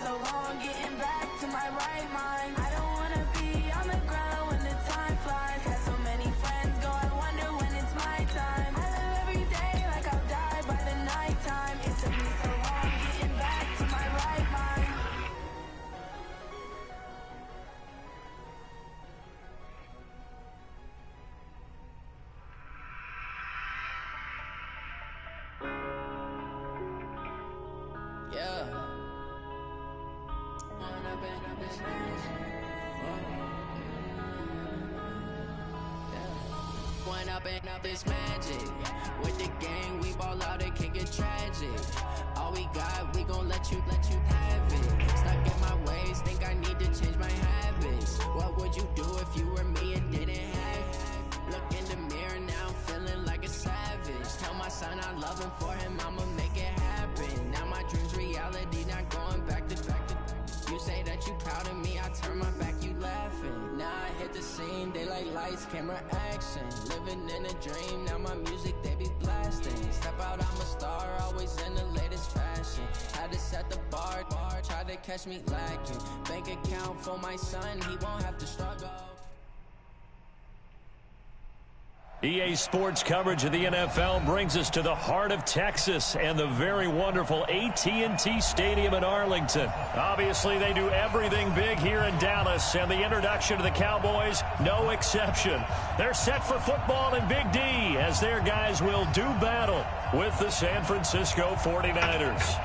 so long getting back to my right mind. I don't wanna be on the ground when the time flies. Had so many friends go, I wonder when it's my time. I live every day like I'll die by the nighttime. It took me so long getting back to my right mind. Yeah. Went up and up this magic. With the gang, we ball out, it can get tragic. All we got, we gon' let you have it. Stuck in my ways, think I need to change my habits. What would you do if you were me and didn't have it? Look in the mirror, now I'm feeling like a savage. Tell my son I love him, for him I'ma make it happen. Now my dream's reality, not going back to. You say that you proud of me, I turn my back, you laughing. Now I hit the scene, they like lights, camera, action. Living in a dream, now my music, they be blasting. Step out, I'm a star, always in the latest fashion. Had to set the bar, try to catch me lacking. Bank account for my son, he won't have to struggle. EA Sports coverage of the NFL brings us to the heart of Texas and the very wonderful AT&T Stadium in Arlington. Obviously, they do everything big here in Dallas, and the introduction to the Cowboys, no exception. They're set for football in Big D as their guys will do battle with the San Francisco 49ers.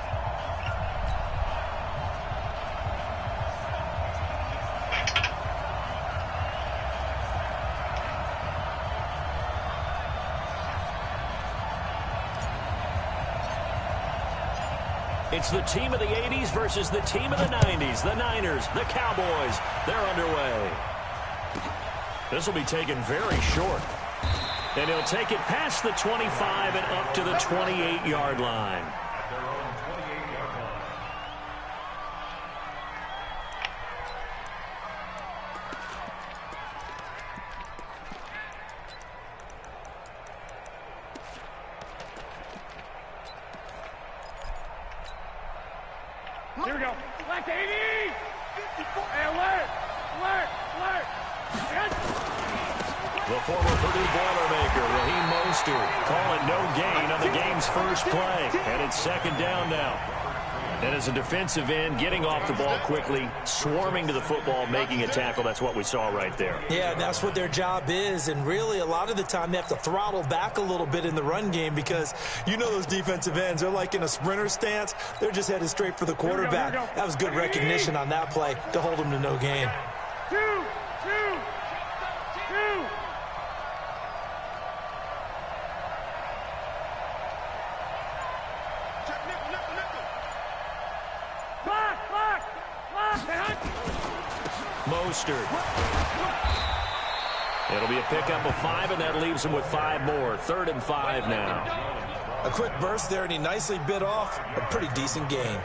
It's the team of the 80s versus the team of the 90s. The Niners, the Cowboys, they're underway. This will be taken very short. And he'll take it past the 25 and up to the 28-yard line. Here we go. Black 80! Hey, alert! Alert! Alert! The former Purdue Boilermaker, Raheem Mostert, calling no gain on the game's first play. And it's second down now. And as a defensive end, getting off the ball quickly, swarming to the football, making a tackle, that's what we saw right there. Yeah, that's what their job is. And really, a lot of the time, they have to throttle back a little bit in the run game because you know those defensive ends, they're like in a sprinter stance. They're just headed straight for the quarterback. That was good recognition on that play to hold them to no gain. Two! Mostert. It'll be a pickup of 5, and that leaves him with 5 more. 3rd and 5 now. A quick burst there, and he nicely bit off a pretty decent gain.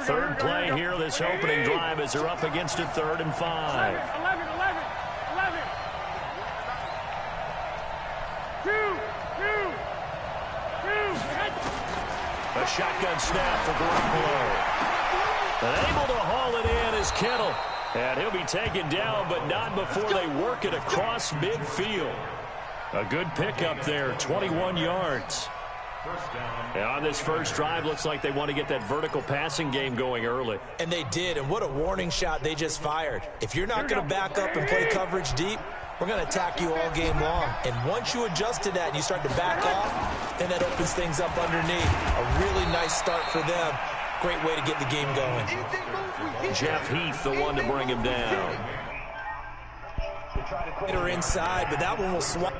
Third play here, this opening drive, as they're up against a 3rd and 5. 11. Two. A shotgun snap for Garoppolo. And able to haul it in is Kittle. And he'll be taken down, but not before they work it across midfield. A good pickup there, 21 yards. And on this first drive, looks like they want to get that vertical passing game going early. And they did, and what a warning shot they just fired. If you're not going to back up and play coverage deep, we're going to attack you all game long. And once you adjust to that and you start to back off, then that opens things up underneath. A really nice start for them. Great way to get the game going. Jeff Heath, the one to bring him down. Her inside, but that one will swap.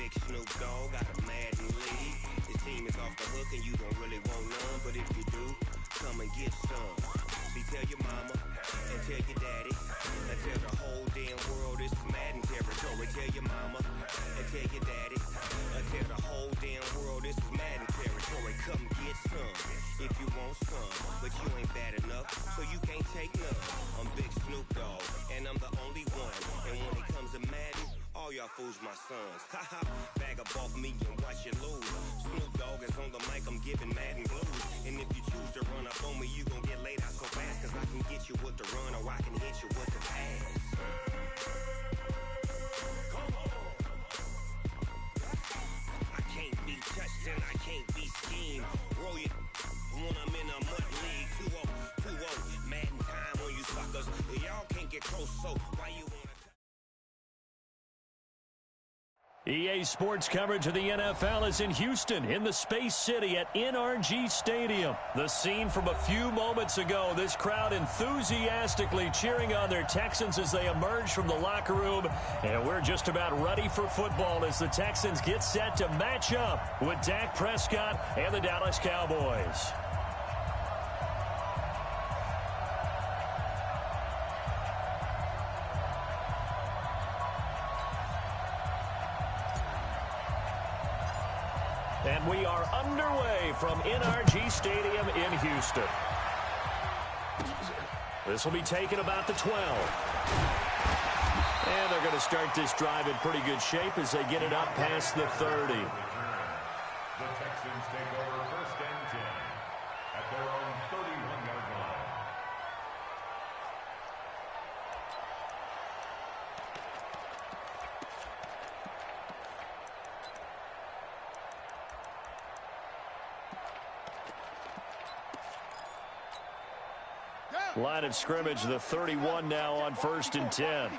Big Snoop Dogg, got a Madden league. This team is off the hook and you don't really want none, but if you do, come and get some. See, tell your mama and tell your daddy and tell the whole damn world this is Madden territory. Tell your mama and tell your daddy and tell the whole damn world this is Madden territory. Come get some if you want some, but you ain't bad enough, so you can't take none. I'm Big Snoop Dogg, and I'm the only one. And when it comes to Madden, all y'all fools my sons. Haha, bag up off me and watch you lose. Snoop Dogg is on the mic, I'm giving Madden blues. And if you choose to run up on me, you gon' get laid out so fast, cause I can get you with the run or I can hit you with the pass. I can't be touched and I can't be schemed. Roll it when I'm in a mud league. 2-0, 2-0, Madden time on you suckers. Y'all can't get close, so why you wanna... EA Sports coverage of the NFL is in Houston, in the Space City at NRG Stadium. The scene from a few moments ago, this crowd enthusiastically cheering on their Texans as they emerge from the locker room. And we're just about ready for football as the Texans get set to match up with Dak Prescott and the Dallas Cowboys. And we are underway from NRG Stadium in Houston. This will be taken about the 12. And they're going to start this drive in pretty good shape as they get it up past the 30. The Texans take over first and 10 at their own 31-yard line. Line of scrimmage, the 31 now on first and 10. And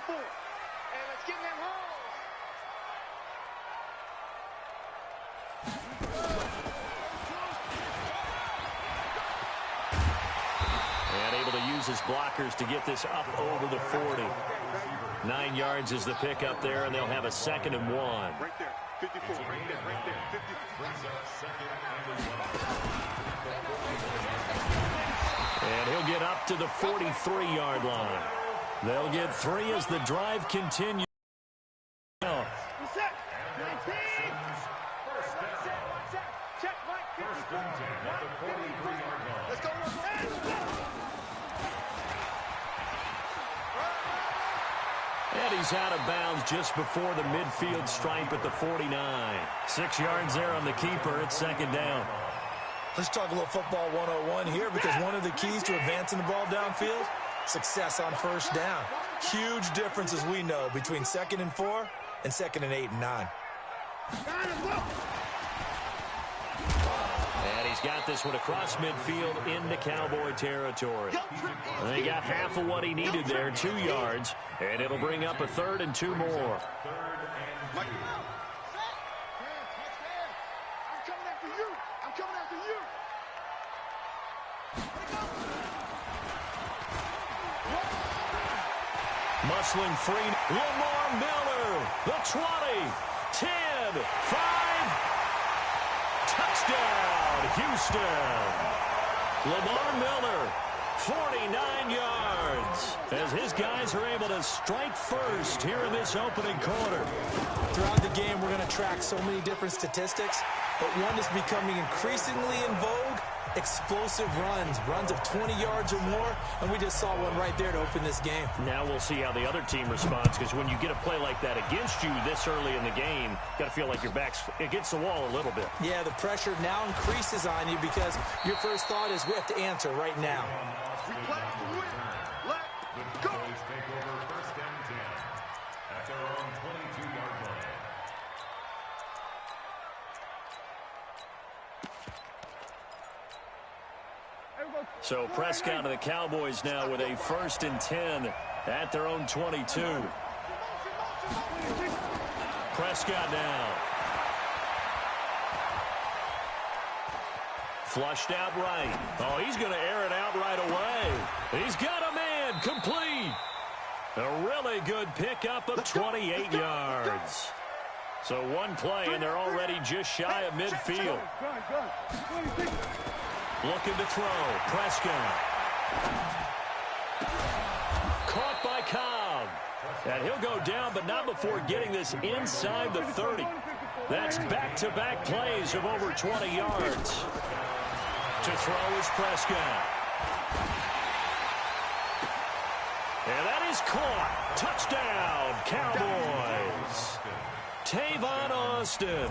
able to use his blockers to get this up over the 40. 9 yards is the pickup there, and they'll have a 2nd and 1. Right there, 54, right there, 54. And he'll get up to the 43-yard line. They'll get 3 as the drive continues. And he's out of bounds just before the midfield stripe at the 49. 6 yards there on the keeper. It's 2nd down. Let's talk a little football 101 here, because one of the keys to advancing the ball downfield, success on first down. Huge difference, as we know, between 2nd and 4 and 2nd and 8 and 9. And he's got this one across midfield into Cowboy territory. And he got half of what he needed there, 2 yards, and it'll bring up a 3rd and 2 more. Muscling free, Lamar Miller, the 20, 10, 5, touchdown, Houston. Lamar Miller, 49 yards, as his guys are able to strike first here in this opening quarter. Throughout the game, we're going to track so many different statistics, but one is becoming increasingly in vogue: explosive runs of 20 yards or more, and we just saw one right there to open this game. Now we'll see how the other team responds, because when you get a play like that against you this early in the game, you got to feel like your back's against the wall a little bit. Yeah, the pressure now increases on you because your first thought is we have to answer right now. We play to win. Let's go. Take over first and 10 at their own 22-yard line. So Prescott and the Cowboys now with a 1st and 10 at their own 22. Prescott now. Flushed out right. Oh, he's going to air it out right away. He's got a man complete. A really good pickup of 28 yards. So one play, and they're already just shy of midfield. Looking to throw. Prescott. Caught by Cobb. And he'll go down, but not before getting this inside the 30. That's back-to-back plays of over 20 yards. To throw is Prescott. And that is caught. Touchdown, Cowboys. Tavon Austin,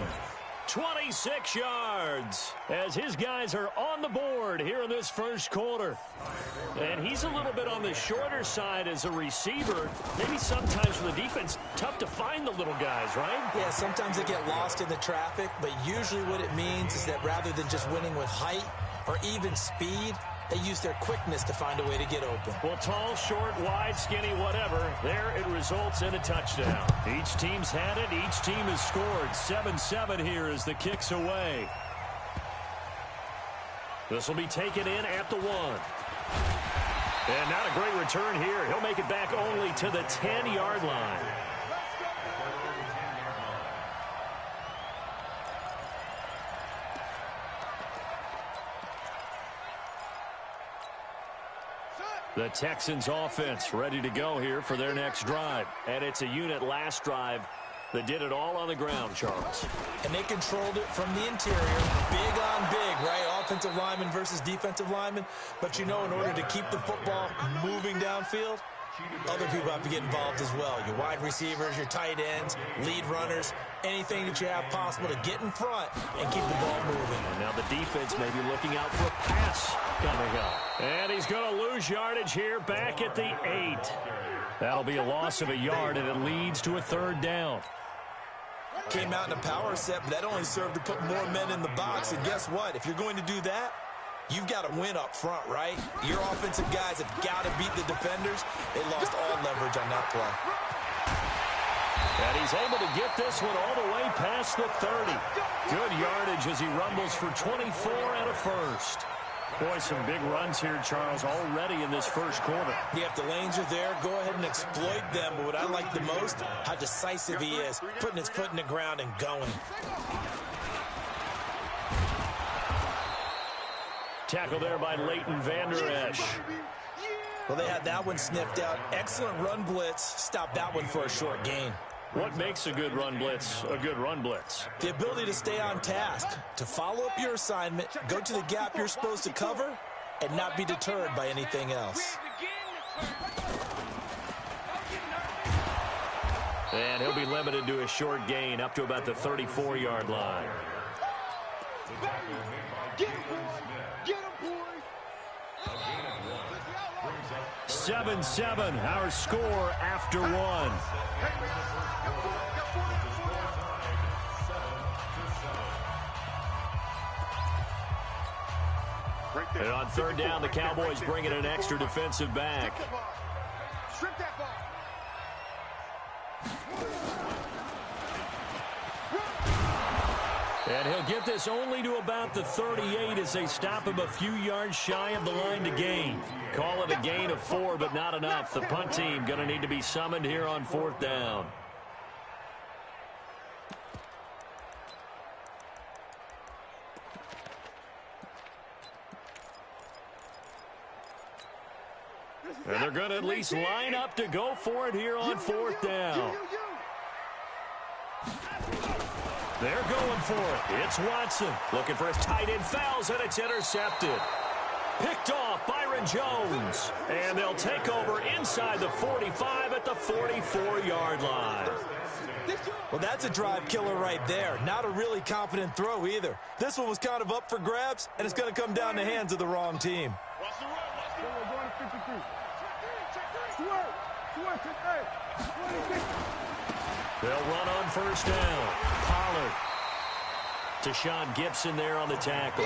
26 yards, as his guys are on the board here in this first quarter. And he's a little bit on the shorter side as a receiver. Maybe sometimes for the defense, tough to find the little guys, right? Yeah, sometimes they get lost in the traffic, but usually what it means is that rather than just winning with height or even speed, they use their quickness to find a way to get open. Well, tall, short, wide, skinny, whatever, there it results in a touchdown. Each team's had it. Each team has scored. 7-7 here as the kick's away. This will be taken in at the 1. And not a great return here. He'll make it back only to the 10-yard line. The Texans offense ready to go here for their next drive. And it's a unit last drive that did it all on the ground, Charles. And they controlled it from the interior. Big on big, right? Offensive lineman versus defensive lineman. But you know, in order to keep the football moving downfield, other people have to get involved as well. Your wide receivers, your tight ends, lead runners, anything that you have possible to get in front and keep the ball moving. And now the defense may be looking out for a pass coming up. And he's going to lose yardage here back at the 8. That'll be a loss of a yard, and it leads to a 3rd down. Came out in a power set, but that only served to put more men in the box. And guess what? If you're going to do that, you've got to win up front, right? Your offensive guys have got to beat the defenders. They lost all leverage on that play. And he's able to get this one all the way past the 30. Good yardage as he rumbles for 24 and a first. Boy, some big runs here, Charles, already in this first quarter. Yeah, if the lanes are there, go ahead and exploit them. But what I like the most, how decisive he is, putting his foot in the ground and going. Tackle there by Leighton Vander Esch. Well, they had that one sniffed out. Excellent run blitz. Stopped that one for a short gain. What makes a good run blitz a good run blitz? The ability to stay on task, to follow up your assignment, go to the gap you're supposed to cover, and not be deterred by anything else. And he'll be limited to a short gain up to about the 34-yard line. 7-7, our score after 1. And on 3rd down, the Cowboys bring in an extra defensive back. Strip that ball. And he'll get this only to about the 38 as they stop him a few yards shy of the line to gain. Call it a gain of 4, but not enough. The punt team going to need to be summoned here on 4th down. And they're going to at least line up to go for it here on 4th down. They're going for it. It's Watson looking for his tight end, fouls, and it's intercepted. Picked off Byron Jones. And they'll take over inside the 45 at the 44-yard line. Well, that's a drive killer right there. Not a really confident throw either. This one was kind of up for grabs, and it's going to come down the hands of the wrong team. They'll run on 1st down. Pollard. To Sean Gibson there on the tackle.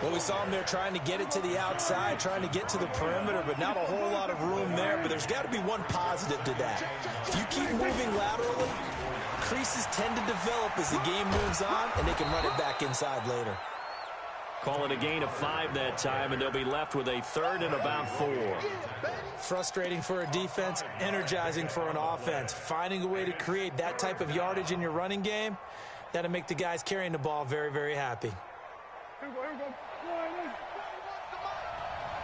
Well, we saw him there trying to get it to the outside, trying to get to the perimeter, but not a whole lot of room there. But there's got to be one positive to that. If you keep moving laterally, creases tend to develop as the game moves on, and they can run it back inside later. Call it a gain of 5 that time, and they'll be left with a 3rd and about 4. Frustrating for a defense, energizing for an offense. Finding a way to create that type of yardage in your running game, that'll make the guys carrying the ball very, very happy. Here we go, here we go.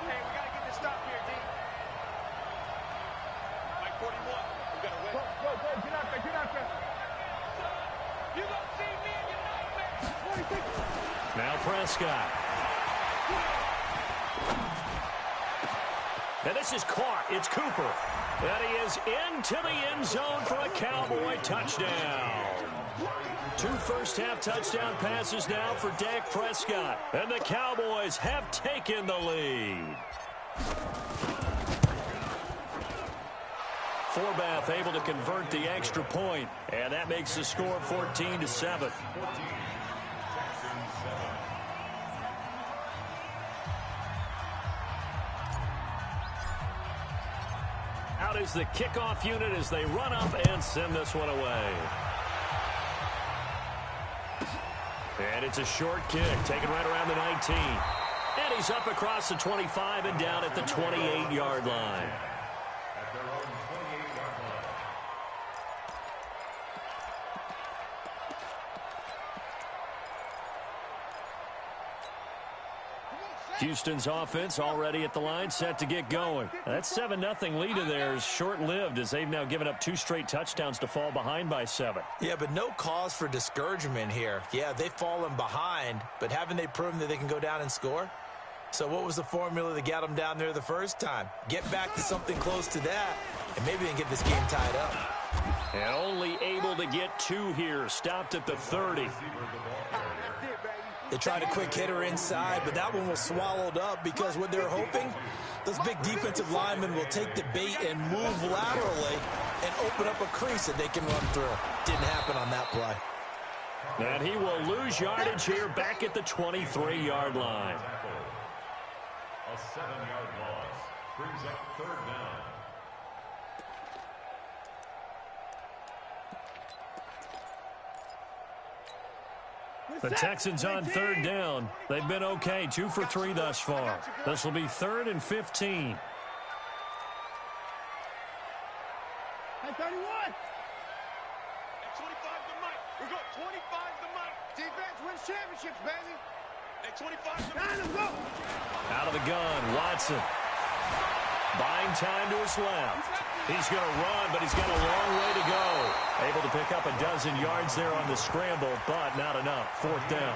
Hey, we got to get this stop here, D. Mike 41, we got to win. Go, get out there, get out there. You don't see me in your nightmare. Now Prescott. And this is caught. It's Cooper. And he is into the end zone for a Cowboy touchdown. 2 first-half touchdown passes now for Dak Prescott. And the Cowboys have taken the lead. Forbath able to convert the extra point. And that makes the score 14-7. Out is the kickoff unit as they run up and send this one away. And it's a short kick, taken right around the 19. And he's up across the 25 and down at the 28-yard line. Houston's offense already at the line, set to get going. That 7-0 lead of theirs short-lived as they've now given up 2 straight touchdowns to fall behind by 7. Yeah, but no cause for discouragement here. Yeah, they've fallen behind, but haven't they proven that they can go down and score? So what was the formula that got them down there the first time? Get back to something close to that, and maybe they can get this game tied up. And only able to get 2 here, stopped at the 30. They tried a quick hitter inside, but that one was swallowed up because what they're hoping, those big defensive linemen will take the bait and move laterally and open up a crease that they can run through. Didn't happen on that play. And he will lose yardage here back at the 23-yard line. A 7-yard loss brings up 3rd down. The Texans on 3rd down. They've been okay, 2 for 3 thus far. This will be 3rd and 15. Hey, 31. At 25 to Mike. We're going 25 to Mike. Defense wins championships, baby. At 25 to Mike. Let's go. Out of the gun, Watson. Buying time to his left. He's going to run, but he's got a long way to go. Able to pick up a dozen yards there on the scramble, but not enough. 4th down.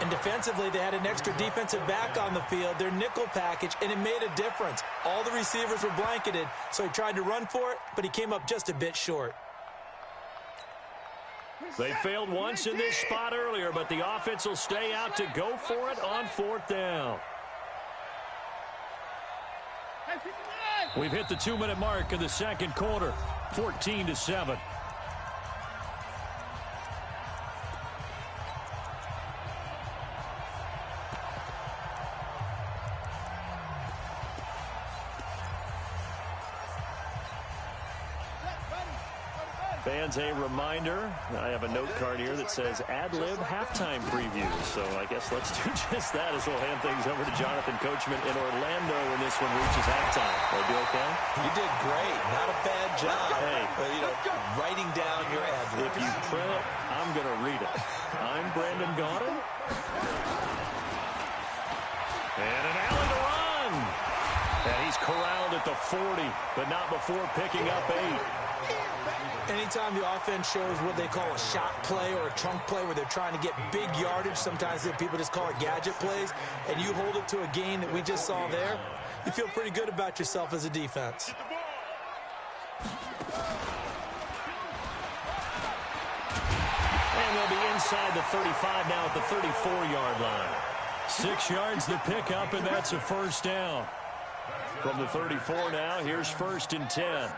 And defensively, they had an extra defensive back on the field, their nickel package, and it made a difference. All the receivers were blanketed, so he tried to run for it, but he came up just a bit short. They failed once in this spot earlier, but the offense will stay out to go for it on 4th down. We've hit the 2-minute mark of the 2nd quarter, 14-7. Fans, a reminder, I have a note card here that says ad-lib halftime preview. So I guess let's do just that as we'll hand things over to Jonathan Coachman in Orlando when this one reaches halftime. Will I do okay? You did great. Not a bad job. Hey, writing down your ad-lib. If you print it, I'm going to read it. I'm Brandon Gaudin. And an alley to run. And he's corralled at the 40, but not before picking up 8. Anytime the offense shows what they call a shot play or a chunk play where they're trying to get big yardage, sometimes people just call it gadget plays, and you hold it to a gain that we just saw there, you feel pretty good about yourself as a defense. And they'll be inside the 35 now at the 34-yard line. 6 yards the pickup, and that's a 1st down. From the 34 now, here's 1st and 10.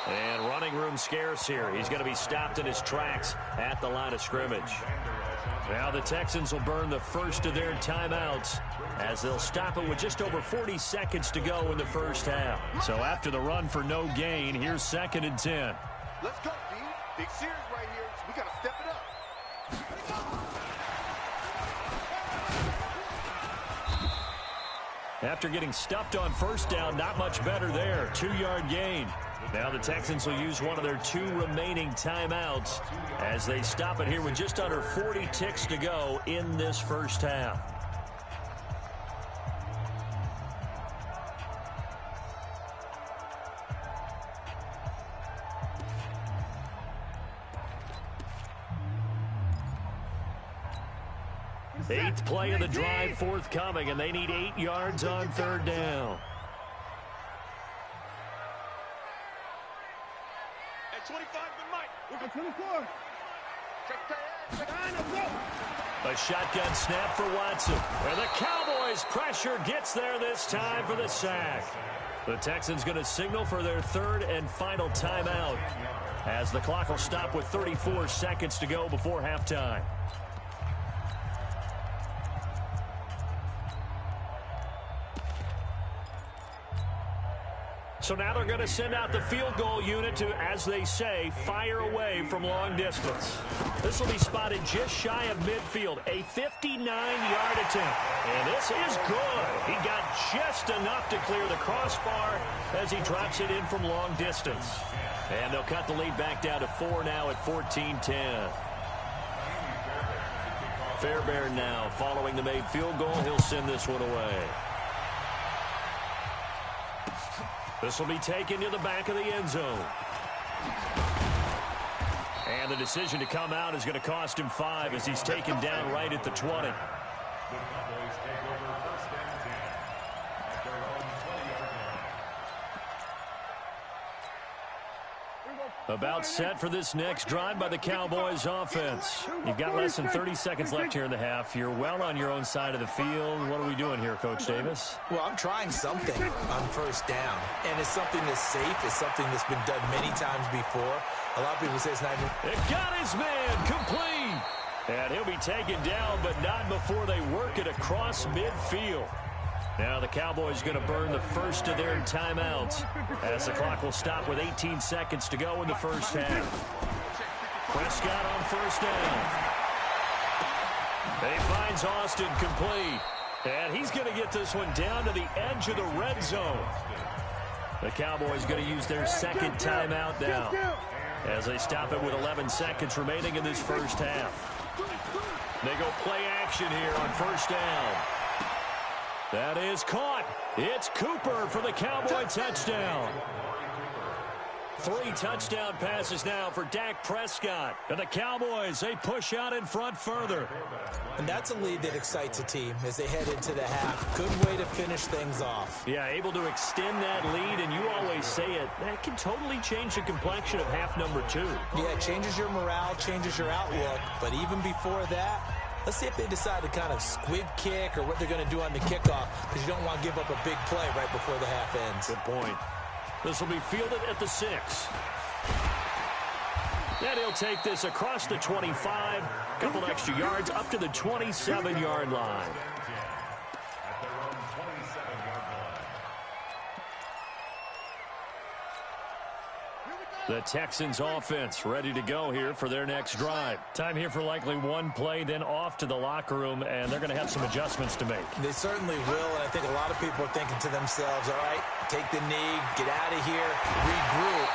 And running room scarce here. He's going to be stopped in his tracks at the line of scrimmage. Now the Texans will burn the first of their timeouts as they'll stop it with just over 40 seconds to go in the first half. So after the run for no gain, here's 2nd and 10. Let's go, D. Big series right here. We got to step After getting stuffed on first down, not much better there. 2-yard gain. Now the Texans will use one of their 2 remaining timeouts as they stop it here with just under 40 ticks to go in this first half. Eighth play of the drive forthcoming, and they need 8 yards on third down. At 25 to Mike. We got 24. A shotgun snap for Watson. And the Cowboys' pressure gets there this time for the sack. The Texans going to signal for their 3rd and final timeout as the clock will stop with 34 seconds to go before halftime. So now they're going to send out the field goal unit to, as they say, fire away from long distance. This will be spotted just shy of midfield, a 59-yard attempt. And this is good. He got just enough to clear the crossbar as he drops it in from long distance. And they'll cut the lead back down to 4 now at 14-10. Fairbairn now following the made field goal. He'll send this one away. This will be taken to the back of the end zone. And the decision to come out is going to cost him 5 as he's taken down right at the 20. The Cowboys take over 1st and 10 at their own 20-yard line. About set for this next drive by the Cowboys offense. You've got less than 30 seconds left here in the half. You're well on your own side of the field. What are we doing here, Coach Davis? Well, I'm trying something on first down, and it's something that's safe. It's something that's been done many times before. A lot of people say it's not even... It got his man complete. And he'll be taken down, but not before they work it across midfield. Now the Cowboys going to burn the first of their timeouts as the clock will stop with 18 seconds to go in the first half. Prescott on first down. He finds Austin complete. And he's going to get this one down to the edge of the red zone. The Cowboys going to use their 2nd timeout now as they stop it with 11 seconds remaining in this first half. They go play action here on first down. That is caught. It's Cooper for the Cowboy touchdown. 3 touchdown passes now for Dak Prescott. And the Cowboys, they push out in front further. And that's a lead that excites a team as they head into the half. Good way to finish things off. Yeah, able to extend that lead, and you always say it, that can totally change the complexion of half number 2. Yeah, it changes your morale, changes your outlook. But even before that, let's see if they decide to kind of squib kick or what they're going to do on the kickoff, because you don't want to give up a big play right before the half ends. Good point. This will be fielded at the 6. And he'll take this across the 25, a couple extra yards up to the 27-yard line. At their own 27-yard line. The Texans offense ready to go here for their next drive. Time here for likely one play, then off to the locker room, and they're going to have some adjustments to make. They certainly will, and I think a lot of people are thinking to themselves, all right, take the knee, get out of here, regroup.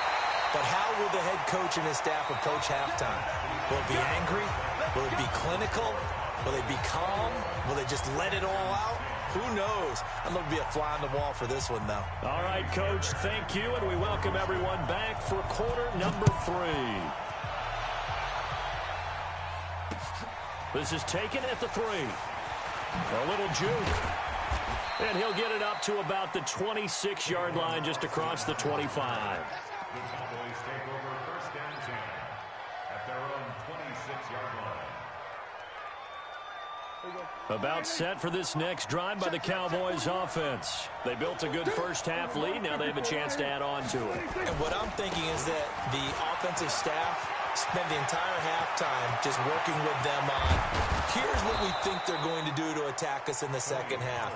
But how will the head coach and his staff approach halftime? Will it be angry? Will it be clinical? Will they be calm? Will they just let it all out? Who knows? I'd love to be a fly on the wall for this one, though. All right, Coach, thank you, and we welcome everyone back for quarter number 3. This is taken at the 3. A little juke. And he'll get it up to about the 26-yard line just across the 25. The Cowboys take over 1st and 10 at their own 26-yard line. About set for this next drive by the Cowboys offense. They built a good first half lead. Now they have a chance to add on to it. And what I'm thinking is that the offensive staff Spend the entire halftime just working with them on, here's what we think they're going to do to attack us in the second half.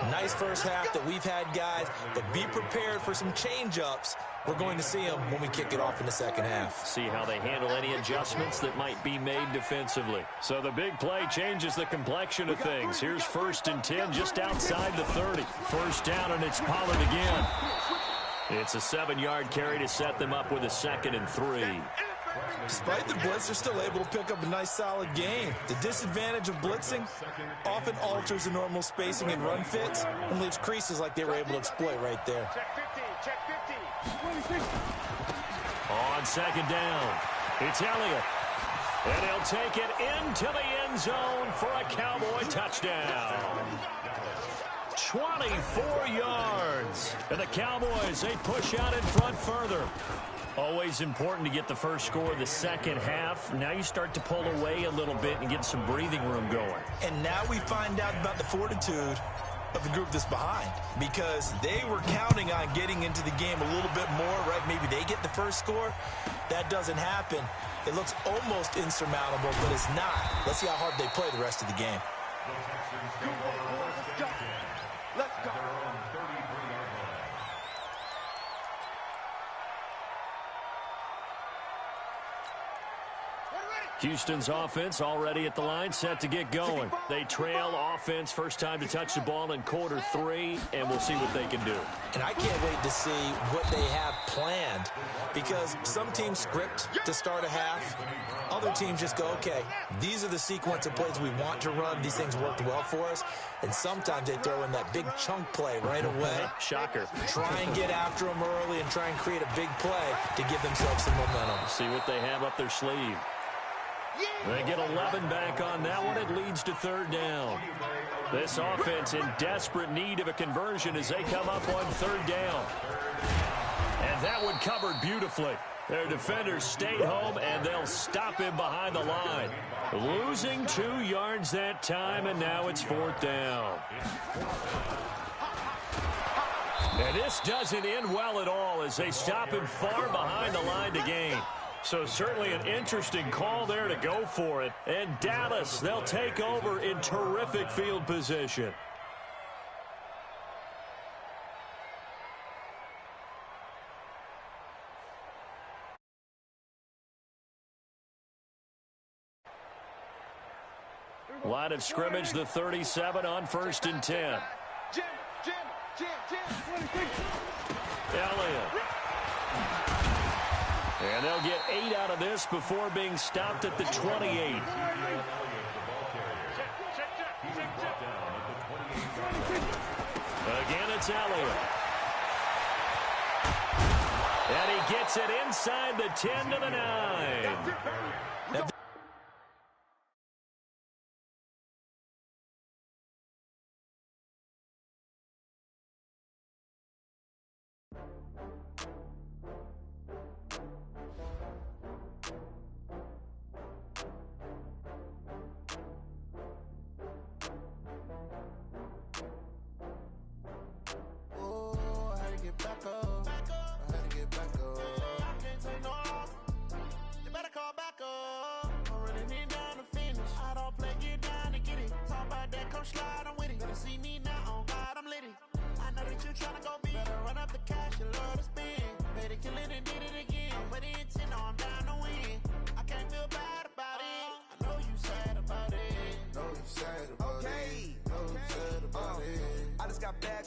Nice first half that we've had, guys, but be prepared for some change-ups. We're going to see them when we kick it off in the second half. See how they handle any adjustments that might be made defensively. So the big play changes the complexion of things. Here's 1st and 10 just outside the 30. First down, and it's Pollard again. It's a 7-yard carry to set them up with a 2nd and 3. Despite the blitz, they're still able to pick up a nice, solid gain. The disadvantage of blitzing often alters the normal spacing and run fits and leaves creases like they were able to exploit right there. Check 15. On 2nd down, it's Elliott. And he'll take it into the end zone for a Cowboy touchdown. 24 yards. And the Cowboys, they push out in front further. Always important to get the first score of the second half. Now you start to pull away a little bit and get some breathing room going. And now we find out about the fortitude of the group that's behind, because they were counting on getting into the game a little bit more, right? Maybe they get the first score. That doesn't happen. It looks almost insurmountable, but it's not. Let's see how hard they play the rest of the game. Let's go. Houston's offense already at the line, set to get going. They trail offense, first time to touch the ball in quarter 3, and we'll see what they can do. And I can't wait to see what they have planned, because some teams script to start a half. Other teams just go, okay, these are the sequence of plays we want to run. These things worked well for us. And sometimes they throw in that big chunk play right away. Shocker. Try and get after them early and try and create a big play to give themselves some momentum. See what they have up their sleeve. They get 11 back on that one. It leads to 3rd down. This offense in desperate need of a conversion as they come up on 3rd down. And that one covered beautifully. Their defenders stayed home, and they'll stop him behind the line. Losing 2 yards that time, and now it's 4th down. And this doesn't end well at all as they stop him far behind the line to gain. So certainly an interesting call there to go for it. And Dallas, they'll take over in terrific field position. Line of scrimmage, the 37 on 1st and 10. Elliott. And they'll get 8 out of this before being stopped at the 28. Again, it's Elliott. And he gets it inside the 10 to the 9.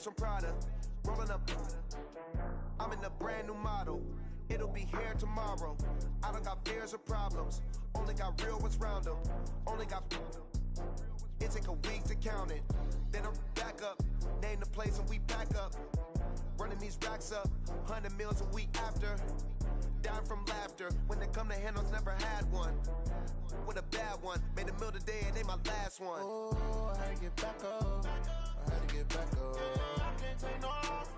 From Prada, rolling up. I'm in a brand new model. It'll be here tomorrow. I don't got fears or problems. Only got real ones round them. Only got. It take a week to count it. Then I'm back up. Name the place and we pack up. Running these racks up. 100 meals a week after. Dying from laughter. When they come to handles, never had one. With a bad one. Made a meal today and ain't my last one. Oh, I had to get back up. I had to get back up. I can't take no off.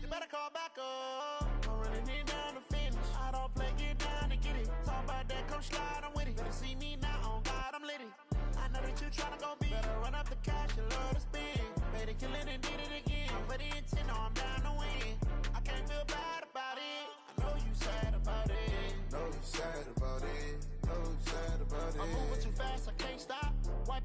You better call back up. I'm running it down to finish. I don't play, get down and get it. Talk about that, come slide, I'm with it. Better see me now, on God, I'm litty. I know that you tryna go big. Better run up the cash, you love to spin. Better kill it and did it again. But the intent, no, I'm down to win. I can't feel bad about it. I know you sad about it. Know you sad about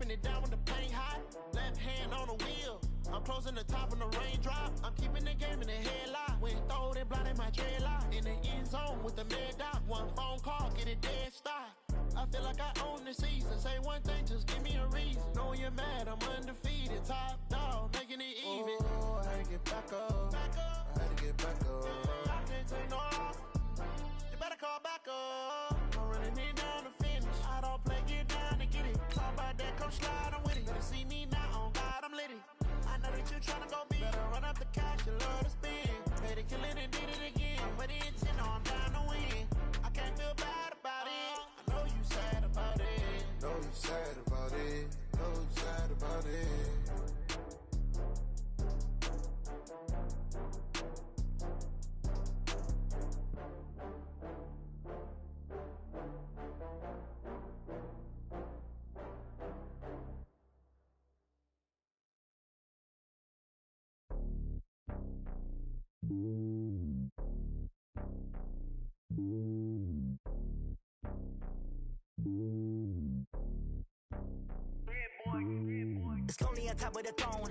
Keeping it down when the paint hot. Left hand on the wheel. I'm closing the top when the raindrop. I'm keeping the game in the headlock. When throw it blind in my dreadlock. In the end zone with the mad dot. One phone call, get it dead stop. I feel like I own the season. Say one thing, just give me a reason. Know you're mad, I'm undefeated. Top dog, making it even. Oh, I had to get back up. I had to get back up. I can't take no off. You better call back up. I'm running it down to finish. I don't play, get down to get it. Talk about that, come slide, I'm with it. Better see me now, on God, I'm lit it. I know that you tryna go big. Better run up the cash, you love to spend. Made it, kill it, and did it again. But it's in, I'm down to win. I can't feel bad about it. I know you sad about it. Know you sad about it. Know you sad about it. It's lonely on top of the throne.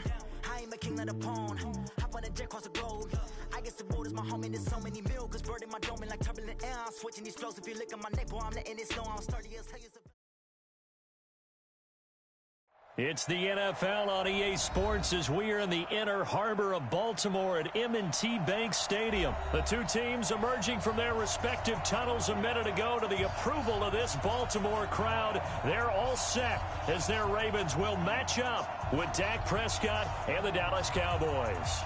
I ain't a king of the pawn. Hop on a jet across the globe. I guess the road is my home and there's so many milkers burning my dome like turbulent air. I'm switching these flows. If you look at my neck, boy, I'm letting it snow. I'm sturdy as hell. It's the NFL on EA Sports as we are in the inner harbor of Baltimore at M&T Bank Stadium. The two teams emerging from their respective tunnels a minute ago to the approval of this Baltimore crowd. They're all set as their Ravens will match up with Dak Prescott and the Dallas Cowboys.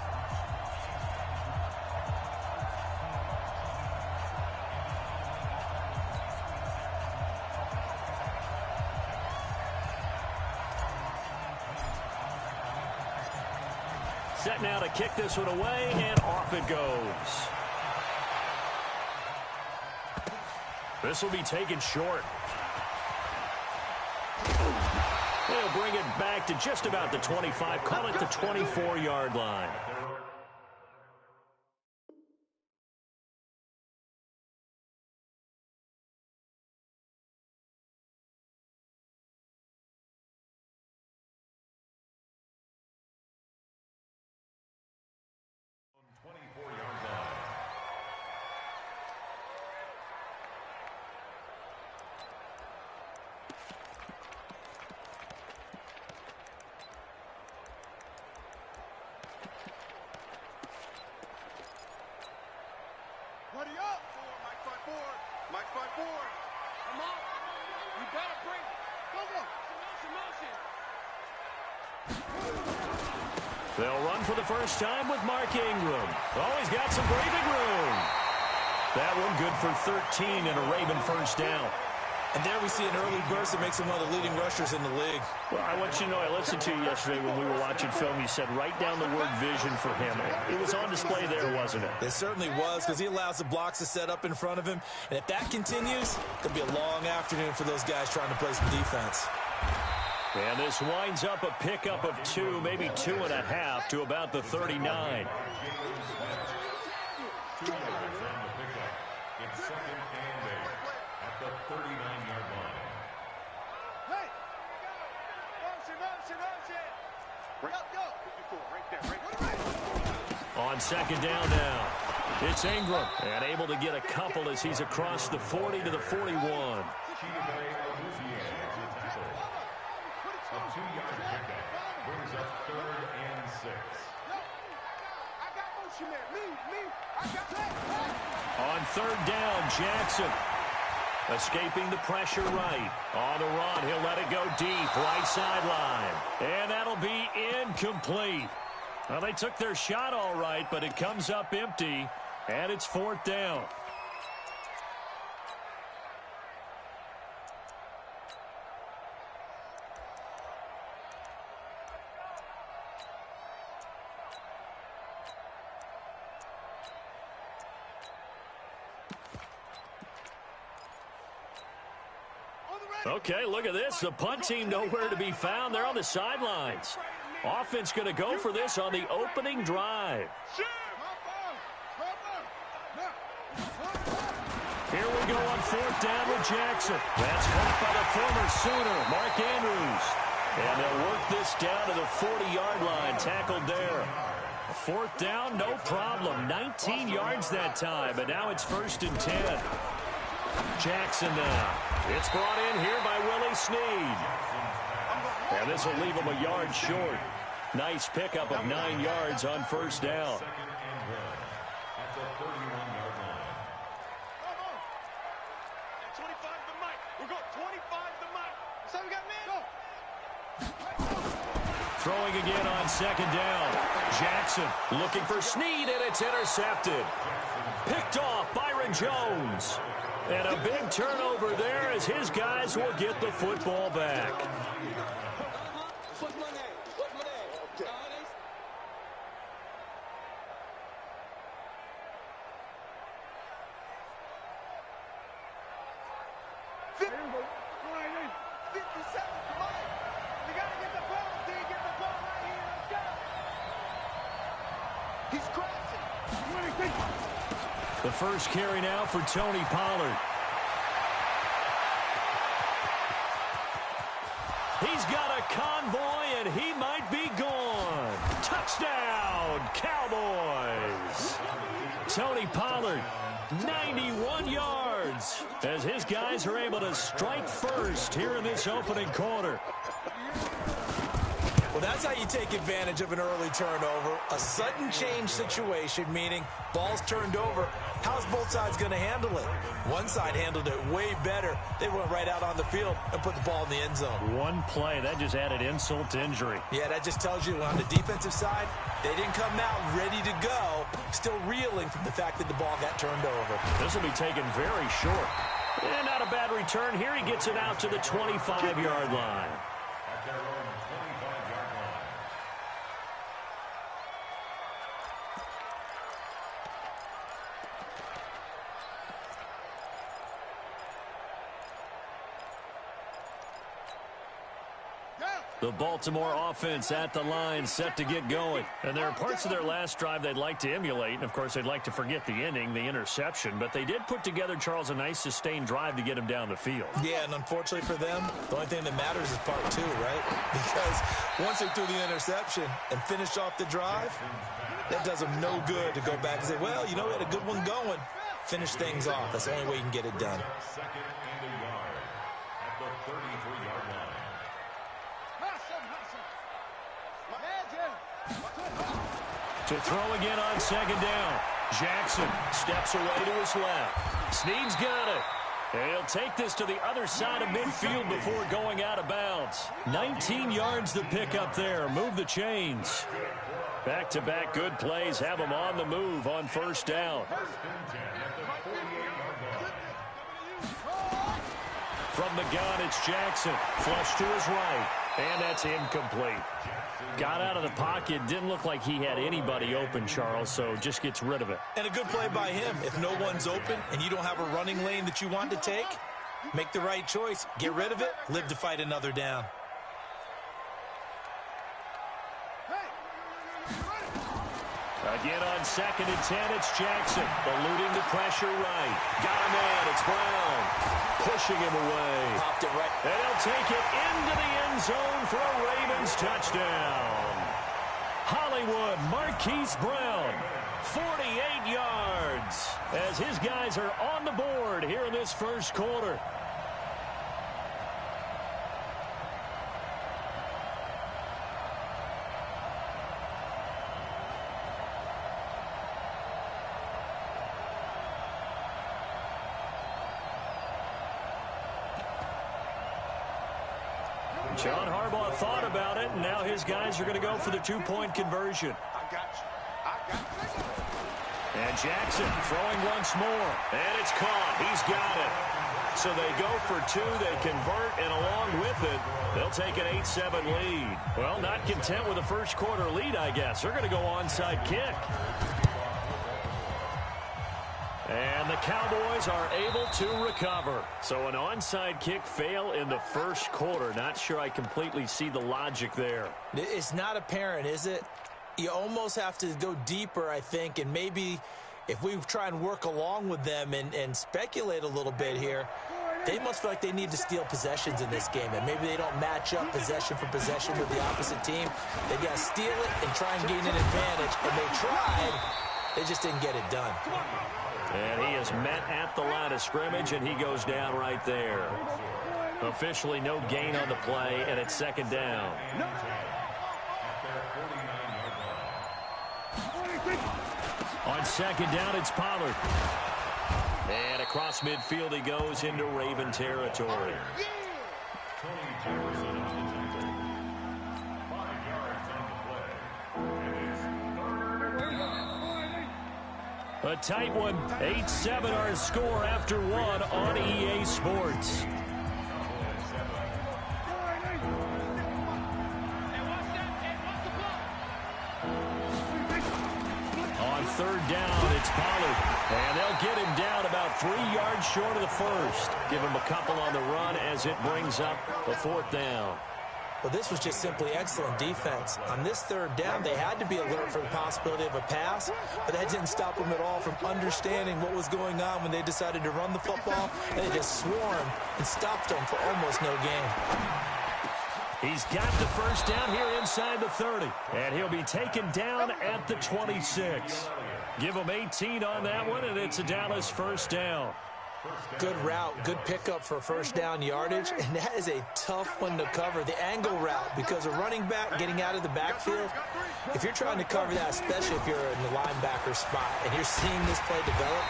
Set now to kick this one away, and off it goes. This will be taken short. They'll bring it back to just about the 25, call it the 24-yard line. Ready up! Mike front forward. Mike front forward. Come on. You gotta bring it. Go, go. Motion. They'll run for the first time with Mark Ingram. Oh, he's got some breathing room. That one good for 13 and a Raven first down. And there we see an early burst that makes him one of the leading rushers in the league. Well, I want you to know, I listened to you yesterday when we were watching film. You said write down the word vision for him. It was on display there, wasn't it? It certainly was, because he allows the blocks to set up in front of him. And if that continues, it could be a long afternoon for those guys trying to play some defense. And this winds up a pickup of 2, maybe 2.5 to about the 39. It's second and 8 at the 39-yard line. Hey! Motion. Go. Right there. On second down now, it's Ingram. And able to get a couple as he's across the 40 to the 41. A 2-yard pickup brings up 3rd and 6. I got motion there. Me. I got that. On third down, Jackson escaping the pressure right. On the run, he'll let it go deep, right sideline. And that'll be incomplete. Well, they took their shot all right, but it comes up empty, and it's 4th down. Okay, look at this. The punt team nowhere to be found. They're on the sidelines. Offense going to go for this on the opening drive. Here we go on 4th down with Jackson. That's caught by the former Sooner, Mark Andrews. And they'll work this down to the 40-yard line, tackled there. Fourth down, no problem. 19 yards that time, but now it's 1st and 10. Jackson now. It's brought in here by Willie Snead. And this will leave him a yard short. Nice pickup of 9 yards on 1st down. At the 31-yard line. 25 to Mike. We're going 25 to Mike. So we got men. Go. Throwing again on 2nd down. Jackson looking for Snead, and it's intercepted. Picked off Byron Jones. And a big turnover there as his guys will get the football back. The first carry now for Tony Pollard. He's got a convoy, and he might be gone. Touchdown, Cowboys. Tony Pollard, 91 yards, as his guys are able to strike first here in this opening quarter. Well, that's how you take advantage of an early turnover. A sudden change situation, meaning ball's turned over. How's both sides going to handle it? One side handled it way better. They went right out on the field and put the ball in the end zone. One play, that just added insult to injury. Yeah, that just tells you on the defensive side, they didn't come out ready to go, still reeling from the fact that the ball got turned over. This will be taken very short. And not a bad return here. He gets it out to the 25-yard line. At their own 25-yard line. The Baltimore offense at the line, set to get going. And there are parts of their last drive they'd like to emulate. And, of course, they'd like to forget the inning, the interception. But they did put together, Charles, a nice sustained drive to get him down the field. Yeah, and unfortunately for them, the only thing that matters is part 2, right? Because once they threw the interception and finished off the drive, that does them no good to go back and say, well, you know, we had a good one going. Finish things off. That's the only way you can get it done. 2nd and a yard at the 33-yard line. To throw again on 2nd down. Jackson steps away to his left. Snead's got it. And he'll take this to the other side of midfield before going out of bounds. 19 yards to pick up there. Move the chains. Back-to-back good plays have him on the move on 1st down. From the gun, it's Jackson. Flush to his right. And that's incomplete. Got out of the pocket. Didn't look like he had anybody open, Charles, so just gets rid of it. And a good play by him. If no one's open and you don't have a running lane that you want to take, make the right choice. Get rid of it. Live to fight another down. Again on 2nd and 10, it's Jackson. Eluding the pressure right. Got a man. It's Brown. Pushing him away. Popped it right. And he'll take it into the end zone for a Ravens touchdown. Hollywood Marquise Brown, 48 yards, as his guys are on the board here in this 1st quarter. John Harbaugh thought about it, and now his guys are going to go for the 2-point conversion. And Jackson throwing once more. And it's caught. He's got it. So they go for 2. They convert, and along with it, they'll take an 8-7 lead. Well, not content with a 1st quarter lead, I guess. They're going to go onside kick. And the Cowboys are able to recover. So an onside kick fail in the 1st quarter. Not sure I completely see the logic there. It's not apparent, is it? You almost have to go deeper, I think, and maybe if we try and work along with them and speculate a little bit here, They must feel like they need to steal possessions in this game, and maybe they don't match up possession for possession with the opposite team. They got to steal it and try and gain an advantage, and they tried. They just didn't get it done. And he is met at the line of scrimmage, and he goes down right there. Officially no gain on the play, and it's second down. On second down, it's Pollard. And across midfield he goes into Raven territory. A tight one. 8-7 our score after one on EA Sports. On third down, it's Pollard. And they'll get him down about 3 yards short of the first. Give him a couple on the run as it brings up a fourth down. Well, this was just simply excellent defense. On this third down, they had to be alert for the possibility of a pass, but that didn't stop them at all from understanding what was going on when they decided to run the football, and they just swarmed and stopped them for almost no gain. He's got the first down here inside the 30, and he'll be taken down at the 26. Give him 18 on that one, and it's a Dallas first down. Good route, good pickup for first down yardage, and that is a tough one to cover, the angle route, because a running back getting out of the backfield, if you're trying to cover that, especially if you're in the linebacker spot and you're seeing this play develop,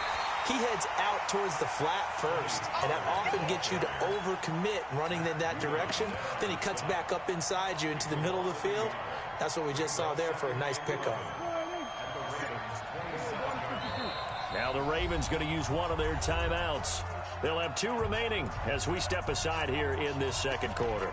he heads out towards the flat first, and that often gets you to overcommit running in that direction. Then he cuts back up inside you into the middle of the field. That's what we just saw there for a nice pickup. Now the Ravens going to use one of their timeouts. They'll have 2 remaining as we step aside here in this second quarter.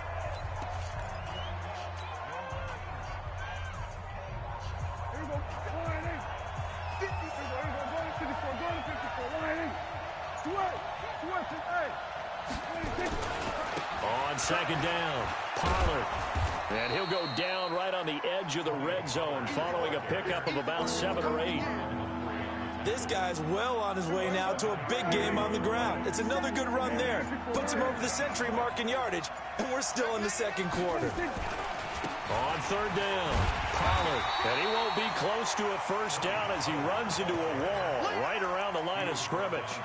On second down, Pollard. And he'll go down right on the edge of the red zone following a pickup of about 7 or 8. This guy's well on his way now to a big game on the ground. It's another good run there. Puts him over the century mark in yardage, and we're still in the second quarter. On third down, Pollard. And he won't be close to a first down as he runs into a wall right around the line of scrimmage.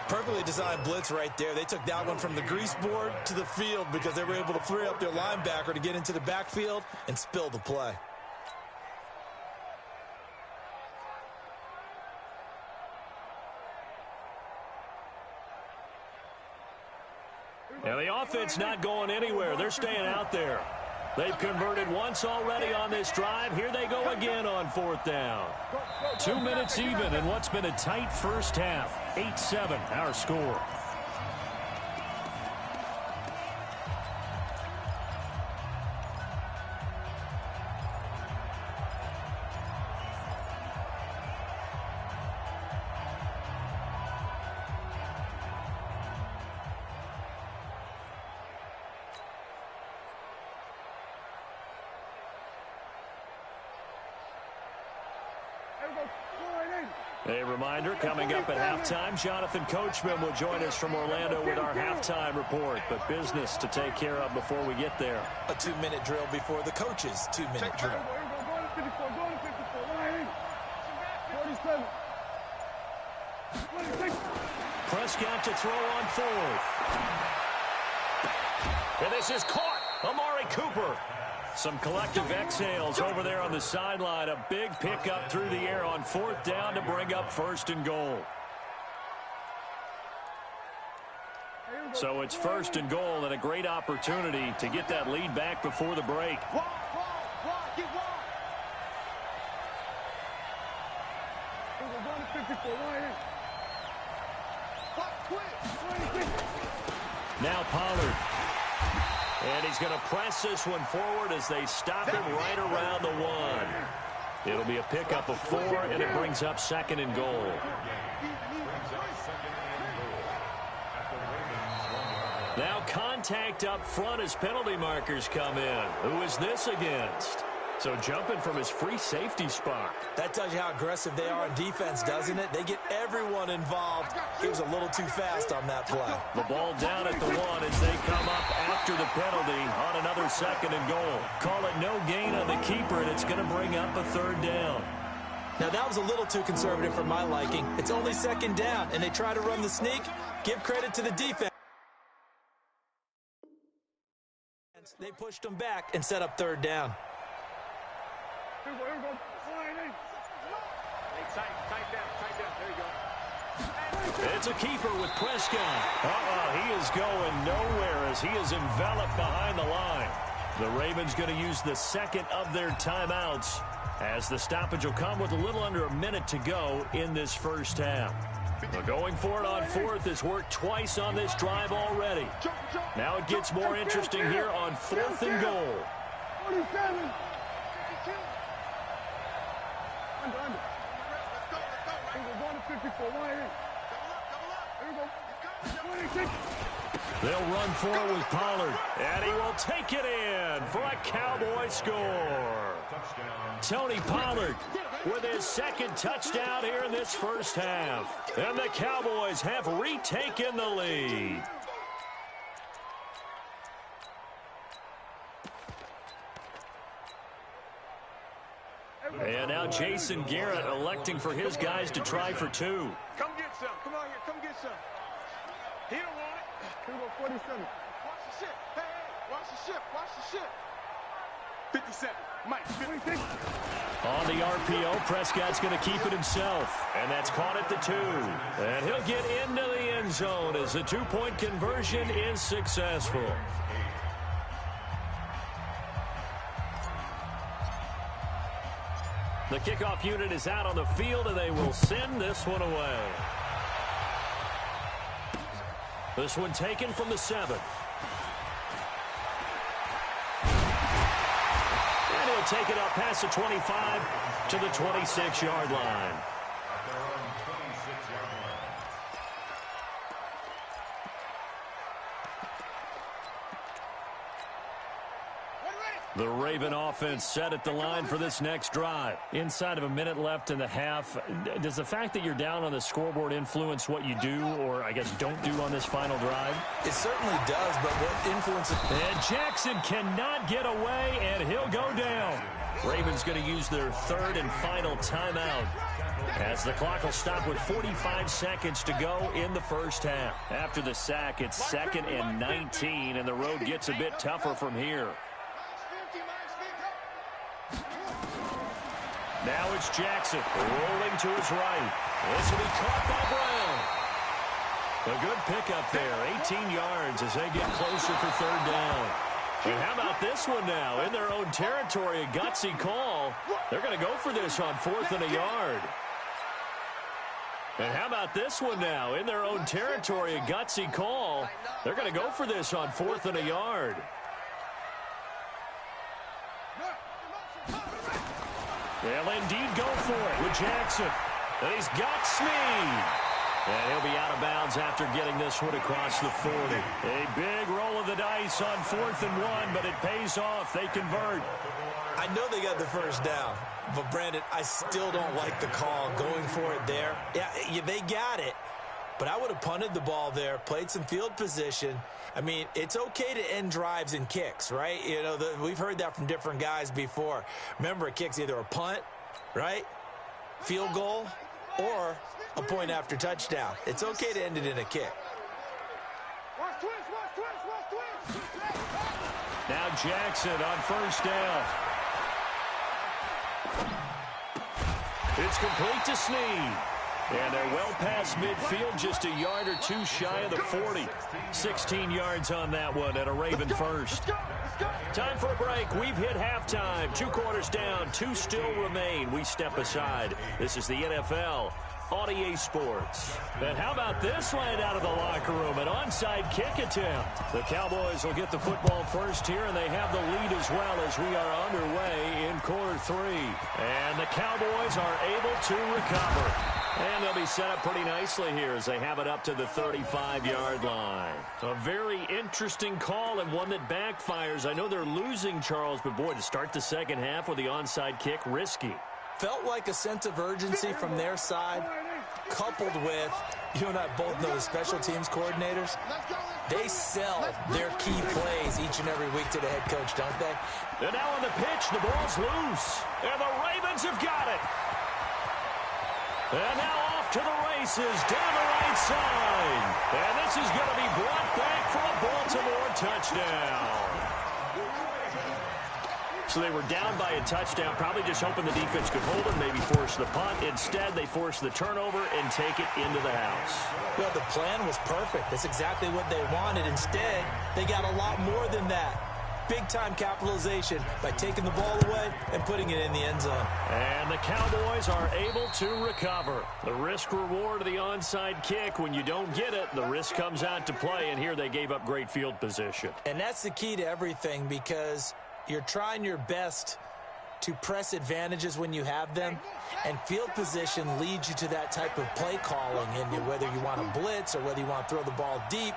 Perfectly designed blitz right there. They took that one from the grease board to the field because they were able to free up their linebacker to get into the backfield and spill the play. Now the offense not going anywhere. They're staying out there. They've converted once already on this drive. Here they go again on fourth down. 2 minutes even in what's been a tight first half. 8-7 our score. A reminder, coming up at halftime, Jonathan Coachman will join us from Orlando with our halftime report. But business to take care of before we get there. A 2-minute drill before the coach's 2-minute drill. Prescott to throw on fourth. And this is caught. Amari Cooper. Some collective exhales over there on the sideline. A big pickup through the air on fourth down to bring up first and goal. So it's first and goal and a great opportunity to get that lead back before the break. Now Pollard. And he's going to press this one forward as they stop him right around the 1. It'll be a pickup of 4, and it brings up second and goal. Now contact up front as penalty markers come in. Who is this against? So jumping from his free safety spot. That tells you how aggressive they are on defense, doesn't it? They get everyone involved. He was a little too fast on that play. The ball down at the 1 as they come up after the penalty on another 2nd and goal. Call it no gain on the keeper, and it's going to bring up a 3rd down. Now, that was a little too conservative for my liking. It's only 2nd down, and they try to run the sneak. Give credit to the defense. They pushed them back and set up 3rd down. Here we go. Tight down. There you go. It's a keeper with Prescott. He is going nowhere as he is enveloped behind the line. The Ravens going to use the 2nd of their timeouts as the stoppage will come with a little under a minute to go in this first half. But going for it on 4th has worked twice on this drive already. Now it gets more interesting here on 4th and goal. 47. Under. Let's go. We're going to 54. Here we go. 26. They'll run forward with Pollard, and he will take it in for a Cowboy score. Tony Pollard with his 2nd touchdown here in this first half. And the Cowboys have retaken the lead. And now Jason Garrett electing for his guys to try for 2. Come get some. Come on here. Come get some. He don't want it. Here we go, 47. Watch the ship. Hey, watch the ship. Watch the ship. 57. Mike, 56. On the RPO, Prescott's going to keep it himself. And that's caught at the 2. And he'll get into the end zone as the 2-point conversion is successful. The kickoff unit is out on the field, and they will send this one away. This one taken from the 7. And he'll take it up past the 25 to the 26-yard line. The Raven offense set at the line for this next drive. Inside of a minute left in the half, does the fact that you're down on the scoreboard influence what you do, or I guess don't do on this final drive? It certainly does, but what influences... And Jackson cannot get away, and he'll go down. Ravens going to use their 3rd and final timeout as the clock will stop with 45 seconds to go in the first half. After the sack, it's 2nd and 19, and the road gets a bit tougher from here. Now it's Jackson rolling to his right. This will be caught by Brown. A good pickup there, 18 yards as they get closer for 3rd down. And how about this one now? In their own territory, a gutsy call. They're going to go for this on 4th and a yard. And how about this one now? In their own territory, a gutsy call. They're going to go for this on 4th and a yard. They'll indeed go for it with Jackson. And he's got Snead. And he'll be out of bounds after getting this one across the 40. A big roll of the dice on 4th and 1, but it pays off. They convert. I know they got the first down, but Brandon, I still don't like the call going for it there. Yeah, they got it, but I would have punted the ball there, played some field position. I mean, it's okay to end drives and kicks, right? You know, we've heard that from different guys before. Remember, a kick's either a punt, right, field goal, or a point after touchdown. It's okay to end it in a kick. Now Jackson on 1st down. It's complete to Snead. And they're well past midfield, just a yard or 2 shy of the 40. 16 yards on that one and a Raven first. Time for a break. We've hit halftime. 2 quarters down, 2 still remain. We step aside. This is the NFL on EA Sports. And how about this right out of the locker room? An onside kick attempt. The Cowboys will get the football first here, and they have the lead as well as we are underway in quarter 3. And the Cowboys are able to recover. And they'll be set up pretty nicely here as they have it up to the 35-yard line. A very interesting call and one that backfires. I know they're losing, Charles, but boy, to start the second half with the onside kick, risky. Felt like a sense of urgency from their side, coupled with, you and I both know the special teams coordinators, they sell their key plays each and every week to the head coach, don't they? And now on the pitch, the ball's loose. And the Ravens have got it. And now off to the races down the right side. And this is going to be brought back for a Baltimore touchdown. So they were down by a touchdown, probably just hoping the defense could hold it, maybe force the punt. Instead, they force the turnover and take it into the house. Well, the plan was perfect. That's exactly what they wanted. Instead, they got a lot more than that. Big-time capitalization by taking the ball away and putting it in the end zone. And the Cowboys are able to recover. The risk-reward of the onside kick, when you don't get it, the risk comes out to play, and here they gave up great field position. And that's the key to everything, because you're trying your best to press advantages when you have them, and field position leads you to that type of play calling, and whether you want to blitz or whether you want to throw the ball deep,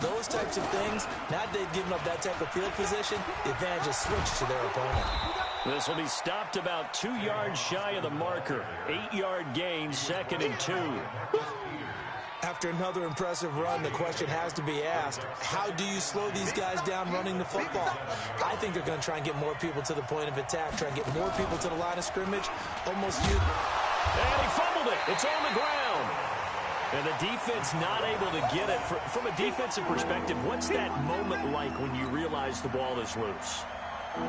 those types of things, now that they've given up that type of field position, the advantage is switched to their opponent. This will be stopped about 2 yards shy of the marker. 8-yard gain, 2nd and 2. After another impressive run, the question has to be asked, how do you slow these guys down running the football? I think they're going to try and get more people to the point of attack, try and get more people to the line of scrimmage. Almost you. And he fumbled it. It's on the ground. And the defense not able to get it. From a defensive perspective, what's that moment like when you realize the ball is loose?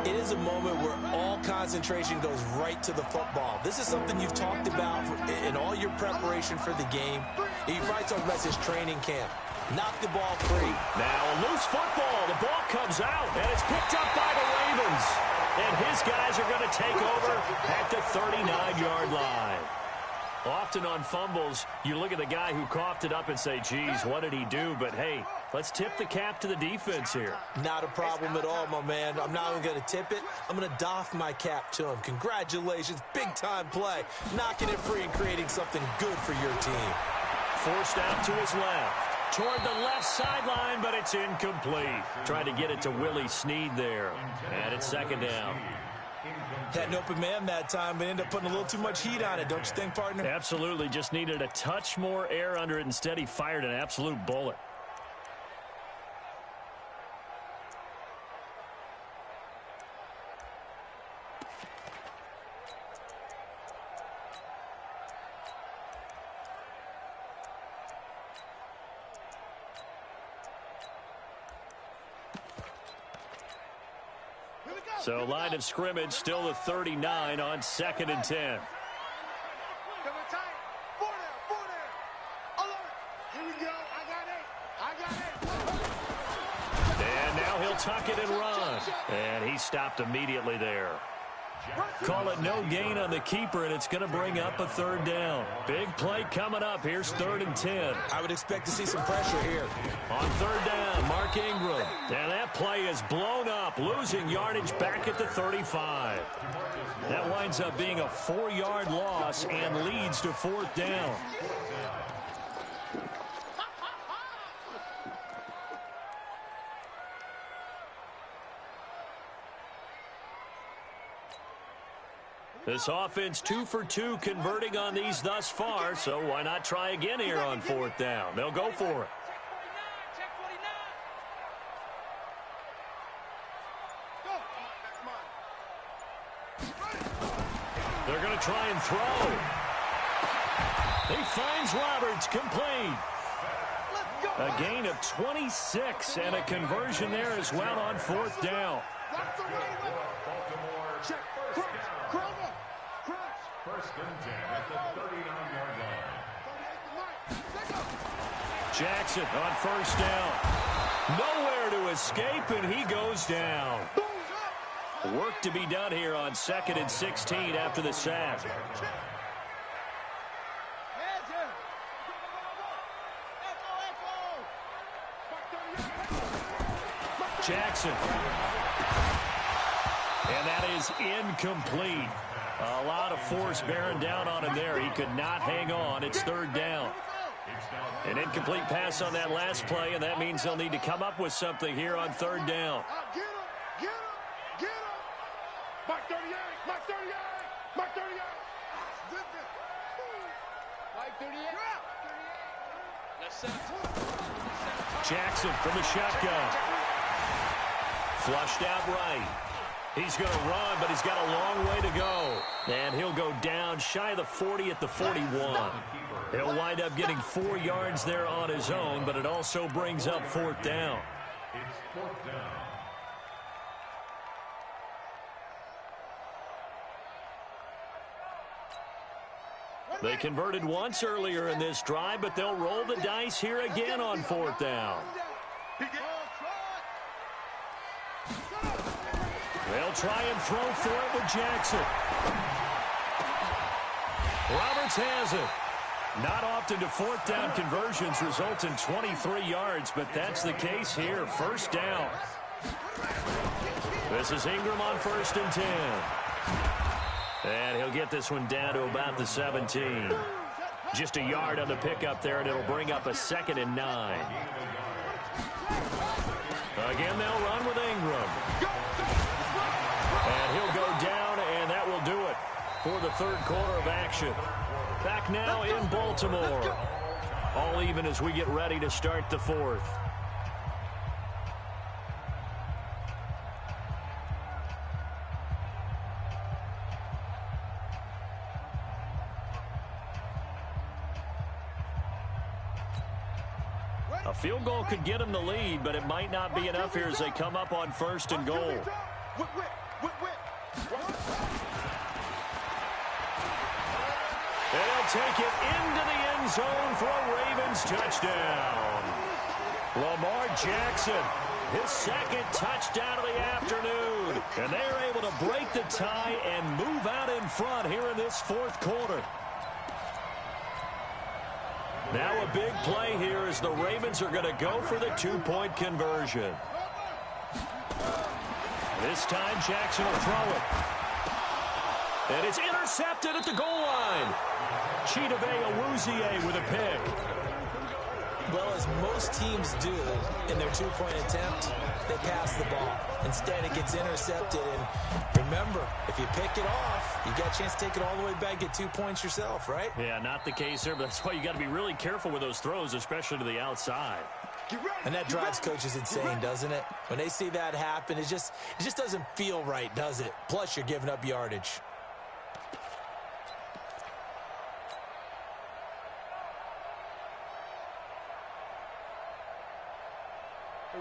It is a moment where all concentration goes right to the football. This is something you've talked about in all your preparation for the game. You probably talked about this training camp. Knock the ball free. Now a loose football. The ball comes out, and it's picked up by the Ravens. And his guys are going to take over at the 39-yard line. Often on fumbles, you look at the guy who coughed it up and say, geez, what did he do? But, hey, let's tip the cap to the defense here. Not a problem at all, my man. I'm not even going to tip it. I'm going to doff my cap to him. Congratulations. Big-time play. Knocking it free and creating something good for your team. Forced out to his left. Toward the left sideline, but it's incomplete. Trying to get it to Willie Snead there. And it's 2nd down. Had an open man that time, but ended up putting a little too much heat on it, don't you think, partner? Absolutely. Just needed a touch more air under it. Instead, he fired an absolute bullet. So line of scrimmage still the 39 on 2nd and 10. And now he'll tuck it and run. And he stopped immediately there. Call it no gain on the keeper, and it's going to bring up a 3rd down. Big play coming up. Here's 3rd and 10. I would expect to see some pressure here. On 3rd down, Mark Ingram. And that play is blown up, losing yardage back at the 35. That winds up being a 4-yard loss and leads to 4th down. This offense 2 for 2 converting on these thus far, so why not try again here on 4th down? They'll go for it. They're going to try and throw. He finds Roberts, complete. A gain of 26 and a conversion there as well on 4th down. Jackson on 1st down. Nowhere to escape, and he goes down. Work to be done here on 2nd and 16 after the sack. Jackson. And that is incomplete. A lot of force bearing down on him there. He could not hang on. It's third down. An incomplete pass on that last play, and that means they'll need to come up with something here on third down. Get him! Get him! Get him! Mark 38! Mark 38! Mark 38! Mark 38! Jackson from the shotgun. Flushed out right. He's going to run, but he's got a long way to go. And he'll go down shy of the 40 at the 41. He'll wind up getting 4 yards there on his own, but it also brings up fourth down. It's fourth down. They converted once earlier in this drive, but they'll roll the dice here again on fourth down. They'll try and throw for it with Jackson. Roberts has it. Not often do fourth down conversions result in 23 yards, but that's the case here. First down. This is Ingram on 1st and 10. And he'll get this one down to about the 17. Just a yard on the pickup there, and it'll bring up a 2nd and 9. Again, they'll run with Ingram. And he'll go down, and that will do it for the third quarter of action. Back now in Baltimore. All even as we get ready to start the fourth. A field goal could get them the lead, but it might not be enough here as they come up on 1st and goal. They'll take it into the end zone for a Ravens touchdown. Lamar Jackson, his 2nd touchdown of the afternoon. And they're able to break the tie and move out in front here in this fourth quarter. Now a big play here as the Ravens are going to go for the 2-point conversion. This time Jackson will throw it. And it's intercepted at the goal line. Chidobe Awuzie with a pick. Well, as most teams do in their 2-point attempt, they pass the ball. Instead, it gets intercepted. And remember, if you pick it off, you got a chance to take it all the way back, get 2 points yourself, right? Yeah, not the case here, but that's why you got to be really careful with those throws, especially to the outside. And that drives coaches insane, doesn't it? When they see that happen, it just doesn't feel right, does it? Plus, you're giving up yardage.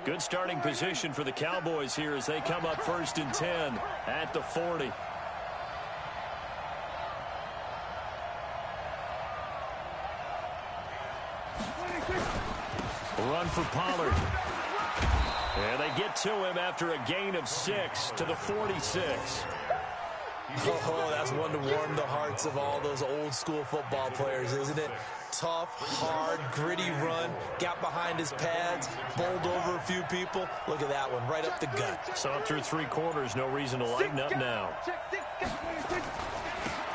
Good starting position for the Cowboys here as they come up 1st and 10 at the 40. Run for Pollard. And they get to him after a gain of 6 to the 46. Oh, that's one to warm the hearts of all those old school football players, isn't it? Tough, hard, gritty run, got behind his pads, bowled over a few people. Look at that one, right up the gut. Saw it through 3 quarters, no reason to lighten up now.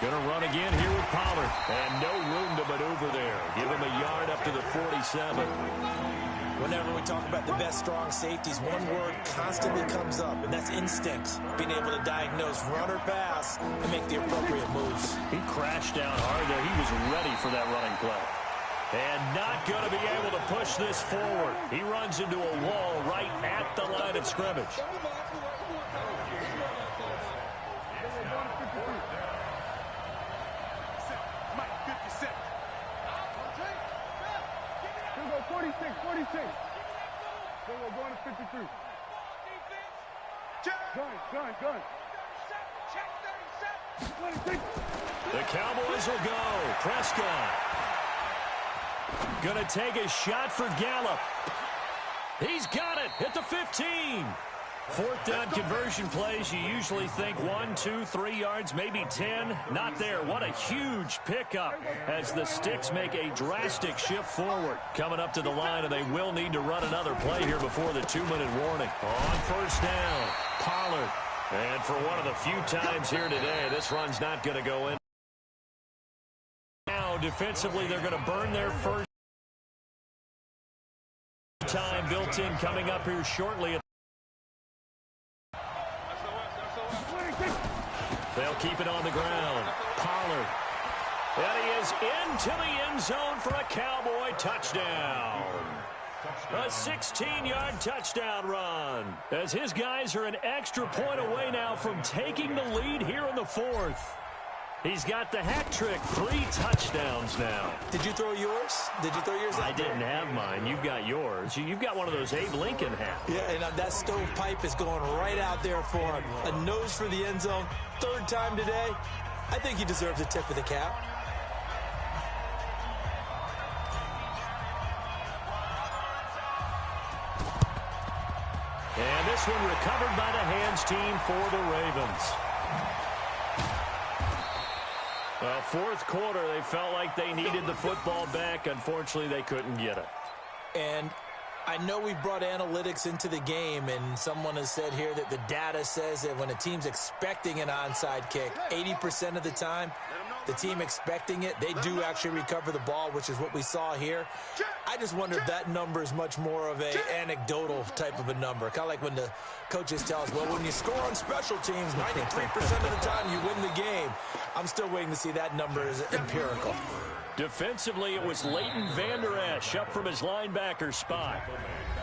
Gonna run again here with Pollard, and no room to maneuver there. Give him a yard up to the 47. Whenever we talk about the best strong safeties, one word constantly comes up, and that's instincts. Being able to diagnose run or pass and make the appropriate moves. He crashed down hard there. He was ready for that running play. And not going to be able to push this forward. He runs into a wall right at the line of scrimmage. We're going to 53. Gun. The Cowboys will go. Prescott. Gonna take a shot for Gallup. He's got it at the 15. Fourth down conversion plays, you usually think 1, 2, 3 yards, maybe 10. Not there. What a huge pickup as the Sticks make a drastic shift forward. Coming up to the line, and they will need to run another play here before the 2-minute warning. On first down, Pollard And for one of the few times here today, this run's not going to go in. Now, defensively, they're going to burn their first time built in coming up here shortly. They'll keep it on the ground. Pollard. And he is into the end zone for a Cowboy touchdown. A 16-yard touchdown run. As his guys are an extra point away now from taking the lead here in the fourth. He's got the hat trick. 3 touchdowns now. Did you throw yours? Did you throw yours? I didn't have mine. You've got yours. You've got one of those Abe Lincoln hats. Yeah, and that stovepipe is going right out there for him. A nose for the end zone. 3rd time today. I think he deserves a tip of the cap. And this one recovered by the hands team for the Ravens. Well, 4th quarter, they felt like they needed the football back. Unfortunately, they couldn't get it. And I know we've brought analytics into the game, and someone has said here that the data says that when a team's expecting an onside kick, 80% of the time, the team expecting it, they do actually recover the ball, which is what we saw here. I just wonder if that number is much more of an anecdotal type of a number. Kind of like when the coaches tell us, well, when you score on special teams, 93% of the time you win the game. I'm still waiting to see that number is empirical. Defensively, it was Leighton Vander Esch up from his linebacker spot.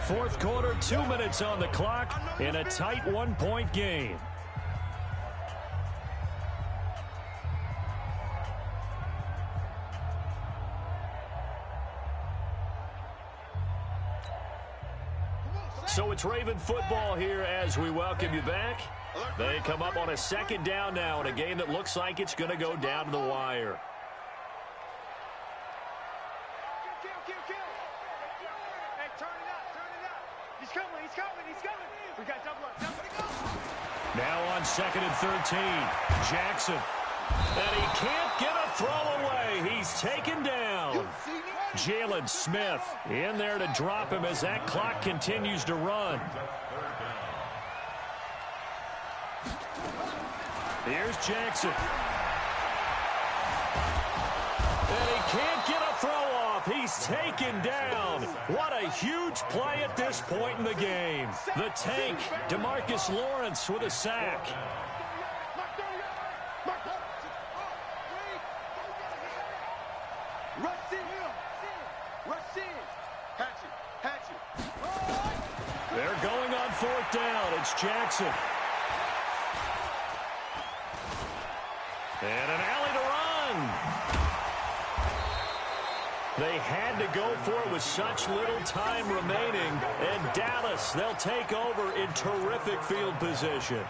4th quarter, 2 minutes on the clock in a tight 1-point game. So it's Raven football here as we welcome you back. They come up on a 2nd down now in a game that looks like it's going to go down to the wire. Hey, turn it up. He's coming. We got double up. Now on 2nd and 13, Jackson. And he can't get a throw away. He's taken down. Jalen Smith in there to drop him as that clock continues to run. Here's Jackson. And he can't get a throw off. He's taken down. What a huge play at this point in the game. The tank, DeMarcus Lawrence with a sack. They're going on 4th down. It's Jackson. And an alley to run. They had to go for it with such little time remaining. And Dallas, they'll take over in terrific field position.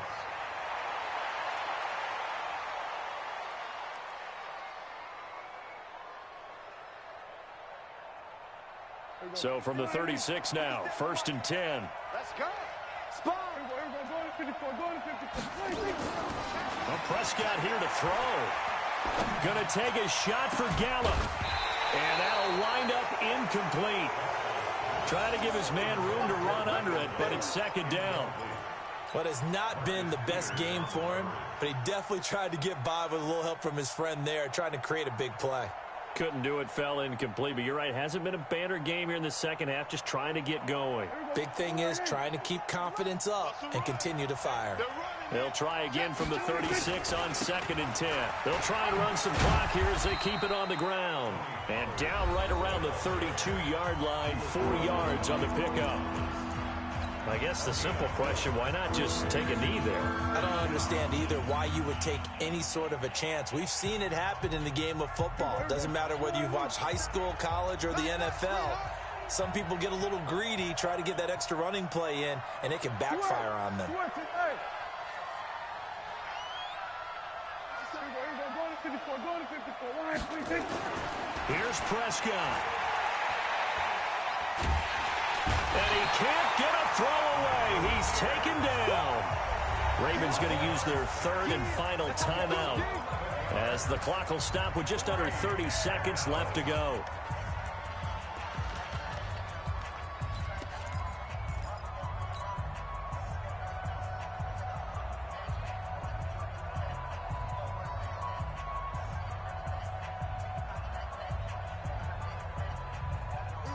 So from the 36 now, 1st and 10. Let's go. Spawn. Go to 54. Well, Prescott here to throw. Going to take a shot for Gallup. And that'll wind up incomplete. Trying to give his man room to run under it, but it's 2nd down. What has not been the best game for him, but he definitely tried to get by with a little help from his friend there, trying to create a big play. Couldn't do it, fell incomplete, but you're right, hasn't been a banner game here in the 2nd half, just trying to get going. Big thing is trying to keep confidence up and continue to fire. They'll try again from the 36 on 2nd and 10. They'll try and run some clock here as they keep it on the ground. And down right around the 32-yard line, 4 yards on the pickup. I guess the simple question, why not just take a knee there? I don't understand either why you would take any sort of a chance. We've seen it happen in the game of football. Doesn't matter whether you've watched high school, college, or the NFL. Some people get a little greedy, try to get that extra running play in, and it can backfire on them. Here's Prescott. And he can't get a throw away. He's taken down. Ravens going to use their 3rd and final timeout as the clock will stop with just under 30 seconds left to go.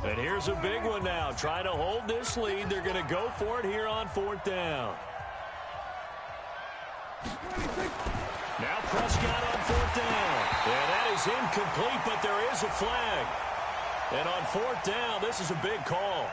And here's a big one now. Trying to hold this lead. They're going to go for it here on 4th down. Now Prescott on 4th down. And that is incomplete, but there is a flag. And on 4th down, this is a big call.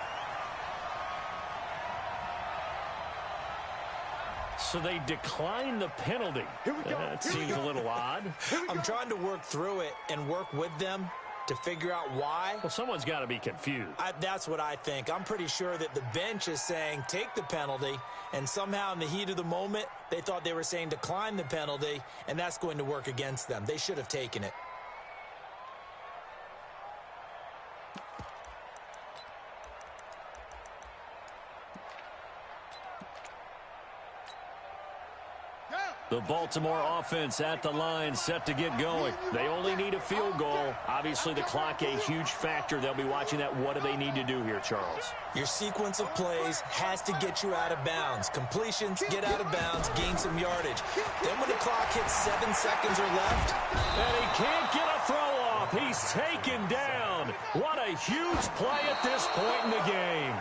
So they decline the penalty. That seems a little odd. I'm trying to work through it and work with them to figure out why. Well, someone's got to be confused. That's what I think. I'm pretty sure that the bench is saying take the penalty, and somehow in the heat of the moment, they thought they were saying decline the penalty, and that's going to work against them. They should have taken it. The Baltimore offense at the line, set to get going. They only need a field goal. Obviously, the clock a huge factor. They'll be watching that. What do they need to do here, Charles? Your sequence of plays has to get you out of bounds. Completions, get out of bounds, gain some yardage. Then when the clock hits 7 seconds or left, and he can't get a throw off. He's taken down. What a huge play at this point in the game.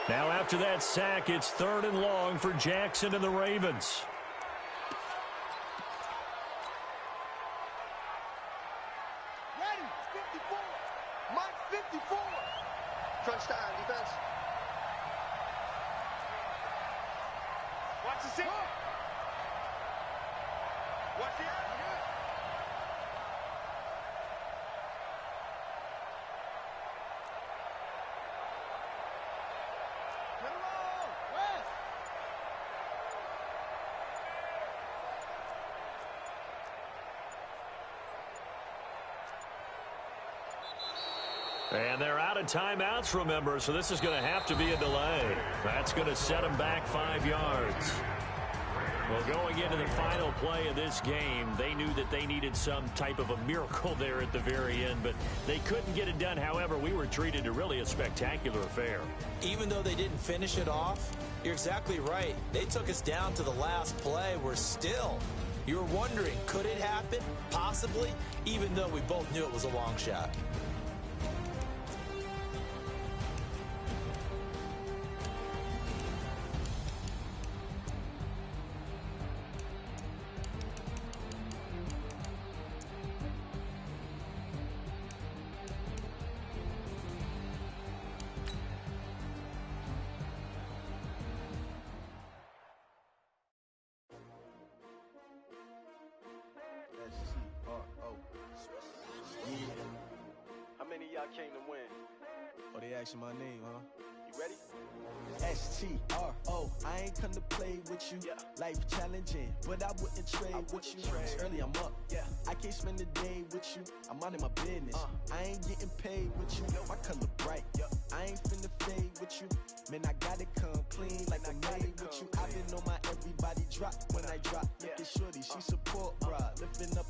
Now after that sack, it's 3rd and long for Jackson and the Ravens. Crunch time, defense. Watch the seat. Watch the eye. Get along. West. And they're out of timeouts, remember, so this is going to have to be a delay. That's going to set them back 5 yards. Well, going into the final play of this game, they knew that they needed some type of a miracle there at the very end, but they couldn't get it done. However, we were treated to really a spectacular affair. Even though they didn't finish it off, you're exactly right. They took us down to the last play. We're still, you're wondering, could it happen? Possibly, even though we both knew it was a long shot. How many of y'all came to win? Oh, they asking my name, huh? You ready? S-T-R-O, I ain't come to play with you. Yeah. Life challenging, but I wouldn't trade with you. It's early, I'm up. Yeah. I can't spend the day with you. I'm minding my business. I ain't getting paid with you. My color bright. I ain't finna fade with you. Man, I gotta come clean like I'm made with you. I've been on my everybody drop when I drop. Look at shorty, she support ride. Lifting up,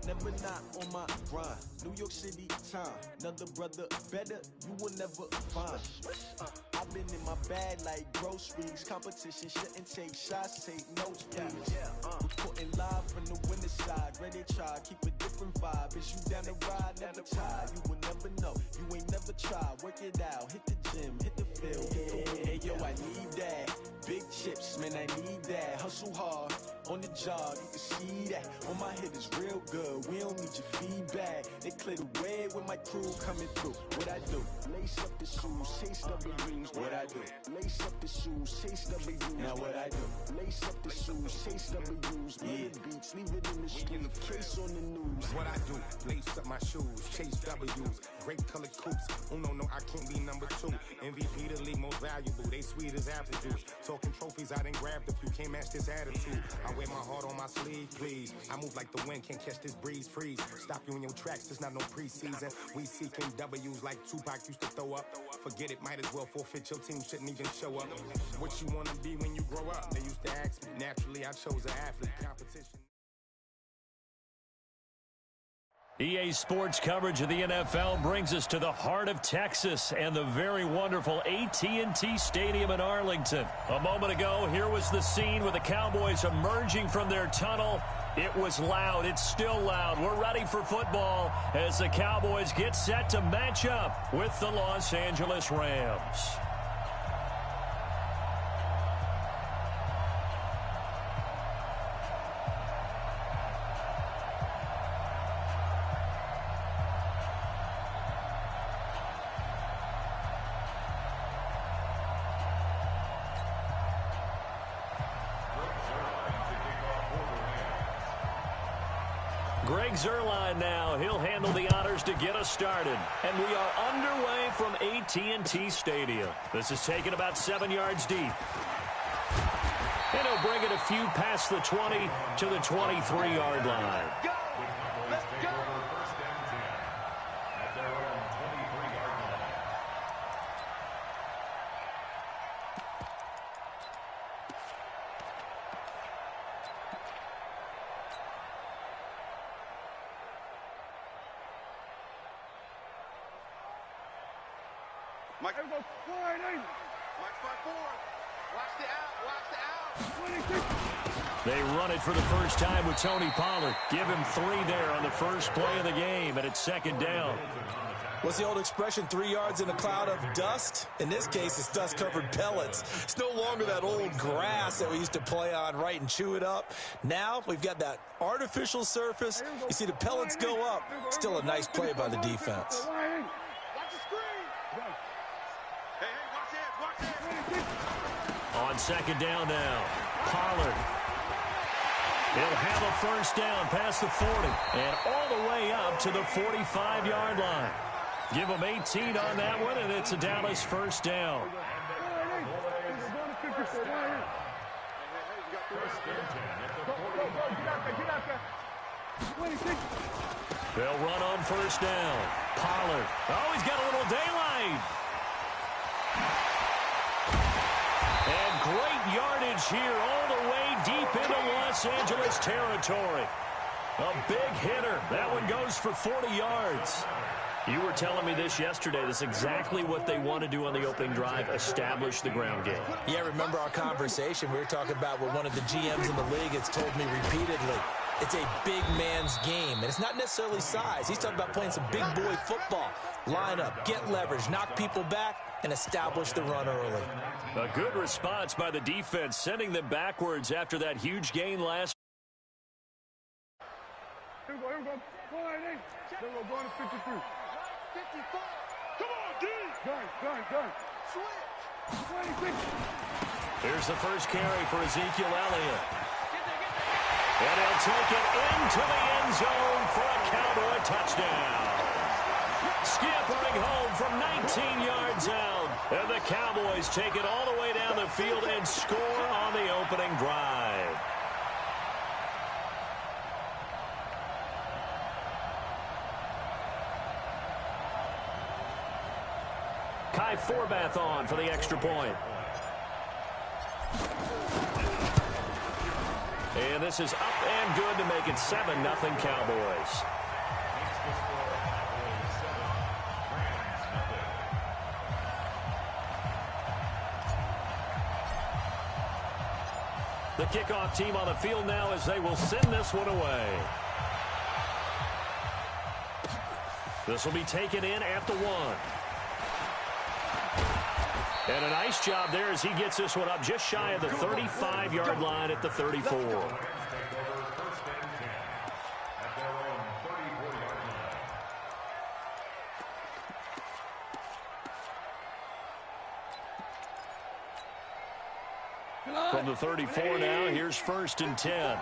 never not on my grind. New York City time. Another brother better, you will never find. I've been in my bag like groceries. Competition shouldn't take shots, take notes, please. Reporting live from the winter side. Ready to try, keep a different vibe. Is you down the ride, never tired. You will never know, you ain't never tried. Work it out, hit the gym, hit the field. Hey, yo, I need that. Big chips, man, I need that. Hustle hard, on the job, you can see that. On my head is real good, we don't need your feedback. They clear the way with my crew coming through. What I do? Lace up the shoes, chase W's. What I do? Lace up the shoes, chase W's. Now what I do? Lace up the shoes, chase W's. Yeah. Beats, leave it in the street, case on the news. What I do? Lace up my shoes, chase W's. Great colored coops. Oh no, I can't be number 2. MVP the league most valuable. They sweet as apple juice. Talking trophies, I didn't grab the few. Can't match this attitude. I wear my heart on my sleeve, please. I move like the wind, can't catch this breeze, freeze. Stop you in your tracks, there's not no preseason. We seeking W's like Tupac used to throw up. Forget it, might as well forfeit. Your team shouldn't even show up. What you wanna be when you grow up? They used to ask me. Naturally, I chose an athlete. Competition. EA Sports coverage of the NFL brings us to the heart of Texas and the very wonderful AT&T Stadium in Arlington. A moment ago, here was the scene with the Cowboys emerging from their tunnel It was loud. It's still loud. We're ready for football as the Cowboys get set to match up with the Los Angeles Rams. Greg Zuerlein now. He'll handle the honors to get us started. And we are underway from AT&T Stadium. This is taken about 7 yards deep. And he'll bring it a few past the 20 to the 23-yard line. Go! Let's go! First down 10 at their own 23-yard line. Mike, go forward, Mike 5-4. Watch the out, watch the out. They run it for the first time with Tony Pollard. Give him 3 there on the first play of the game, and it's second down. What's the old expression, 3 yards in a cloud of dust? In this case, it's dust-covered pellets. It's no longer that old grass that we used to play on, right, and chew it up. Now we've got that artificial surface. You see the pellets go up. Still a nice play by the defense. Watch the screen. Hey, watch it. On second down now, Pollard. He'll have a first down past the 40 and all the way up to the 45-yard line. Give them 18 on that one, and it's a Dallas first down. They'll run on first down. Pollard. Oh, he's got a little daylight. And great yardage here all the way deep into Los Angeles territory. A big hitter. That one goes for 40 yards. You were telling me this yesterday. This is exactly what they want to do on the opening drive, establish the ground game. Yeah, remember our conversation? We were talking about what one of the GMs in the league has told me repeatedly. It's a big man's game, and it's not necessarily size. He's talking about playing some big boy football. Line up, get leverage, knock people back, and establish the run early. A good response by the defense, sending them backwards after that huge gain last. Here we go. Here we go. Going to 53. 54. Come on, D. Gun. Switch. 26. Here's the first carry for Ezekiel Elliott. And he'll take it into the end zone for a Cowboy touchdown. Scampering home from 19 yards out. And the Cowboys take it all the way down the field and score on the opening drive. Kai Forbath on for the extra point. And this is up and good to make it 7-0 Cowboys. The kickoff team on the field now as they will send this one away. This will be taken in at the 1. And a nice job there as he gets this one up just shy of the 35-yard line at the 34. From the 34 now, here's 1st and 10.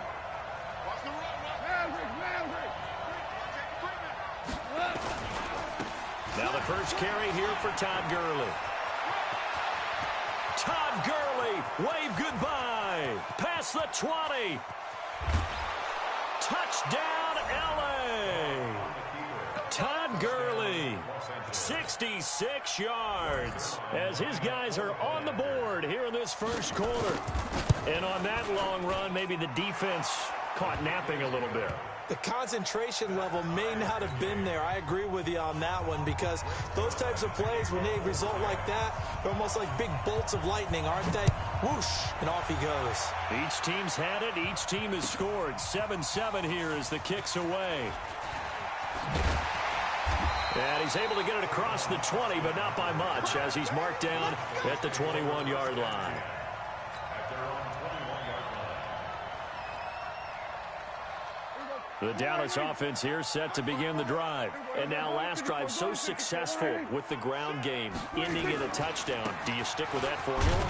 Now the first carry here for Todd Gurley. Todd Gurley, wave goodbye. Past the 20. Touchdown, L.A. Todd Gurley, 66 yards, as his guys are on the board here in this first quarter. And on that long run, maybe the defense caught napping a little bit. The concentration level may not have been there. I agree with you on that one, because those types of plays, when they result like that, they're almost like big bolts of lightning, aren't they? Whoosh, and off he goes. Each team's had it. Each team has scored. 7-7 here as the kick's away. And he's able to get it across the 20, but not by much, as he's marked down at the 21-yard line. The Dallas offense here set to begin the drive. And now last drive so successful with the ground game, ending in a touchdown. Do you stick with that formula?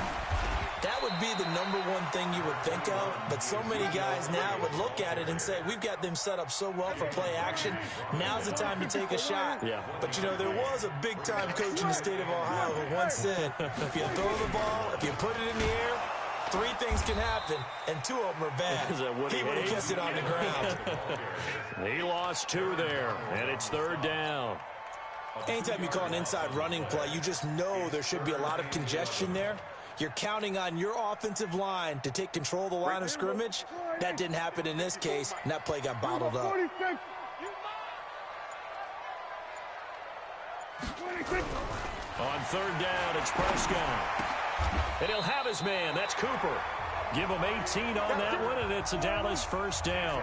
That would be the number one thing you would think of, but so many guys now would look at it and say, we've got them set up so well for play action, now's the time to take a shot. Yeah. But, you know, there was a big-time coach in the state of Ohio who once said, if you throw the ball, if you put it in the air, 3 things can happen, and 2 of them are bad. He would have kept it on the ground. He lost 2 there, and it's 3rd down. Anytime you call an inside running play, you just know there should be a lot of congestion there. You're counting on your offensive line to take control of the line of scrimmage. That didn't happen in this case, and that play got bottled up. On 3rd down, it's Prescott. And he'll have his man. That's Cooper. Give him 18 on that one, and it's a Dallas 1st down.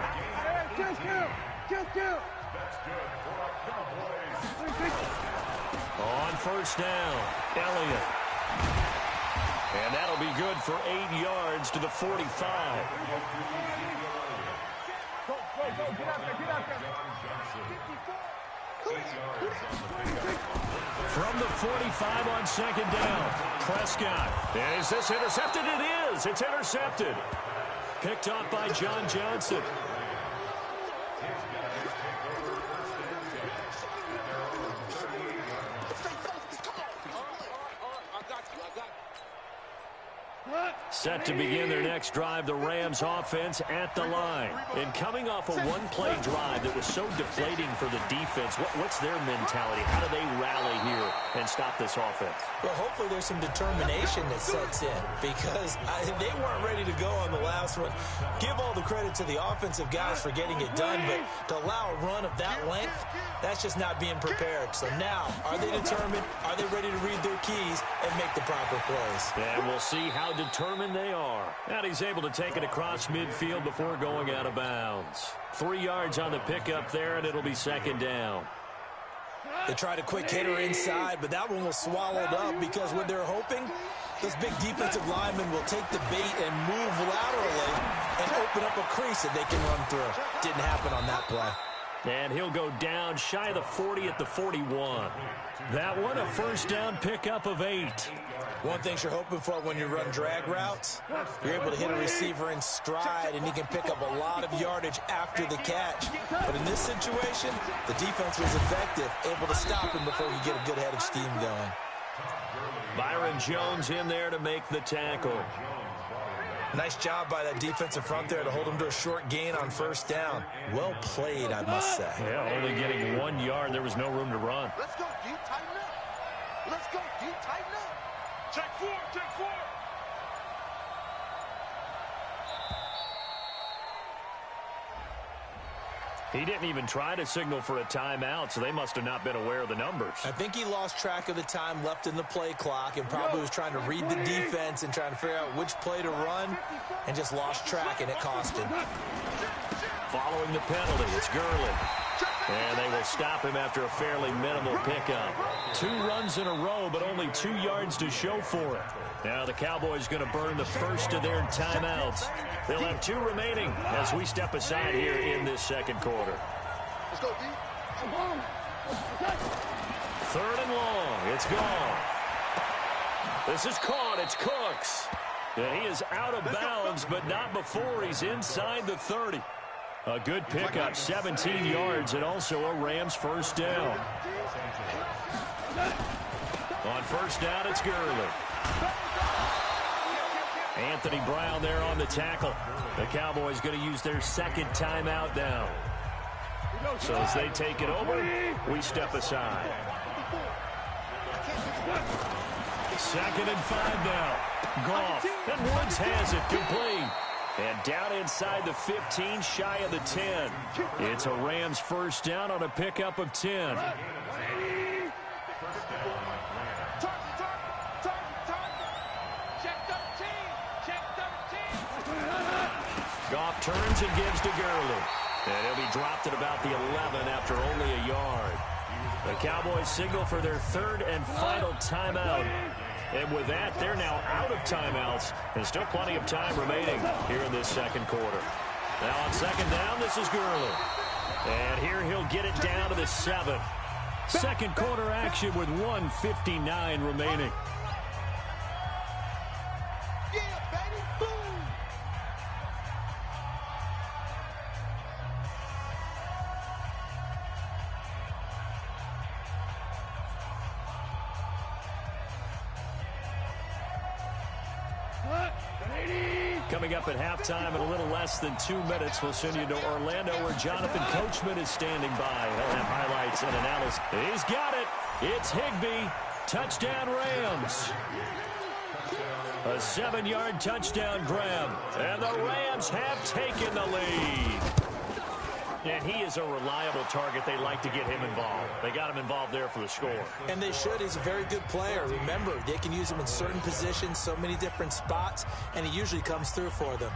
On 1st down, Elliott. And that'll be good for 8 yards to the 45. From the 45 on 2nd down, Prescott. And is this intercepted? It is. It's intercepted. Picked off by John Johnson. Set to begin their next drive, the Rams offense at the line. And coming off a one-play drive that was so deflating for the defense, what's their mentality? How do they rally here and stop this offense? Well, hopefully there's some determination that sets in, because they weren't ready to go on the last one. Give all the credit to the offensive guys for getting it done, but to allow a run of that length, that's just not being prepared. So now, are they determined? Are they ready to read their keys and make the proper plays? And we'll see how determined they are. And he's able to take it across midfield before going out of bounds. 3 yards on the pickup there, and it'll be 2nd down. They tried a quick hitter inside, but that one was swallowed up because what they're hoping, those big defensive linemen will take the bait and move laterally and open up a crease that they can run through. Didn't happen on that play. And he'll go down shy of the 40 at the 41. That one, a 1st down pickup of 8. One thing you're hoping for when you run drag routes, you're able to hit a receiver in stride, and he can pick up a lot of yardage after the catch. But in this situation, the defense was effective, able to stop him before he get a good head of steam going. Byron Jones in there to make the tackle. Nice job by that defensive front there to hold him to a short gain on 1st down. Well played, I must say. Yeah, only getting 1 yard. There was no room to run. Let's go, D, tighten up. Let's go, D, tighten up. Check 4, check 4. He didn't even try to signal for a timeout, so they must have not been aware of the numbers. I think he lost track of the time left in the play clock and probably was trying to read the defense and trying to figure out which play to run and just lost track, and it cost him. Following the penalty, it's Gurley. And they will stop him after a fairly minimal pickup. 2 runs in a row, but only 2 yards to show for it. Now the Cowboys going to burn the first of their timeouts. They'll have 2 remaining as we step aside here in this 2nd quarter. Let's go, D. 3rd and long. It's gone. This is caught. It's Cooks. And he is out of bounds, but not before he's inside the 30. A good pickup, 17 yards, and also a Rams 1st down. On 1st down, it's Gurley. Anthony Brown there on the tackle. The Cowboys going to use their 2nd timeout now. So as they take it over, we step aside. 2nd and 5 now. Goff, and Woods has it complete. And down inside the 15, shy of the 10. It's a Rams 1st down on a pickup of 10. Check 13. Turns and gives to Gurley. And he'll be dropped at about the 11 after only a yard. The Cowboys signal for their third and final timeout. And with that, they're now out of timeouts. And still plenty of time remaining here in this second quarter. Now on second down, this is Gurley. And here he'll get it down to the 7. Second quarter action with 1:59 remaining. Coming up at halftime in a little less than 2 minutes, we'll send you to Orlando where Jonathan Coachman is standing by. He'll have highlights and analysis. He's got it. It's Higbee. Touchdown Rams. A 7-yard touchdown grab. And the Rams have taken the lead. And he is a reliable target. They like to get him involved. They got him involved there for the score. And they should. He's a very good player. Remember, they can use him in certain positions, so many different spots, and he usually comes through for them.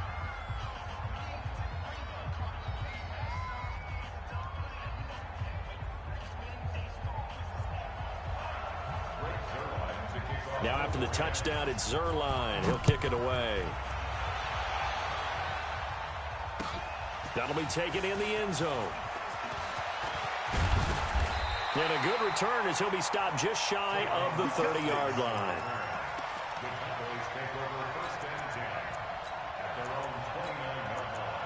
Now after the touchdown, it's Zuerlein. He'll kick it away. That'll be taken in the end zone. And a good return as he'll be stopped just shy of the 30-yard line. The Cowboys take over first and 10 at their own 29-yard line.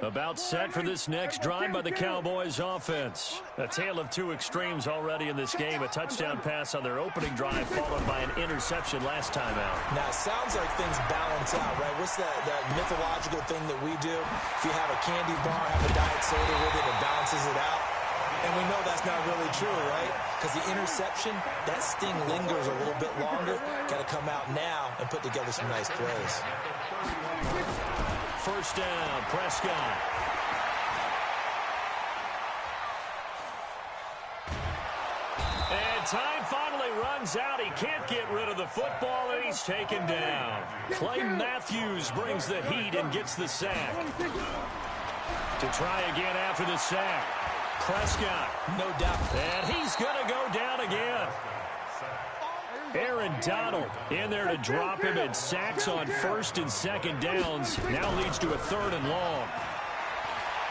About set for this next drive by the Cowboys offense. A tale of two extremes already in this game. A touchdown pass on their opening drive followed by an interception last time out. Now, it sounds like things balance out, right? What's that mythological thing that we do? If you have a candy bar, have a diet soda with it, it balances it out. And we know that's not really true, right? Because the interception, that sting lingers a little bit longer. Got to come out now and put together some nice plays. First down, Prescott. And time finally runs out. He can't get rid of the football, and he's taken down. Clay Matthews brings the heat and gets the sack. To try again after the sack. Prescott. No doubt. And he's going to go down again. Aaron Donald in there to drop him, and sacks on first and second downs. Now leads to a third and long.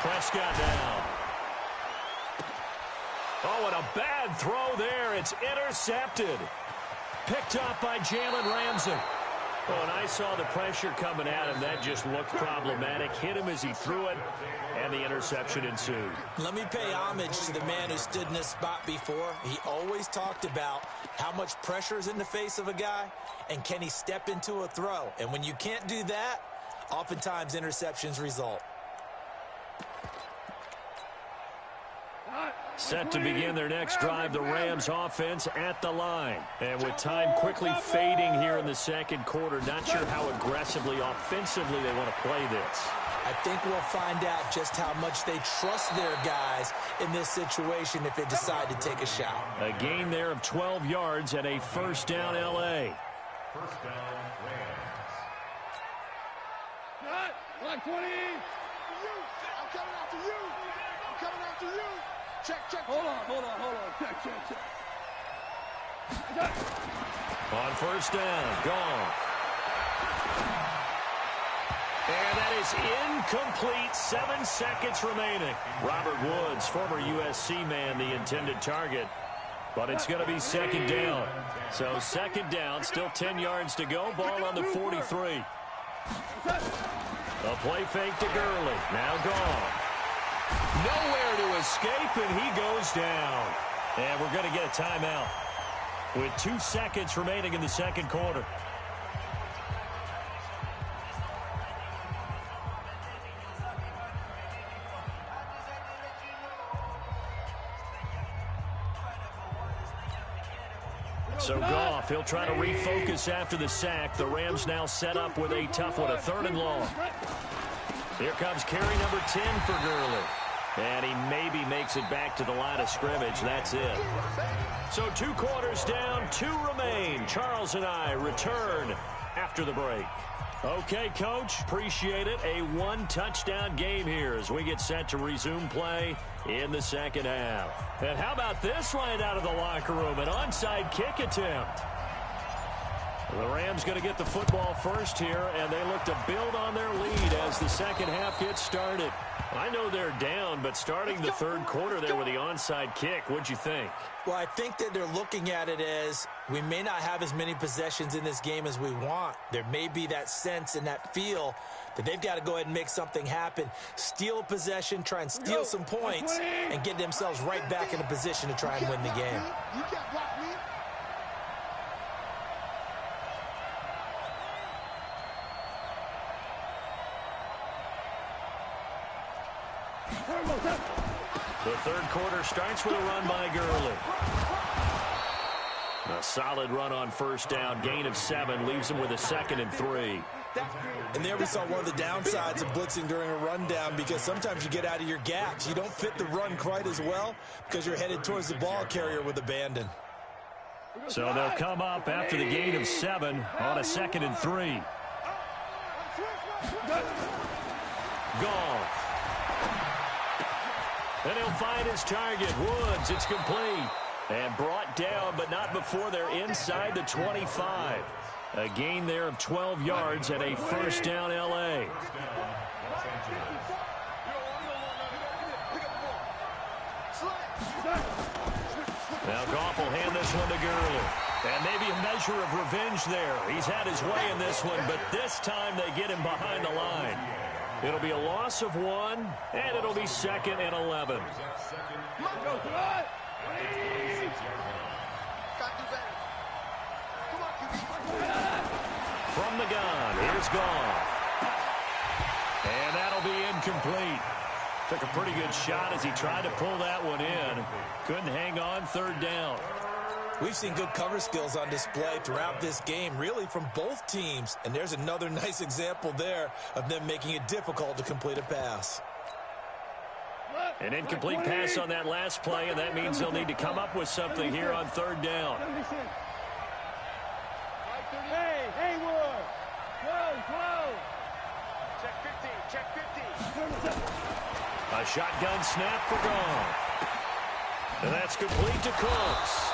Prescott down. Oh, and a bad throw there. It's intercepted. Picked up by Jalen Ramsey. Oh, and I saw the pressure coming at him. That just looked problematic. Hit him as he threw it, and the interception ensued. Let me pay homage to the man who stood in this spot before. He always talked about how much pressure is in the face of a guy, and can he step into a throw. And when you can't do that, oftentimes interceptions result. Set to begin their next drive, the Rams offense at the line. And with time quickly fading here in the second quarter, not sure how aggressively, offensively they want to play this. I think we'll find out just how much they trust their guys in this situation if they decide to take a shot. A gain there of 12 yards and a first down L.A. First down, Rams. Black 20. I'm coming after you. I'm coming after you. Check. Hold on. Check. On first down, gone. And that is incomplete. 7 seconds remaining. Robert Woods, former USC man, the intended target. But it's going to be second down. So second down, still 10 yards to go. Ball on the 43. A play fake to Gurley. Now gone. Nowhere to escape, and he goes down. And we're going to get a timeout with 2 seconds remaining in the second quarter. So Goff, he'll try to refocus after the sack. The Rams now set up with a tough one, a third and long. Here comes carry number 10 for Gurley. And he maybe makes it back to the line of scrimmage. That's it. So 2 quarters down, 2 remain. Charles and I return after the break. Okay, Coach, appreciate it. A 1-touchdown game here as we get set to resume play in the second half. And how about this right out of the locker room? An onside kick attempt. The Rams going to get the football first here, and they look to build on their lead as the second half gets started. I know they're down, but starting the third quarter there with the onside kick, what'd you think? Well, I think that they're looking at it as we may not have as many possessions in this game as we want. There may be that sense and that feel that they've got to go ahead and make something happen, steal a possession, try and steal some points, and get themselves right back in a position to try and win the game. You can't block me. The third quarter starts with a run by Gurley. A solid run on first down. Gain of 7 leaves him with a 2nd and 3. And there we saw one of the downsides of blitzing during a rundown, because sometimes you get out of your gaps. You don't fit the run quite as well because you're headed towards the ball carrier with abandon. So they'll come up after the gain of 7 on a 2nd and 3. Goff. And he'll find his target. Woods, it's complete. And brought down, but not before they're inside the 25. A gain there of 12 yards and a first down L.A. Now Goff will hand this one to Gurley. And maybe a measure of revenge there. He's had his way in this one, but this time they get him behind the line. It'll be a loss of 1, and it'll be 2nd and 11. From the gun, here's Goff. And that'll be incomplete. Took a pretty good shot as he tried to pull that one in. Couldn't hang on, 3rd down. We've seen good cover skills on display throughout this game, really from both teams. And there's another nice example there of them making it difficult to complete a pass. An incomplete pass on that last play, and that means they'll need to come up with something here on 3rd down. Hey, Haywood! Close! Check 15, check 15. A shotgun snap for Goff. And that's complete to Cooks.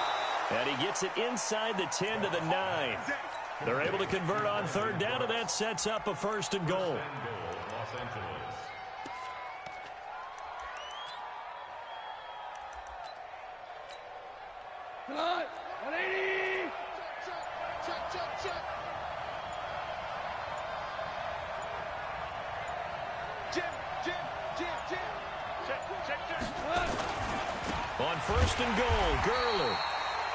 And he gets it inside the 10 to the 9. They're able to convert on 3rd down, and that sets up a 1st and goal. Come on! 180! Check. Jim. Check. On 1st and goal, Gurley.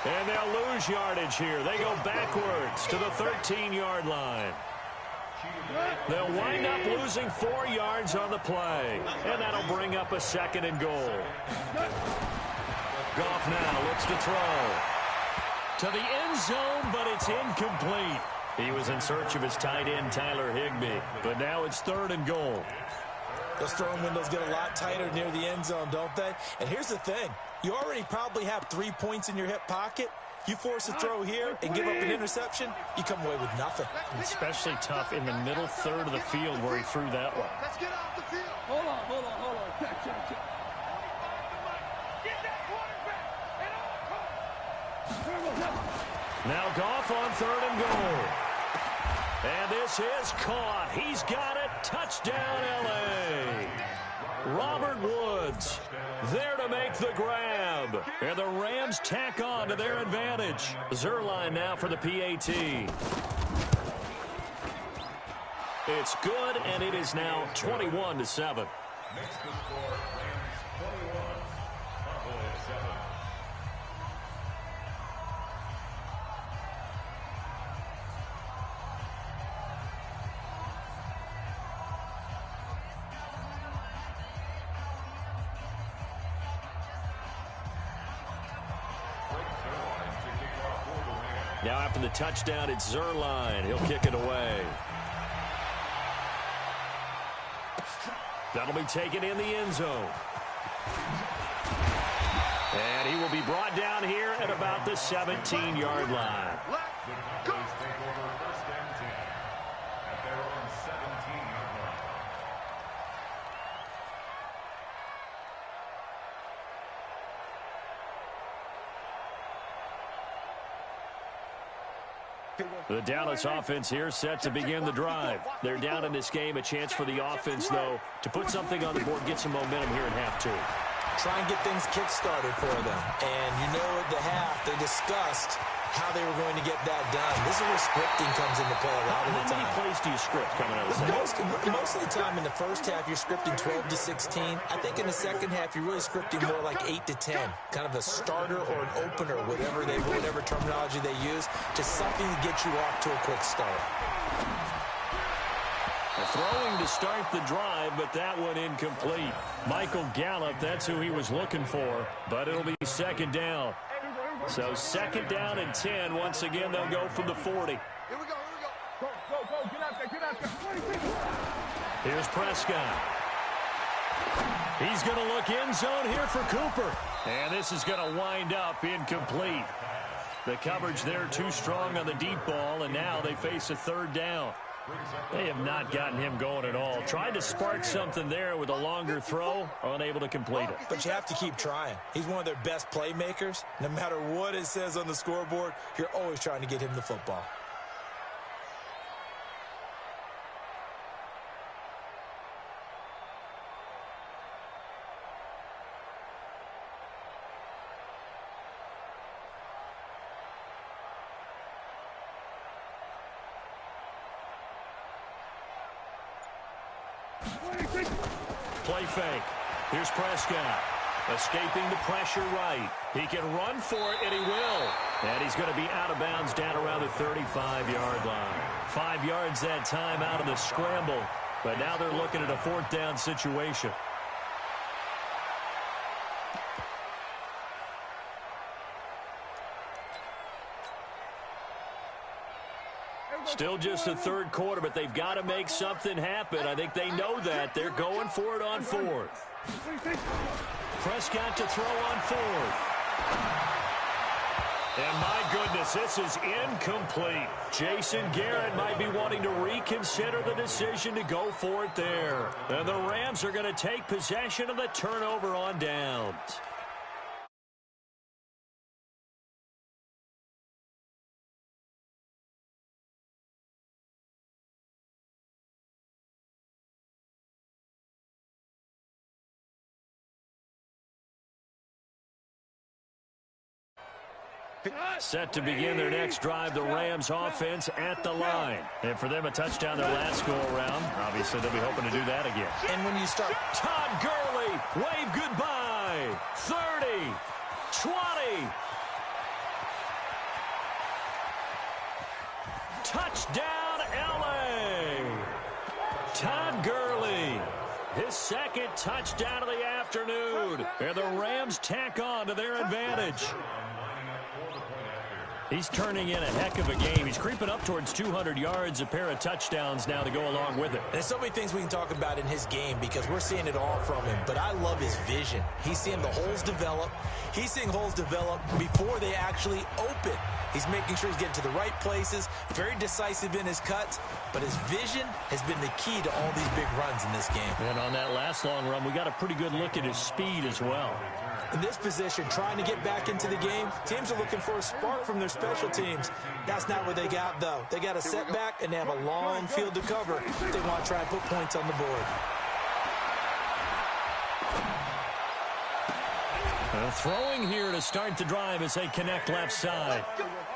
And they'll lose yardage here. They go backwards to the 13-yard line. They'll wind up losing 4 yards on the play. And that'll bring up a 2nd and goal. Goff now looks to throw. To the end zone, but it's incomplete. He was in search of his tight end, Tyler Higbee. But now it's 3rd and goal. Those throwing windows get a lot tighter near the end zone, don't they? And here's the thing. You already probably have 3 points in your hip pocket. You force a throw here and give up an interception, you come away with nothing. Especially tough in the middle third of the field where he threw that one. Let's get off the field. Hold on. Check. Get that quarterback. Now Goff on 3rd and goal. And this is caught. He's got it. Touchdown, L.A. Robert Woods there to make the grab. And the Rams tack on to their advantage. Zerline now for the PAT. It's good, and it is now 21-7. Next to score, Rams 21, Cowboys 7. Now after the touchdown, it's Zerline. He'll kick it away. That'll be taken in the end zone. And he will be brought down here at about the 17-yard line. The Cowboys take over 1st and 10 at their own 17-yard line. The Dallas offense here set to begin the drive. They're down in this game. A chance for the offense, though, to put something on the board, get some momentum here in half two. Try and get things kick-started for them. And you know at the half, they discussed how they were going to get that done. This is where scripting comes into play a lot of the time. How many plays do you script coming out of the second? Most of the time in the first half, you're scripting 12 to 16. I think in the second half, you're really scripting more like 8 to 10. Kind of a starter or an opener, whatever terminology they use, just something to get you off to a quick start. Throwing to start the drive, but that one incomplete. Michael Gallup, that's who he was looking for, but it'll be second down. So second down and 10. Once again, they'll go from the 40. Here we go. Go. Get out there. Here's Prescott. He's going to look end zone here for Cooper. And this is going to wind up incomplete. The coverage there too strong on the deep ball, and now they face a third down. They have not gotten him going at all. Tried to spark something there with a longer throw, unable to complete it. But you have to keep trying. He's one of their best playmakers. No matter what it says on the scoreboard, you're always trying to get him the football. Play fake. Here's Prescott. Escaping the pressure right. He can run for it, and he will. And he's going to be out of bounds down around the 35-yard line. 5 yards that time out of the scramble. But now they're looking at a fourth down situation. Still just the third quarter, but they've got to make something happen. I think they know that. They're going for it on fourth. Prescott to throw on fourth. And my goodness, this is incomplete. Jason Garrett might be wanting to reconsider the decision to go for it there. And the Rams are going to take possession of the turnover on downs. Set to begin their next drive, the Rams offense at the line. And for them, a touchdown their last go-around. Obviously, they'll be hoping to do that again. And when you start... Todd Gurley, wave goodbye. 30, 20. Touchdown, L.A. Todd Gurley, his second touchdown of the afternoon. And the Rams tack on to their advantage. He's turning in a heck of a game. He's creeping up towards 200 yards, a pair of touchdowns now to go along with it. There's so many things we can talk about in his game because we're seeing it all from him. But I love his vision. He's seeing the holes develop. He's seeing holes develop before they actually open. He's making sure he's getting to the right places, very decisive in his cuts. But his vision has been the key to all these big runs in this game. And on that last long run, we got a pretty good look at his speed as well. In this position, trying to get back into the game, teams are looking for a spark from their special teams. That's not what they got, though. They got a setback, and they have a long field to cover if they want to try and put points on the board. Throwing here to start the drive as they connect left side.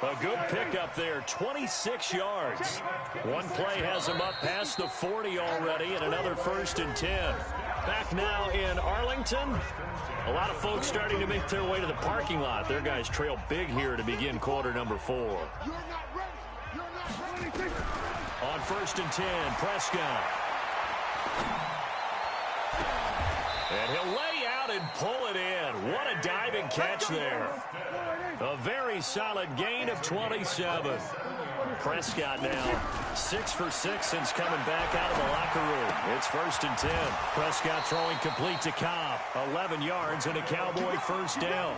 A good pickup there, 26 yards. One play has them up past the 40 already, and another 1st and 10. Back now in Arlington. A lot of folks starting to make their way to the parking lot. Their guys trail big here to begin quarter number 4. On 1st and 10, Prescott. And he'll lay out and pull it in. What a diving catch there. A very solid gain of 27. Prescott now 6 for 6 since coming back out of the locker room. It's 1st and 10. Prescott throwing complete to Cobb. 11 yards and a Cowboy first down.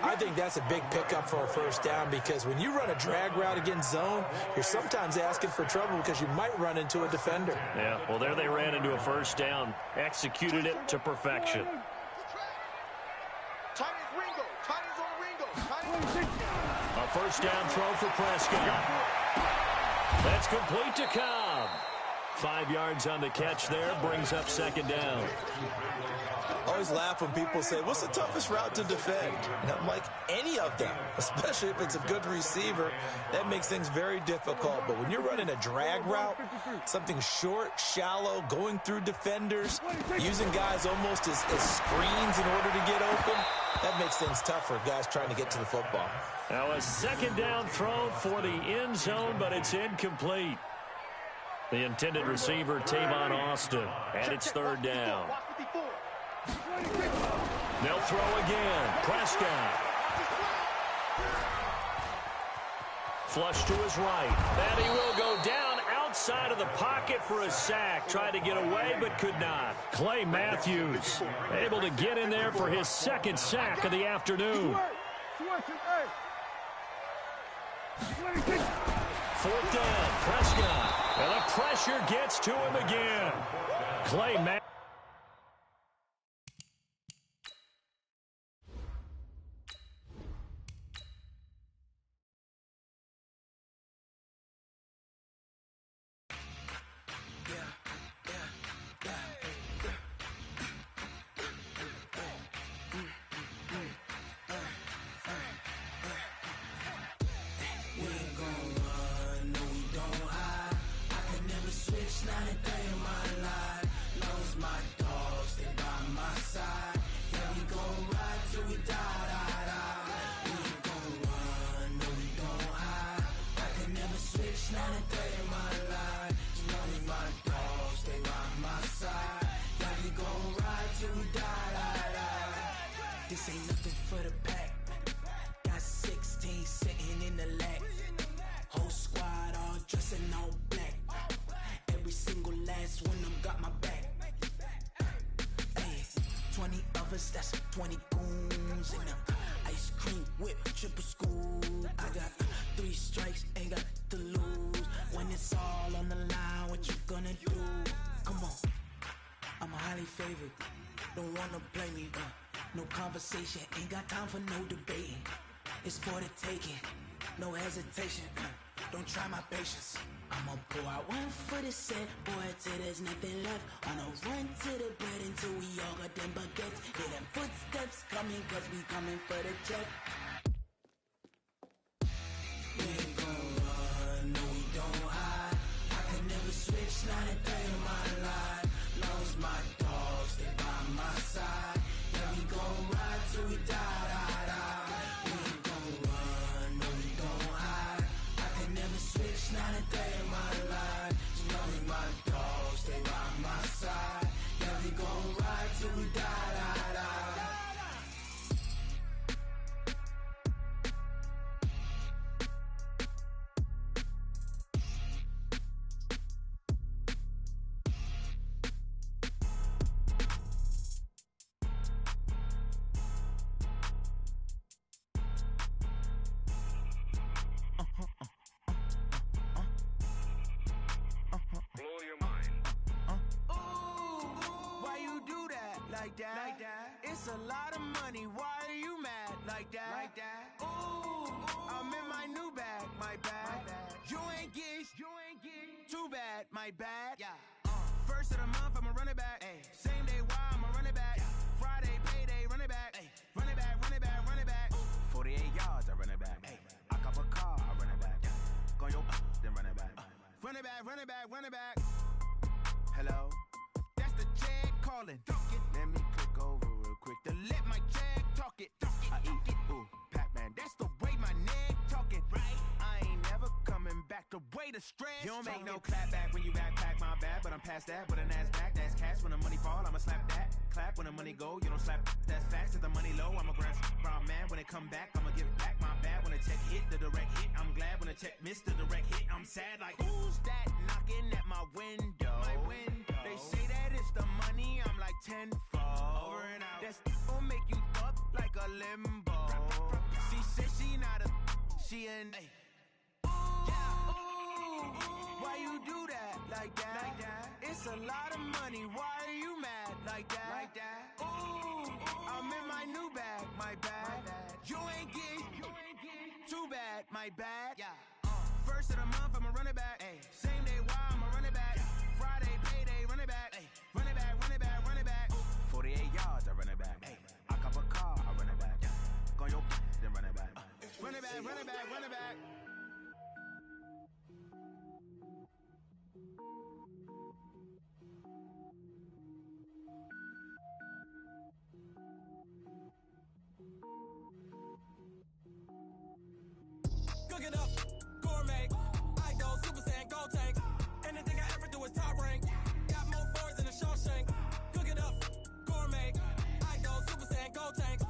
I think that's a big pickup for a first down because when you run a drag route against zone, you're sometimes asking for trouble because you might run into a defender. Yeah, well, there they ran into a first down. Executed it to perfection. A first down throw for Prescott. That's complete to Cobb. 5 yards on the catch there, brings up 2nd down. I always laugh when people say, what's the toughest route to defend? And I'm like, any of them, especially if it's a good receiver. That makes things very difficult. But when you're running a drag route, something short, shallow, going through defenders, using guys almost as screens in order to get open, that makes things tough for guys trying to get to the football. Now a 2nd down throw for the end zone, but it's incomplete. The intended receiver, Tavon Austin, and it's 3rd down. They'll throw again. Prescott. Flush to his right. And he will go down outside of the pocket for a sack. Tried to get away, but could not. Clay Matthews able to get in there for his 2nd sack of the afternoon. 4th down. Prescott. And the pressure gets to him again. Clay Matthews. This ain't nothing for the pack. Got 16 sitting in the lag. Whole squad all dressing all black. Every single last one of them got my back. Hey, 20 of us, that's 20 goons in them. Ice cream whip, triple scoop. I got 3 strikes, ain't got to lose. When it's all on the line, what you gonna do? Come on, I'm highly favored. Don't wanna play me, no conversation, ain't got time for no debating. It's for the taking, no hesitation. Don't try my patience. I'ma pour out one for the set, boy, till there's nothing left. On a run to the bread until we all got them baguettes. Hear them footsteps coming, cause we coming for the check. We ain't gon' run, no we don't hide. I could never switch, not a day in my life. Long as my dogs, they by my side. Yeah, we gon' ride till we die. We ain't gon' run, no we don't hide. I could never switch, not a day in my life. As long as my dogs, they by my side. Yeah, we gon' ride till we die. Like that. It's a lot of money. Why are you mad like that? Ooh, I'm in my new bag. My bad. You ain't getting too bad. My bad. Yeah. First of the month, I'ma run it back. Ay. Same day, why I'ma run it back. Yeah. Friday, payday, run it back. Ay. Run it back, run it back, run it back. 48 yards, I run it back. Ay. I cop a car, I run it back. Yeah. Go your then run it back. Run it back, run it back, run it back. Hello? That's the Jag calling. Let me click over real quick to let my Jag talk it. I eat it, ooh, Pac-Man. That's the way my neck talking. Right? I ain't never coming back. The way the stress. You don't make no clap back when you backpack my bag, but I'm past that. But an ass back, that's cash. When the money fall, I'ma slap that. Clap when the money go, you don't slap. That's facts. If the money low, I'ma grab brown man. When it come back, I'ma give back my bad. When the check hit, the direct hit. I'm glad when the check, Mr. Direct Hit. I'm sad like, who's that knocking at my window? They say that it's the money, I'm like tenfold. Over and out. That's gon' make you up like a limbo. She said she not a, she an. Why you do that like that? It's a lot of money. Why are you mad like that? Ooh, I'm in my new bag, my bad. You ain't getting too bad, my bad. First of the month, I'ma run it back. Same day, why I'ma run it back. Friday, payday, run it back. Run it back, run it back, run it back. 48 yards, I run it back. I cop a car, I run it back. Go on your then run it back. Run it back, run it back, run it back. Cook it up, gourmet. I go Super Saiyan, gold tank. Anything I ever do is top rank. Got more boys than a Shawshank. Cook it up, gourmet. I go Super Saiyan, gold tank.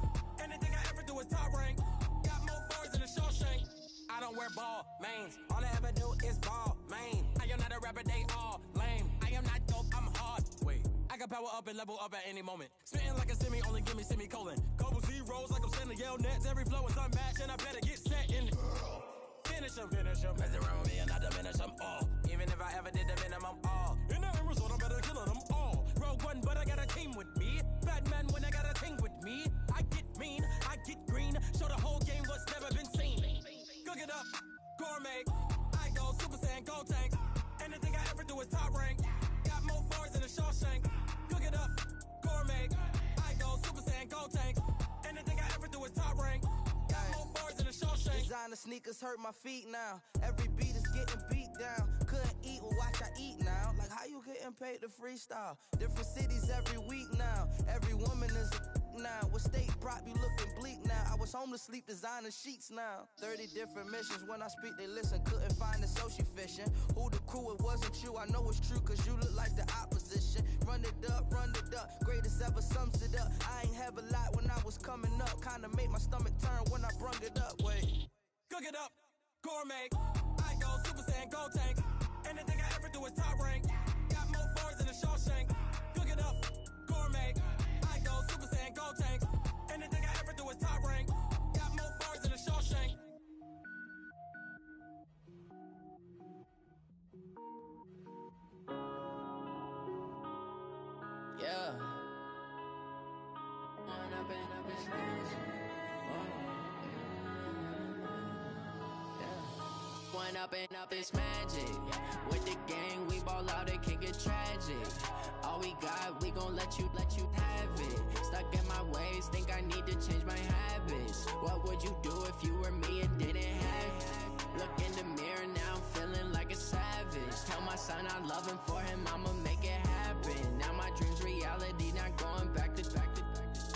Anything I ever do is top rank. Got more boys than a Shawshank. I don't wear ball mains. All I ever do is ball main. I am not a rapper, they all lame. I am not dope, I'm hard. Wait, I can power up and level up at any moment. Spitting like a semi, only give me semicolon. Couple zeros like I'm sending yell nets. Every flow is unmatched and I better get set in. Finish them. Mess around with me and I diminish them all. Even if I ever did the minimum all. In the end result, I'm better killing them all. Rogue One, but I got a team with me. Batman when I got a thing with me. I get mean, I get green. Show the whole game what's never been seen. Cook it up, gourmet. I go Super Saiyan, gold tank. Anything I ever do is top rank. Got more bars than a Shawshank. Cook it up, gourmet. I go Super Saiyan, gold tank. Anything I ever do is top rank. Got more bars than a Shawshank. Designer sneakers hurt my feet now. Every beat is getting beat down. Couldn't eat, well watch I eat now. Like how you getting paid to freestyle? Different cities every week now. Every woman is a now. With state prop, you looking bleak now. I was home to sleep, designer sheets now. 30 different missions. When I speak, they listen. Couldn't find it, so she fishing. Who the crew? It wasn't you. I know it's true, cause you look like the opposition. Run it up, greatest ever sums it up. I ain't have a lot when I was coming up. Kinda made my stomach turn when I brung it up. Wait. Cook it up, gourmet. I go Super Saiyan, gold tank. Anything I ever do is top rank. Got more bars than a Shawshank. Cook it up, gourmet. I go Super Saiyan, gold tank. Anything I ever do is top rank. Got more bars than a Shawshank. Yeah. One up and up is magic. With the gang, we ball out, it can get tragic. All we got, we gon' let you have it. Stuck in my ways, think I need to change my habits. What would you do if you were me and didn't have it? Look in the mirror, now I'm feeling like a savage. Tell my son I love him, for him I'ma make it happen. Now my dream's reality, not going back to.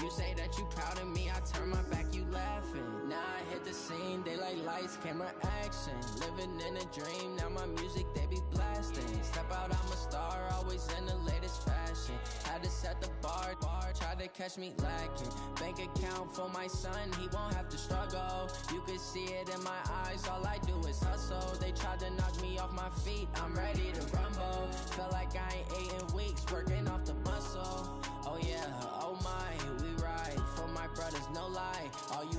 You say that you proud of me, I turn my back, you laughing. Now I hit the scene, they like lights, camera, action. Living in a dream, now my music, they be blasting. Step out, I'm a star, always in the latest fashion. Had to set the bar, try to catch me lacking. Bank account for my son, he won't have to struggle. You can see it in my eyes, all I do is hustle. They tried to knock me off my feet, I'm ready to rumble. Felt like I ain't ate in weeks, working off the muscle. Oh yeah, oh my, we ride for my brothers, no lie. All you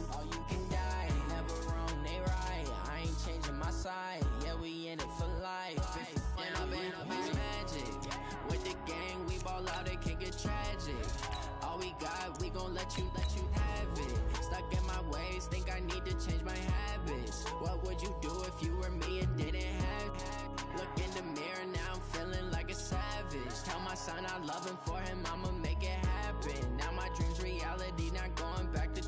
can die, never wrong, they right. I ain't changing my side, yeah, we in it for life. When up and up is magic. With the gang, we ball out, it can get tragic. All we got, we gon' let you have it. Stuck in my ways, think I need to change my habits. What would you do if you were me and didn't have it? Look in the mirror, now I'm feeling like a savage. Tell my son I love him, for him I'ma make it happen. Now my dream's reality, not going back to.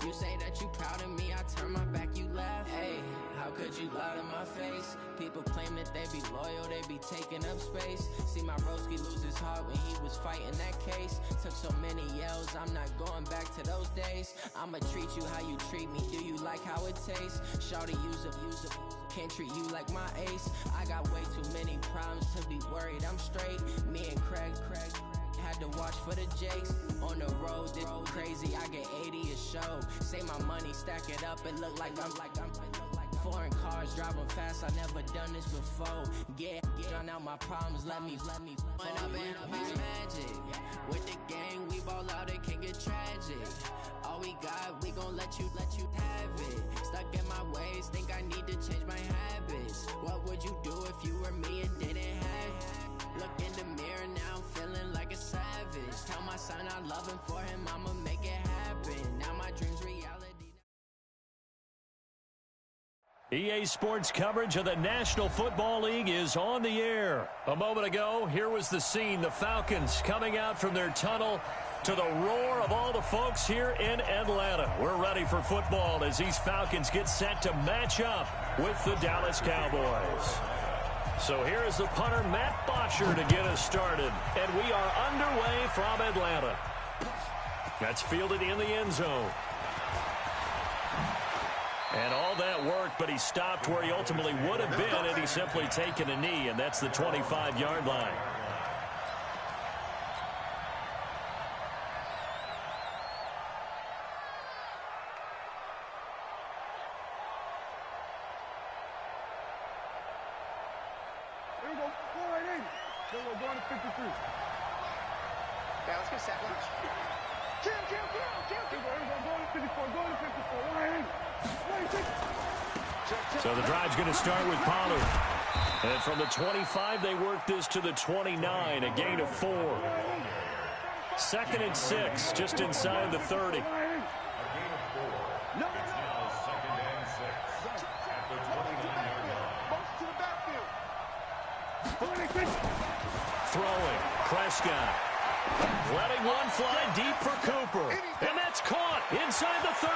You say that you proud of me, I turn my back, you laugh. Hey, how could you lie to my face? People claim that they be loyal, they be taking up space. See my broski lose his heart when he was fighting that case. Took so many yells, I'm not going back to those days. I'ma treat you how you treat me, do you like how it tastes? Shawty, use up. Can't treat you like my ace. I got way too many problems to be worried, I'm straight. Me and Craig had to watch for the Jakes. On the road, this crazy, I get 80 a show. Say my money, stack it up, it look like I'm foreign cars, driving fast, I never done this before. Drown out my problems, let me When I've been magic. With the gang, we ball out, it can get tragic. All we got, we gon' let you have it. Stuck in my ways, think I need to change my habits. What would you do if you were me and didn't have it? Look in the mirror, now I'm feeling like a savage. Tell my son I love him, for him I'ma make it happen. Now my dream's reality. EA Sports coverage of the National Football League is on the air. A moment ago, here was the scene. The Falcons coming out from their tunnel to the roar of all the folks here in Atlanta. We're ready for football as these Falcons get set to match up with the Dallas Cowboys. So here is the punter, Matt Botcher, to get us started. And we are underway from Atlanta. That's fielded in the end zone. And all that work, but he stopped where he ultimately would have been had he simply taken a knee, and that's the 25-yard line. Here we go. Go right in. Here we go. Going to 53. Okay, let's get set. Kill. Here we go. Going to 54. Going to 54. Right in. So the drive's going to start with Pollard. And from the 25, they work this to the 29, a gain of 4. 2nd and 6, just inside the 30. It's now 2nd and 6 at the 29-yard line. Throwing, Prescott. Letting one fly deep for Cooper. And that's caught inside the 30.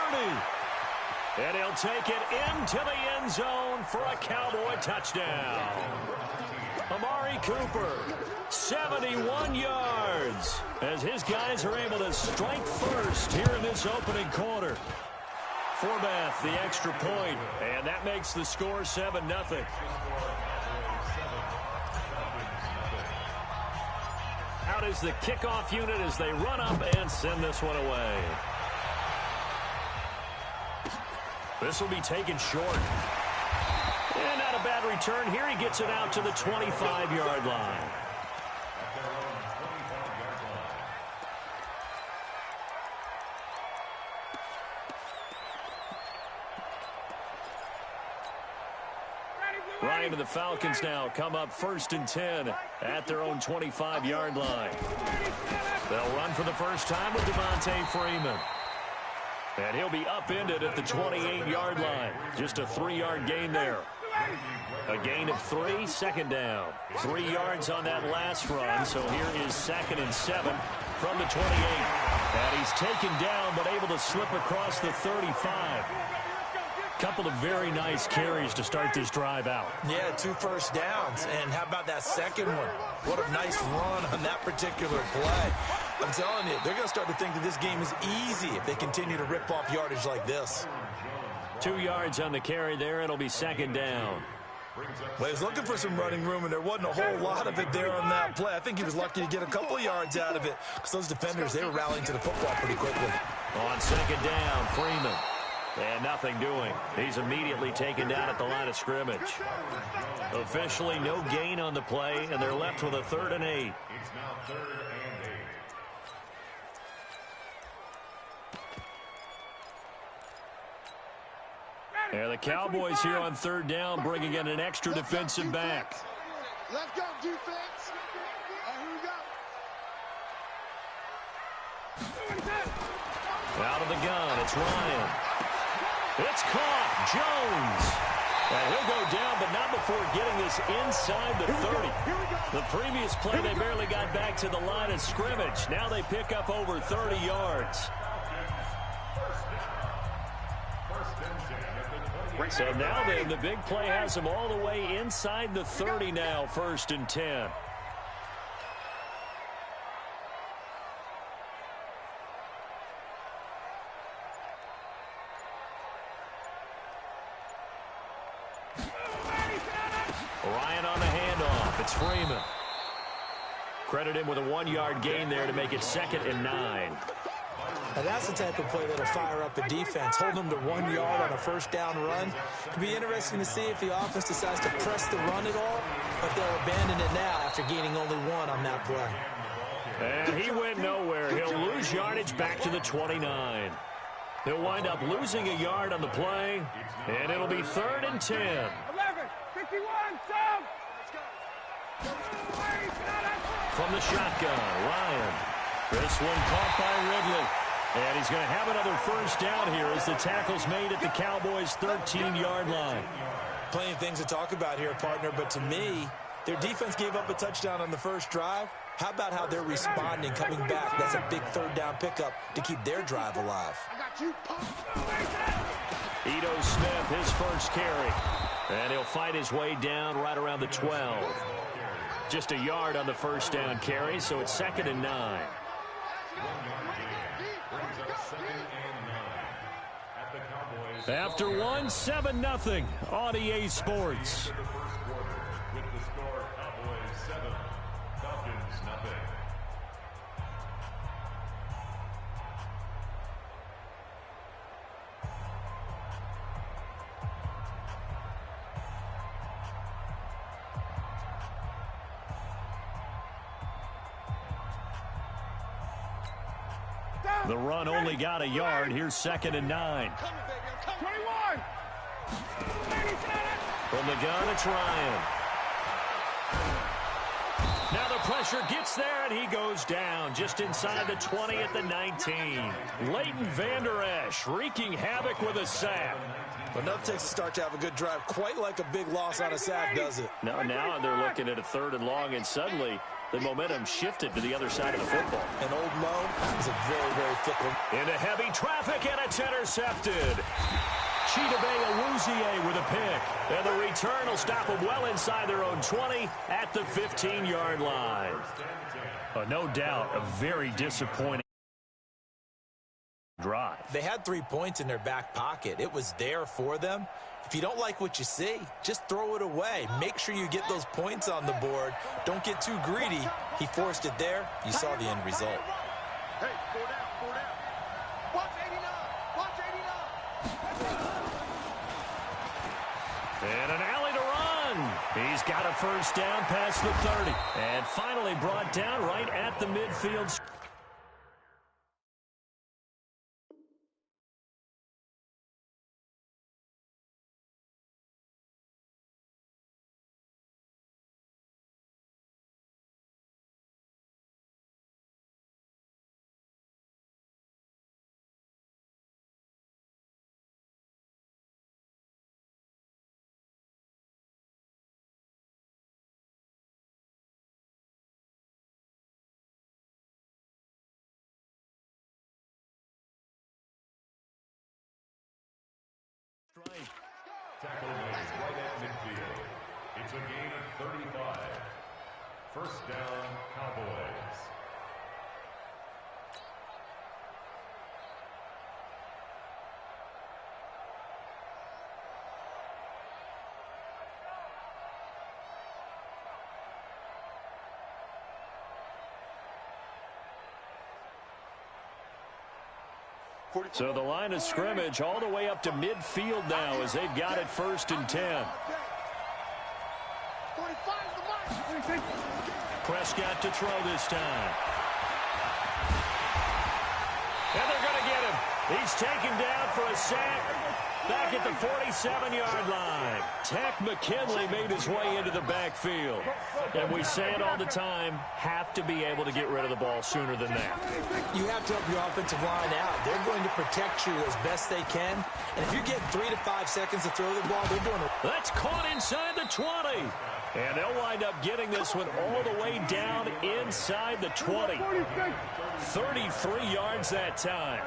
And he'll take it into the end zone for a Cowboy touchdown. Amari Cooper, 71 yards, as his guys are able to strike first here in this opening quarter. Forbath, the extra point, and that makes the score 7-0. Out is the kickoff unit as they run up and send this one away. This will be taken short. And not a bad return here. He gets it out to the 25-yard line. Ryan and the Falcons now come up 1st and 10 at their own 25-yard line. They'll run for the first time with Devontae Freeman. And he'll be upended at the 28-yard line. Just a 3-yard gain there. A gain of 3, 2nd down. 3 yards on that last run, so here is 2nd and 7 from the 28. And he's taken down, but able to slip across the 35. Couple of very nice carries to start this drive out. Yeah, 2 first downs. And how about that second one? What a nice run on that particular play. I'm telling you, they're going to start to think that this game is easy if they continue to rip off yardage like this. 2 yards on the carry there. It'll be 2nd down. Well, he was looking for some running room, and there wasn't a whole lot of it there on that play. I think he was lucky to get a couple yards out of it because those defenders, they were rallying to the football pretty quickly. On 2nd down, Freeman. And nothing doing. He's immediately taken down at the line of scrimmage. Officially no gain on the play, and they're left with a 3rd and 8. It's now 3rd and 8. And the Cowboys here on 3rd down, bringing in an extra defensive back. Let's go, defense. Here we go. Out of the gun, it's Ryan. It's caught, Jones. And he'll go down, but not before getting this inside the 30. The previous play, they barely got back to the line of scrimmage. Now they pick up over 30 yards. So now then, the big play has them all the way inside the 30 now, 1st and 10. Ryan on the handoff. It's Freeman. Credit him with a 1-yard gain there to make it 2nd and 9. Now that's the type of play that'll fire up a defense. Hold them to 1 yard on a first down run. It'll be interesting to see if the offense decides to press the run at all, but they'll abandon it now after gaining only 1 on that play. And he went nowhere. He'll lose yardage back to the 29. He'll wind up losing a yard on the play, and it'll be 3rd and 10. 11, 51, Sam! From the shotgun, Ryan. This one caught by Ridley. And he's going to have another first down here as the tackle's made at the Cowboys' 13-yard line. Plenty of things to talk about here, partner, but to me, their defense gave up a touchdown on the first drive. How about how they're responding, coming back? That's a big 3rd down pickup to keep their drive alive. Ito Smith, his first carry. And he'll fight his way down right around the 12. Just a yard on the first down carry, so it's 2nd and 9. After 1, 7-0 on EA Sports. With the score, Cowboys 7, Falcons 0. The run only got a yard. Here's 2nd and 9. 21! From the gun, it's Ryan. Now the pressure gets there, and he goes down just inside the 20 at the 19. Leighton Vander Esch wreaking havoc with a sack. Well, enough takes to start to have a good drive, quite like a big loss on a sack, does it? Now they're looking at a 3rd and long, and suddenly the momentum shifted to the other side of the football. And Old Mo is a very, very fickle. Into heavy traffic, and it's intercepted. Chidobe Awuzie with a pick. And the return will stop them well inside their own 20 at the 15-yard line. No doubt, a very disappointing drive. They had 3 points in their back pocket. It was there for them. If you don't like what you see, just throw it away. Make sure you get those points on the board. Don't get too greedy. He forced it there. You saw the end result. Hey, 4 down, 4 down. Watch 89, watch 89. And an alley to run. He's got a first down past the 30. And finally brought down right at the midfield. Tackle made right at midfield. It's a gain of 35. First down, Cowboys. So the line of scrimmage all the way up to midfield now as they've got it 1st and 10. Prescott to throw this time. And they're going to get him. He's taken down for a sack back at the 47-yard line. Tech McKinley made his way into the backfield. And we say it all the time, have to be able to get rid of the ball sooner than that. You have to help your offensive line out. They're going to protect you as best they can. And if you're getting 3 to 5 seconds to throw the ball, they're doing it. That's caught inside the 20. And they'll wind up getting this one all the way down inside the 20. 33 yards that time.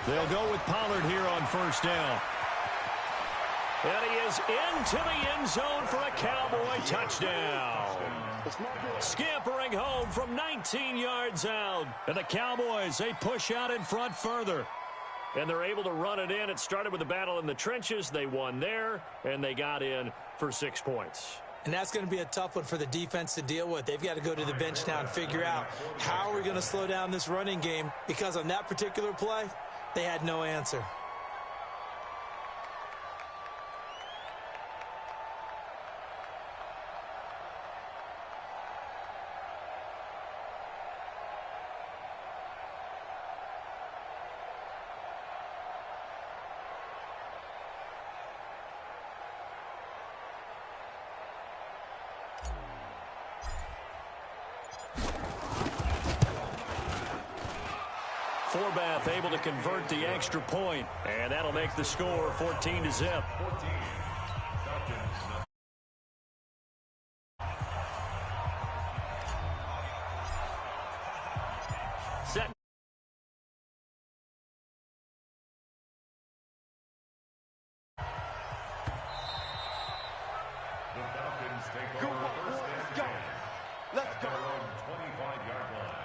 They'll go with Pollard here on first down. And he is into the end zone for a Cowboy touchdown. Scampering home from 19 yards out. And the Cowboys, they push out in front further. And they're able to run it in. It started with a battle in the trenches. They won there, and they got in for 6 points. And that's going to be a tough one for the defense to deal with. They've got to go to the bench now and figure out how are we going to slow down this running game, because on that particular play, they had no answer. Forbath able to convert the extra point, and that'll make the score 14-0. Set. The Falcons take over first and 10. Let's go. At their own 25-yard line.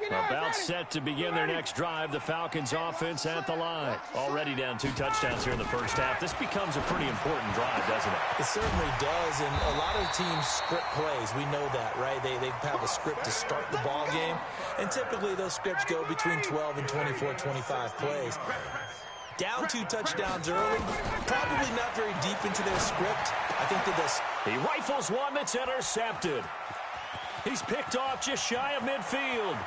About set to begin their next drive. The Falcons offense at the line. Already down 2 touchdowns here in the first half. This becomes a pretty important drive, doesn't it? It certainly does, and a lot of teams script plays. We know that, right? They have a script to start the ball game, and typically those scripts go between 12 and 24, 25 plays. Down 2 touchdowns early, probably not very deep into their script. I think that this... He rifles one that's intercepted. He's picked off just shy of midfield.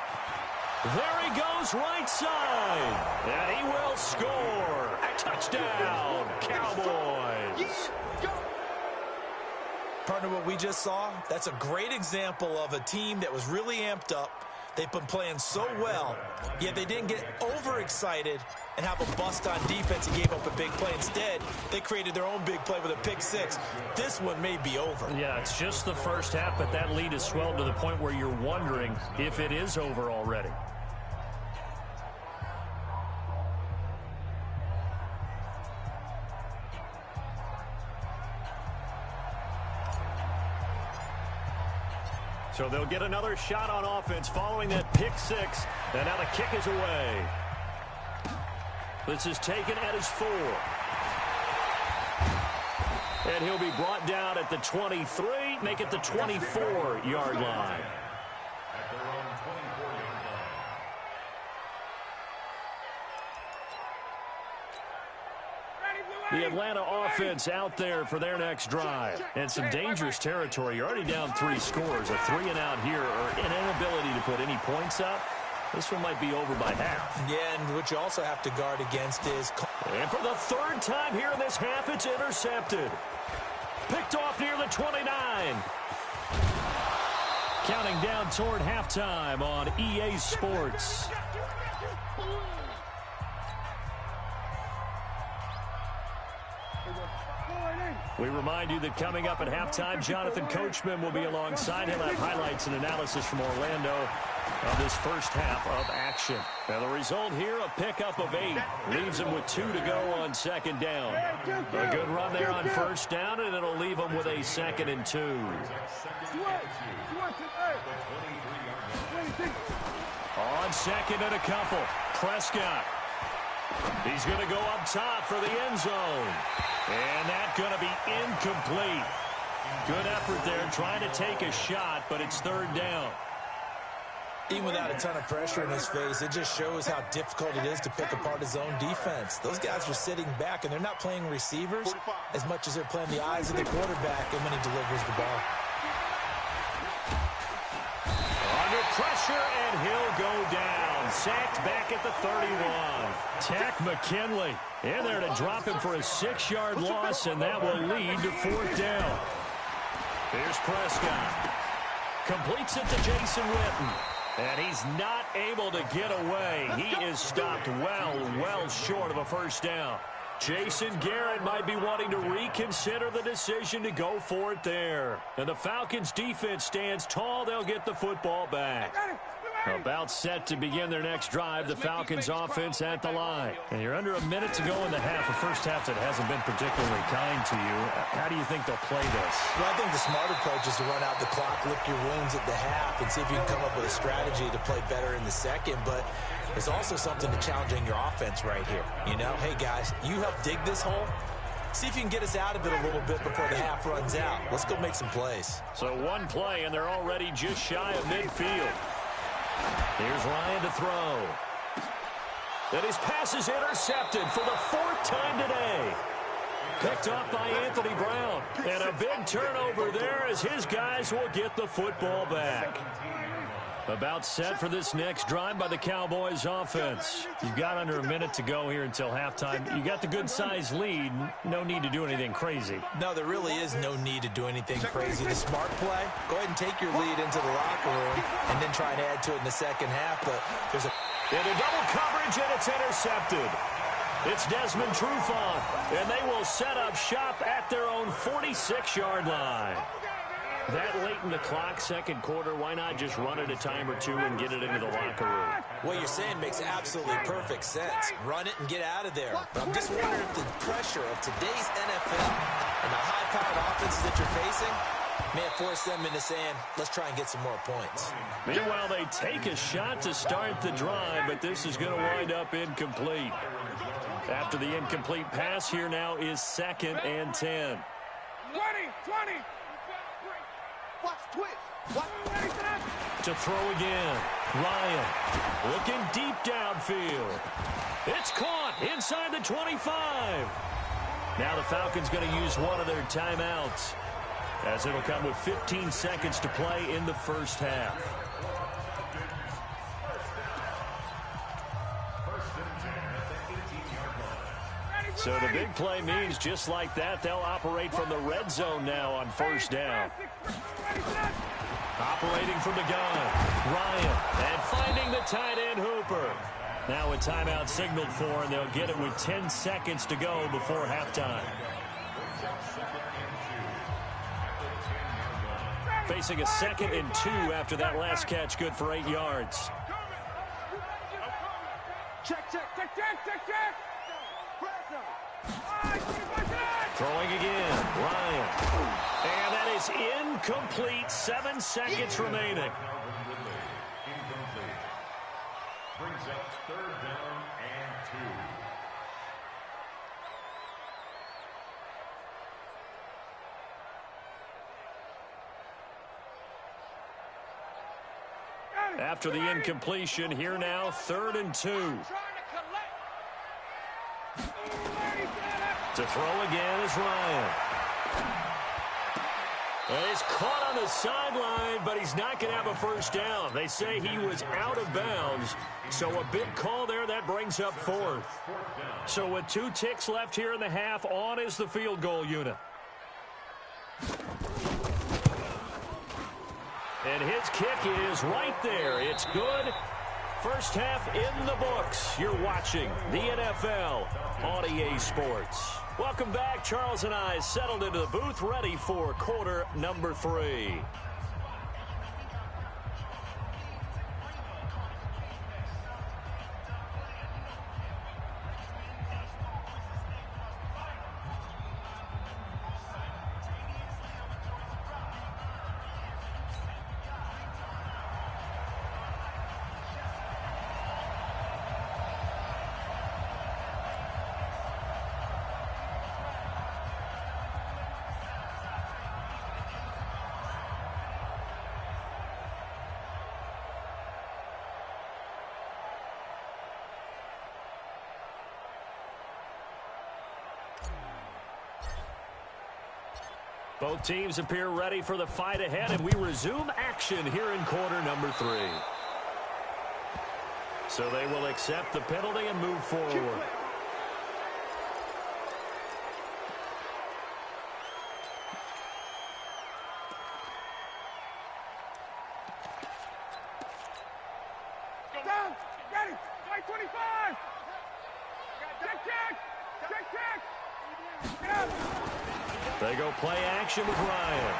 There he goes right side. And he will score. Touchdown, Cowboys. Partner, what we just saw, that's a great example of a team that was really amped up. They've been playing so well, yet they didn't get overexcited and have a bust on defense and gave up a big play. Instead, they created their own big play with a pick six. This one may be over. Yeah, it's just the first half, but that lead has swelled to the point where you're wondering if it is over already. So they'll get another shot on offense following that pick six. And now the kick is away. This is taken at his 4. And he'll be brought down at the 23, make it the 24-yard line. At their own 24-yard line. The Atlanta offense out there for their next drive. And some dangerous territory. You're already down 3 scores. A 3-and-out here, or an inability to put any points up. This one might be over by half. Yeah, and what you also have to guard against is... And for the 3rd time here in this half, it's intercepted. Picked off near the 29. Counting down toward halftime on EA Sports. We remind you that coming up at halftime, Jonathan Coachman will be alongside. He'll have highlights and analysis from Orlando of this first half of action. Now the result here, a pickup of 8. Leaves him with 2 to go on 2nd down. A good run there on 1st down, and it'll leave him with a 2nd and 2. On 2nd and a couple, Prescott. He's going to go up top for the end zone. And that's going to be incomplete. Good effort there trying to take a shot, but it's 3rd down. Even without a ton of pressure in his face, it just shows how difficult it is to pick apart his own defense. Those guys are sitting back, and they're not playing receivers as much as they're playing the eyes of the quarterback and when he delivers the ball. Under pressure, and he'll go down. Sacked back at the 31. Tack McKinley in there to drop him for a 6-yard loss, and that will lead to 4th down. Here's Prescott. Completes it to Jason Witten. And he's not able to get away. He is stopped well short of a 1st down. Jason Garrett might be wanting to reconsider the decision to go for it there. And the Falcons defense stands tall. They'll get the football back. About set to begin their next drive, the Falcons offense at the line. And you're under a minute to go in the half, a first half that hasn't been particularly kind to you. How do you think they'll play this? Well, I think the smart approach is to run out the clock, lick your wounds at the half, and see if you can come up with a strategy to play better in the second. But there's also something to challenging your offense right here. You know, hey, guys, you help dig this hole. See if you can get us out of it a little bit before the half runs out. Let's go make some plays. So one play, and they're already just shy of midfield. Here's Ryan to throw. And his pass is intercepted for the 4th time today. Picked off by Anthony Brown. And a big turnover there as his guys will get the football back. About set for this next drive by the Cowboys offense. You've got under a minute to go here until halftime. You got the good-sized lead. No need to do anything crazy. No, there really is no need to do anything crazy. The smart play, go ahead and take your lead into the locker room and then try and add to it in the second half. But there's into double coverage, and it's intercepted. It's Desmond Trufant, and they will set up shop at their own 46-yard line. That late in the clock, second quarter, why not just run it a time or two and get it into the locker room? What you're saying makes absolutely perfect sense. Run it and get out of there. But I'm just wondering if the pressure of today's NFL and the high-powered offenses that you're facing may have forced them into saying, let's try and get some more points. Meanwhile, they take a shot to start the drive, but this is going to wind up incomplete. After the incomplete pass, here now is 2nd and 10. 20. Watch twitch. To throw again. Ryan looking deep downfield. It's caught inside the 25. Now the Falcons going to use one of their timeouts, as it'll come with 15 seconds to play in the first half. So the big play means just like that, they'll operate from the red zone now on first down. Operating from the gun, Ryan, and finding the tight end Hooper. Now a timeout signaled for, and they'll get it with 10 seconds to go before halftime. Facing a 2nd and 2 after that last catch, good for 8 yards. Check. Throwing again, Ryan. And that is incomplete. 7 seconds remaining. Incomplete. Brings up 3rd down and 2. After the incompletion, here now, 3rd and 2. To throw again is Ryan. And he's caught on the sideline, but he's not going to have a first down. They say he was out of bounds, so a big call there. That brings up 4th. So with 2 ticks left here in the half, on is the field goal unit. And his kick is right there. It's good. First half in the books. You're watching the NFL on EA Sports. Welcome back. Charles and I settled into the booth, ready for quarter number 3. Both teams appear ready for the fight ahead, and we resume action here in quarter number 3. So they will accept the penalty and move forward. Down, ready, 25. Check. They go play action with Ryan.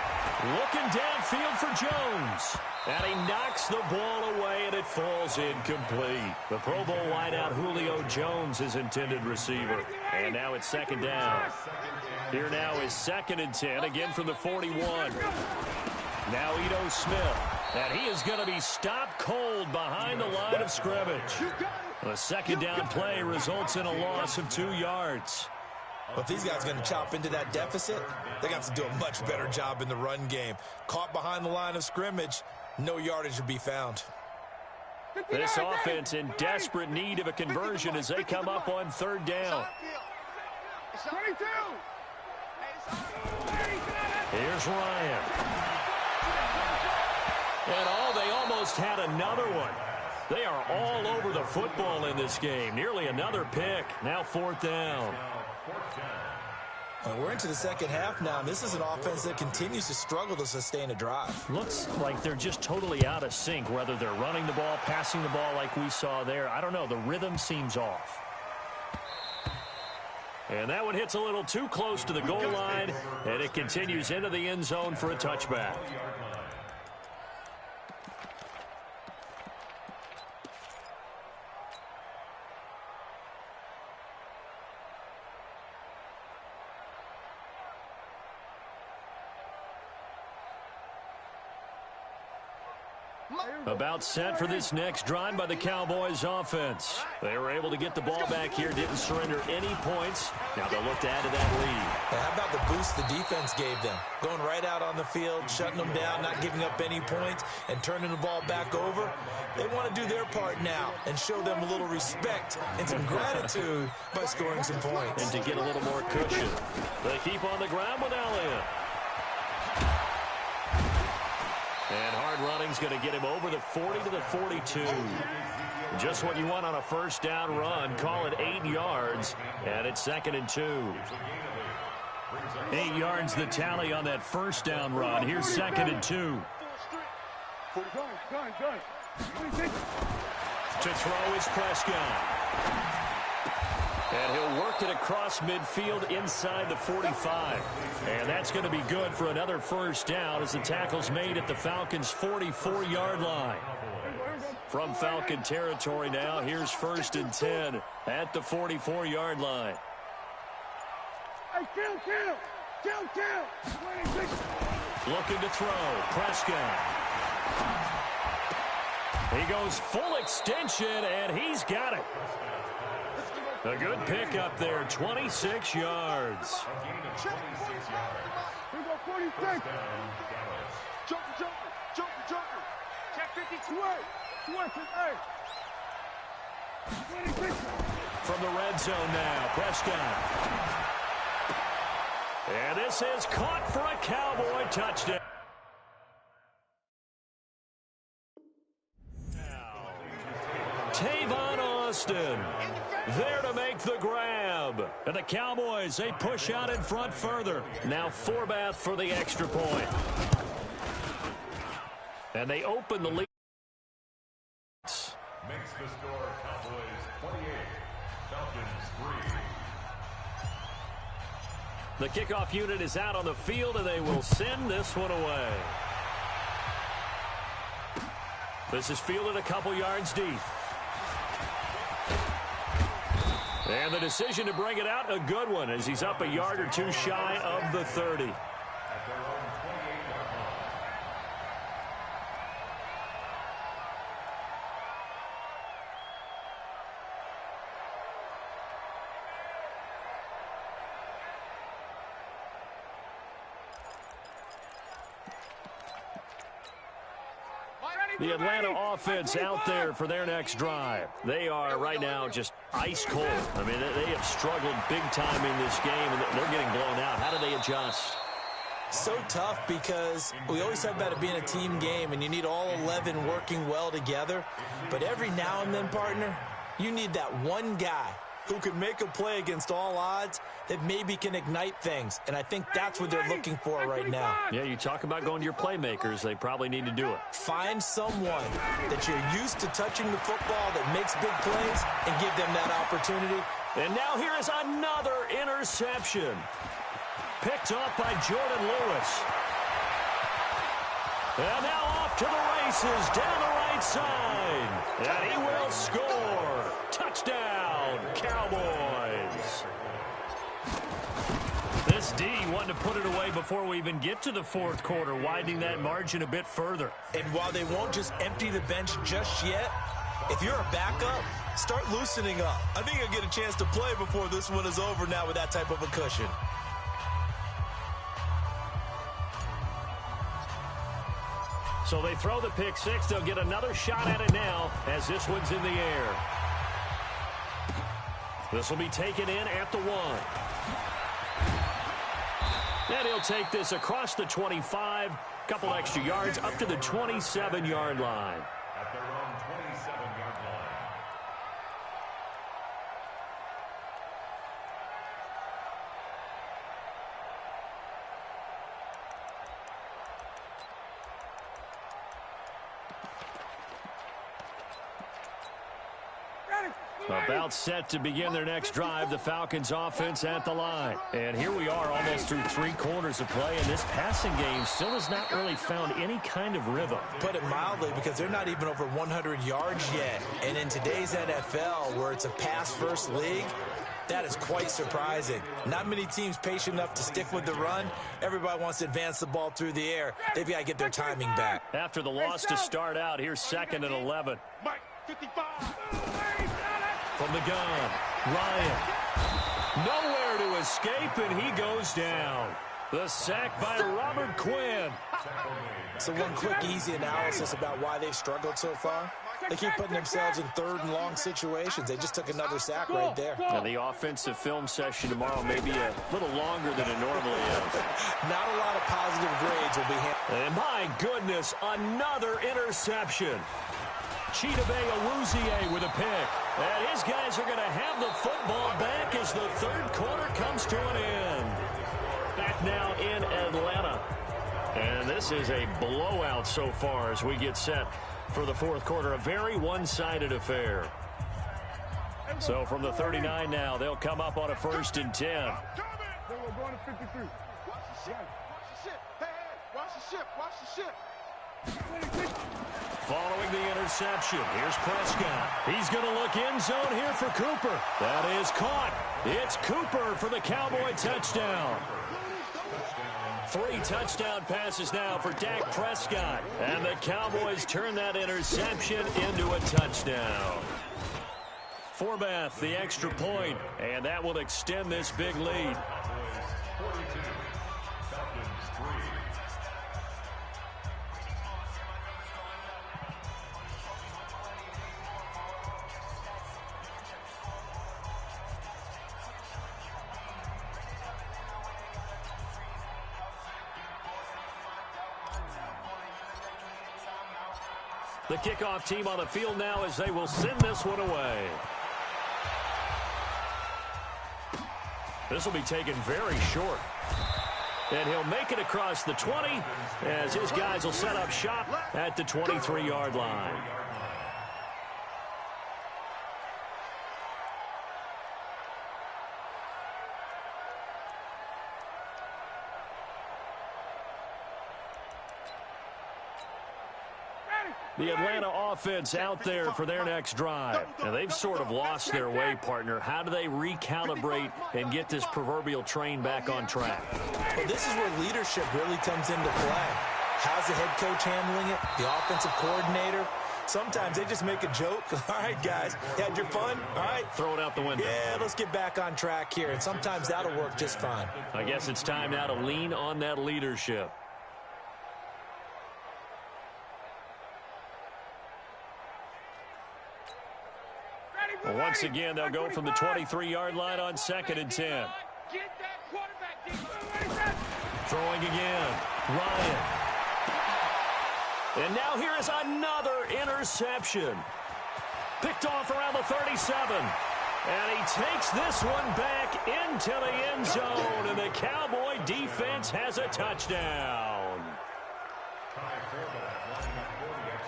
Looking downfield for Jones. And he knocks the ball away, and it falls incomplete. The Pro Bowl wideout Julio Jones, his intended receiver. And now it's second down. Here now is 2nd and 10, again from the 41. Now Ito Smith. And he is going to be stopped cold behind the line of scrimmage. The second down play results in a loss of 2 yards. Well, if these guys are going to chop into that deficit, they got to do a much better job in the run game. Caught behind the line of scrimmage, no yardage to be found. This offense in desperate need of a conversion as they come up on 3rd down. Here's Ryan. And they almost had another one. They are all over the football in this game. Nearly another pick. Now 4th down. Well, we're into the second half now, and this is an offense that continues to struggle to sustain a drive. Looks like they're just totally out of sync, whether they're running the ball, passing the ball like we saw there. I don't know. The rhythm seems off. And that one hits a little too close to the goal line, and it continues into the end zone for a touchback. About set for this next drive by the Cowboys offense. They were able to get the ball back here, didn't surrender any points. Now they'll look to add to that lead. How about the boost the defense gave them? Going right out on the field, shutting them down, not giving up any points, and turning the ball back over. They want to do their part now and show them a little respect and some gratitude by scoring some points. And to get a little more cushion. They keep on the ground with Elliott. And hard running's going to get him over the 40 to the 42. Just what you want on a first down run. Call it 8 yards, and it's 2nd and 2. 8 yards the tally on that first down run. Here's 2nd and 2. To throw is Prescott. And he'll work it across midfield inside the 45. And that's going to be good for another first down as the tackle's made at the Falcons' 44-yard line. From Falcon territory now, here's 1st and 10 at the 44-yard line. Looking to throw, Prescott. He goes full extension, and he's got it. A good pickup there, 26 yards. From the red zone now, Prescott. And this is caught for a Cowboy touchdown. Tavon Austin there to make the grab. And the Cowboys, they push out in front further. Now Forbath for the extra point. And they open the lead. Makes the score Cowboys 28, Falcons 3. The kickoff unit is out on the field, and they will send this one away. This is fielded a couple yards deep. And the decision to bring it out, a good one, as he's up a yard or two shy of the 30. At their own 28-yard line. The Atlanta offense out there for their next drive. They are right now just ice cold. I mean, they have struggled big time in this game, and they're getting blown out. How do they adjust? So tough because we always talk about it being a team game, and you need all 11 working well together. But every now and then, partner, you need that one guy who can make a play against all odds that maybe can ignite things. And I think that's what they're looking for right now. Yeah, you talk about going to your playmakers. They probably need to do it. Find someone that you're used to touching the football that makes big plays and give them that opportunity. And now here is another interception. Picked off by Jordan Lewis. And now off to the races down the right side. And he will score. Touchdown, Cowboys. This D wanted to put it away before we even get to the fourth quarter, widening that margin a bit further. And while they won't just empty the bench just yet, if you're a backup, start loosening up. I think you'll get a chance to play before this one is over now with that type of a cushion. So they throw the pick six. They'll get another shot at it now as this one's in the air. This will be taken in at the 1. And he'll take this across the 25, couple extra yards up to the 27-yard line. At their own 27-yard line. About set to begin their next drive, the Falcons offense at the line. And here we are almost through 3 quarters of play, and this passing game still has not really found any kind of rhythm. Put it mildly, because they're not even over 100 yards yet. And in today's NFL, where it's a pass-first league, that is quite surprising. Not many teams patient enough to stick with the run. Everybody wants to advance the ball through the air. They've got to get their timing back. After the loss to start out, here's 2nd and 11. Mike, 55. From the gun, Ryan. Nowhere to escape, and he goes down. The sack by Robert Quinn. So one quick, easy analysis about why they've struggled so far. They keep putting themselves in 3rd and long situations. They just took another sack right there. Now the offensive film session tomorrow may be a little longer than it normally is. Not a lot of positive grades will be handled. And my goodness, another interception. Chidobe Awuzie with a pick. And his guys are going to have the football back as the 3rd quarter comes to an end. Back now in Atlanta. And this is a blowout so far as we get set for the 4th quarter. A very one-sided affair. So from the 39 now, they'll come up on a 1st and 10. Then we're going to 53. Watch the ship. Watch the ship. Hey, watch the ship. Watch the ship. Following the interception, here's Prescott. He's going to look end zone here for Cooper. That is caught. It's Cooper for the Cowboy touchdown. 3 touchdown passes now for Dak Prescott. And the Cowboys turn that interception into a touchdown. Forbath, the extra point, and that will extend this big lead. The kickoff team on the field now as they will send this one away. This will be taken very short. And he'll make it across the 20 as his guys will set up shop at the 23-yard line. The Atlanta offense out there for their next drive. And they've sort of lost their way, partner. How do they recalibrate and get this proverbial train back on track? Well, this is where leadership really comes into play. How's the head coach handling it? The offensive coordinator? Sometimes they just make a joke. All right, guys, you had your fun? All right. Throw it out the window. Yeah, let's get back on track here. And sometimes that'll work just fine. I guess it's time now to lean on that leadership. Well, once again, they'll go from the 23-yard line on 2nd and 10. Throwing again. Ryan. And now here is another interception. Picked off around the 37. And he takes this one back into the end zone. And the Cowboy defense has a touchdown.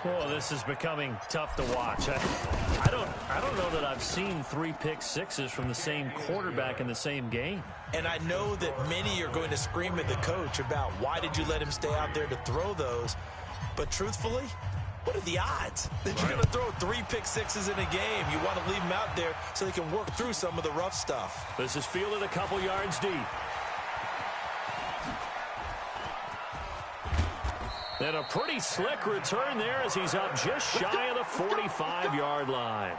Oh, this is becoming tough to watch. I don't know that I've seen 3 pick-sixes from the same quarterback in the same game. And I know that many are going to scream at the coach about why did you let him stay out there to throw those. But truthfully, what are the odds that you're going to throw 3 pick-sixes in a game? You want to leave him out there so they can work through some of the rough stuff. This is fielded a couple yards deep. And a pretty slick return there as he's up just shy of the 45-yard line.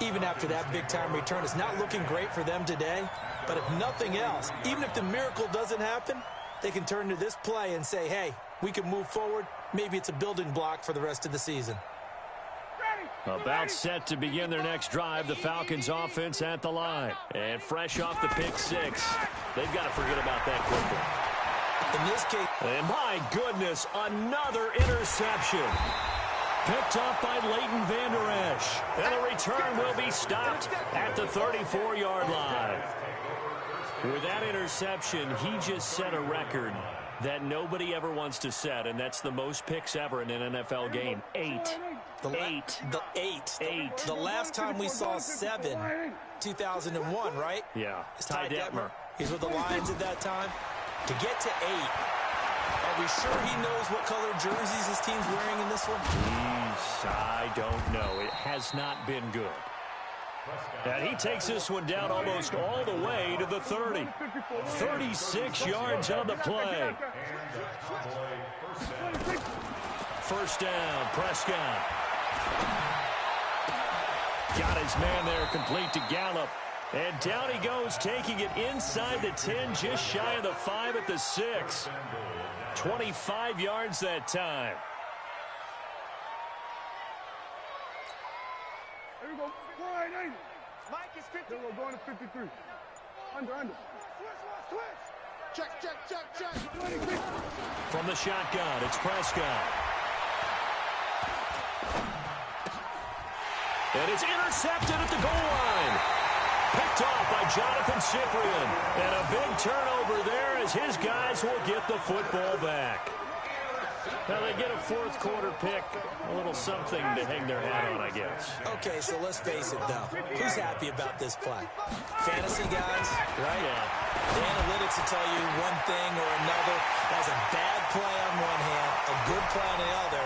Even after that big-time return, it's not looking great for them today. But if nothing else, even if the miracle doesn't happen, they can turn to this play and say, hey, we can move forward. Maybe it's a building block for the rest of the season. About set to begin their next drive, the Falcons offense at the line. And fresh off the pick-6, they've got to forget about that quickly. In this case, and my goodness, another interception. Picked up by Leighton Vander Esch. And the return will be stopped at the 34-yard line. With that interception, he just set a record that nobody ever wants to set, and that's the most picks ever in an NFL game. 8. The last time we saw 7, 2001, right? Yeah. It's Ty Detmer. He's with the Lions at that time. To get to 8, are we sure he knows what color jerseys his team's wearing in this one? I don't know. It has not been good. And he takes this one down almost all the way to the 30. 36 yards on the play. First down, Prescott. Got his man there, complete to Gallup. And down he goes, taking it inside the 10, just shy of the 5 at the 6. 25 yards that time. There we go. Mike is 50. We're going to 53. Under. Switch. Check. From the shotgun, it's Prescott. And it's intercepted at the goal line. Picked off by Jonathan Cyprien. And a big turnover there as his guys will get the football back. Now they get a fourth quarter pick. A little something to hang their hat on, I guess. Okay, so let's face it, though. Who's happy about this play? Fantasy guys, right? Yeah. The analytics will tell you one thing or another. That's a bad play on one hand, a good play on the other.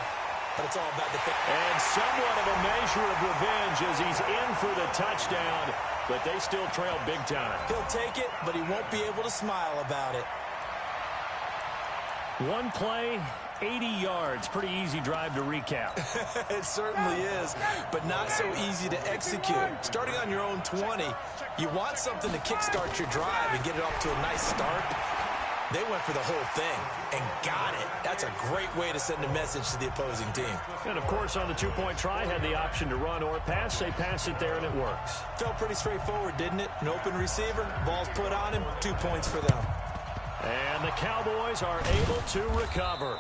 But it's all about the pick. And somewhat of a measure of revenge as he's in for the touchdown. But they still trail big time. He'll take it, but he won't be able to smile about it. One play, 80 yards. Pretty easy drive to recap. It certainly is, but not so easy to execute. Starting on your own 20, you want something to kickstart your drive and get it off to a nice start. They went for the whole thing and got it. That's a great way to send a message to the opposing team. And, of course, on the two-point try, had the option to run or pass. They pass it there, and it works. Felt pretty straightforward, didn't it? An open receiver, ball's put on him, 2 points for them. And the Cowboys are able to recover.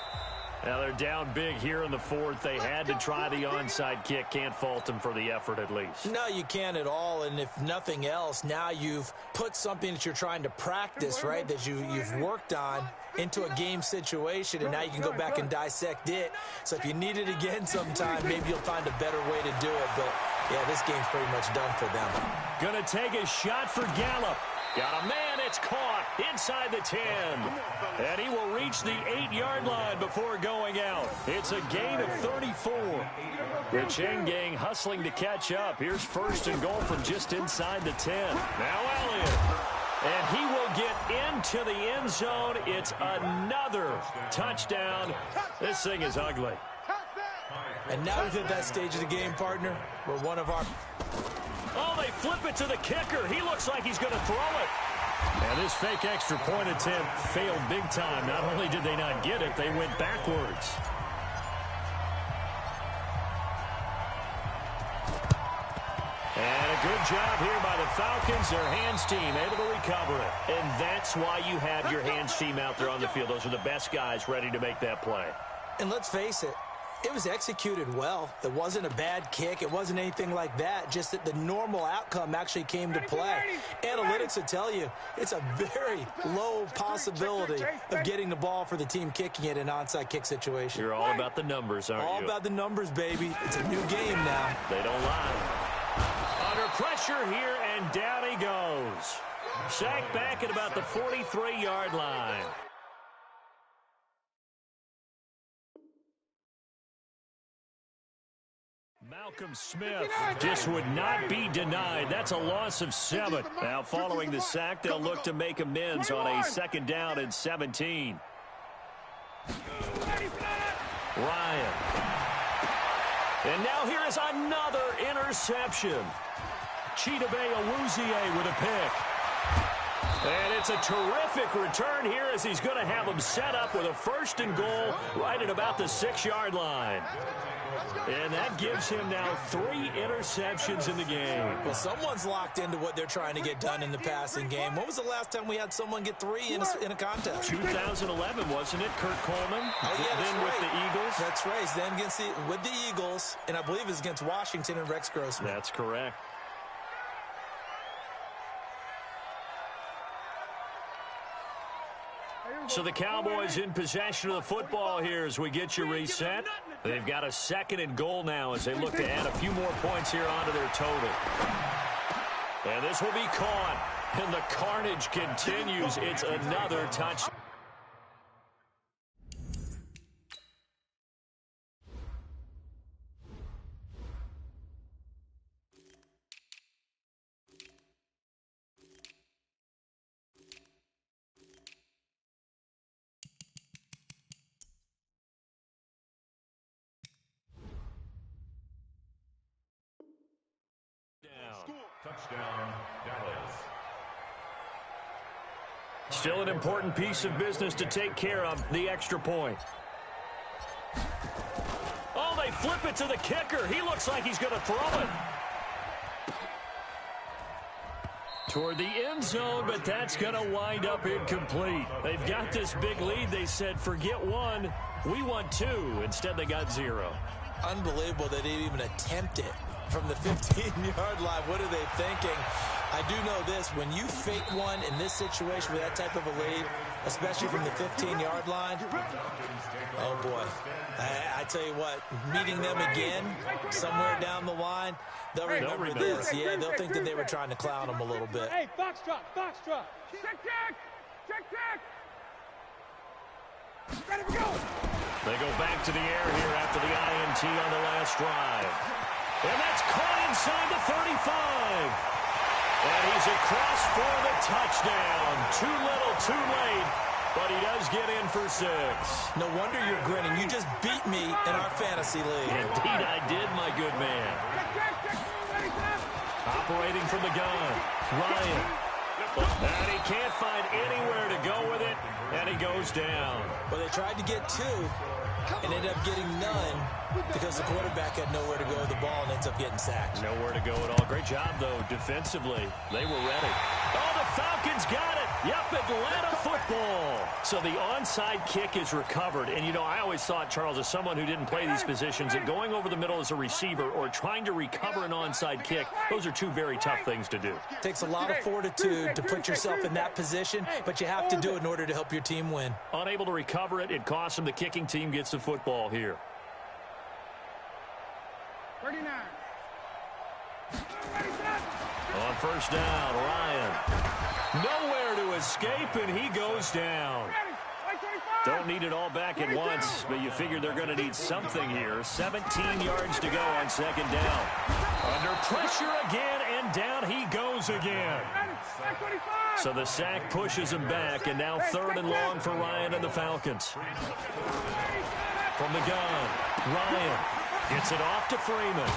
Now they're down big here in the fourth. They had to try the onside kick. Can't fault them for the effort at least. No, you can't at all. And if nothing else, now you've put something that you're trying to practice, right, that you've worked on into a game situation, and now you can go back and dissect it. So if you need it again sometime, maybe you'll find a better way to do it. But, yeah, this game's pretty much done for them. Gonna take a shot for Gallup. Got a man, it's caught inside the 10. And he will reach the 8-yard line before going out. It's a gain of 34. The Chain Gang hustling to catch up. Here's first and goal from just inside the 10. Now Elliott. And he will get into the end zone. It's another touchdown. This thing is ugly. And now we've hit that stage of the game, partner, where one of our... Oh, they flip it to the kicker. He looks like he's going to throw it. And this fake extra point attempt failed big time. Not only did they not get it, they went backwards. And a good job here by the Falcons. Their hands team able to recover it. And that's why you have your hands team out there on the field. Those are the best guys ready to make that play. And let's face it, It was executed well. It wasn't a bad kick. It wasn't anything like that. Just that the normal outcome actually came to play. Analytics will tell you it's a very low possibility of getting the ball for the team kicking it in an onside kick situation. You're all about the numbers, aren't you? All about the numbers, baby. It's a new game now. They don't lie. Under pressure here, and down he goes. Sacked back at about the 43-yard line. Malcolm Smith just would not be denied. That's a loss of 7. Now, following the sack, they'll look to make amends on a 2nd down and 17. Ryan. And now here is another interception. Chidobe Awuzie with a pick. And it's a terrific return here as he's going to have him set up with a 1st and goal right at about the 6-yard line. And that gives him now 3 interceptions in the game. Well, someone's locked into what they're trying to get done in the passing game. When was the last time we had someone get 3 in a contest? 2011, wasn't it? Kurt Coleman. Oh, yeah, then with the Eagles. That's right. Then with the Eagles, and I believe it was against Washington and Rex Grossman. That's correct. So the Cowboys in possession of the football here as we get you reset. They've got a 2nd and goal now as they look to add a few more points here onto their total. And this will be caught. And the carnage continues. It's another touchdown. Touchdown, Dallas. Still an important piece of business to take care of, the extra point. Oh, they flip it to the kicker. He looks like he's going to throw it toward the end zone, but that's going to wind up incomplete. They've got this big lead. They said, forget 1, we want 2. Instead, they got 0. Unbelievable that they even attempt it from the 15-yard line. What are they thinking? I do know this. When you fake one in this situation with that type of a lead, especially from the 15-yard line, oh, boy. I tell you what, meeting them again somewhere down the line, they'll remember this. Yeah, they'll think that they were trying to clown them a little bit. Hey, foxtrot. Check. Ready to go. They go back to the air here after the INT on the last drive. And that's caught inside the 35. And he's across for the touchdown. Too little, too late. But he does get in for 6. No wonder you're grinning. You just beat me in our fantasy league. Indeed I did, my good man. Operating from the gun. Ryan. And he can't find anywhere to go with it. And he goes down. Well, they tried to get 2 and ended up getting none because the quarterback had nowhere to go with the ball and ends up getting sacked. Nowhere to go at all. Great job, though, defensively. They were ready. Oh, the Falcons got it. Yep, Atlanta football. So the onside kick is recovered. And, you know, I always thought, Charles, as someone who didn't play these positions, that going over the middle as a receiver or trying to recover an onside kick, those are 2 very tough things to do. It takes a lot of fortitude to put yourself in that position, but you have to do it in order to help your team win. Unable to recover it, it costs them. The kicking team gets the football here. 39. On 1st down, Ryan. Nowhere to escape, and he goes down. Don't need it all back at once, but you figure they're going to need something here. 17 yards to go on 2nd down. Under pressure again, and down he goes again. So the sack pushes him back, and now 3rd and long for Ryan and the Falcons. From the gun, Ryan gets it off to Freeman.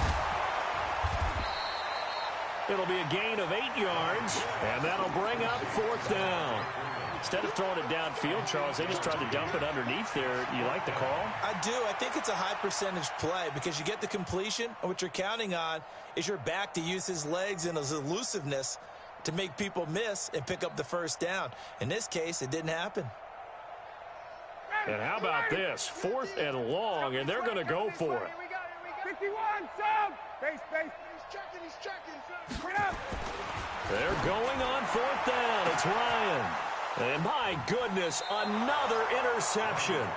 It'll be a gain of 8 yards, and that'll bring up 4th down. Instead of throwing it downfield, Charles, they just tried to dump it underneath there. You like the call? I do. I think it's a high percentage play because you get the completion, and what you're counting on is your back to use his legs and his elusiveness to make people miss and pick up the 1st down. In this case, it didn't happen. And how about this? 4th and long, and they're going to go for it. 51, sub! Base. He's checking. Straight up! They're going on 4th down. It's Ryan. And my goodness, another interception.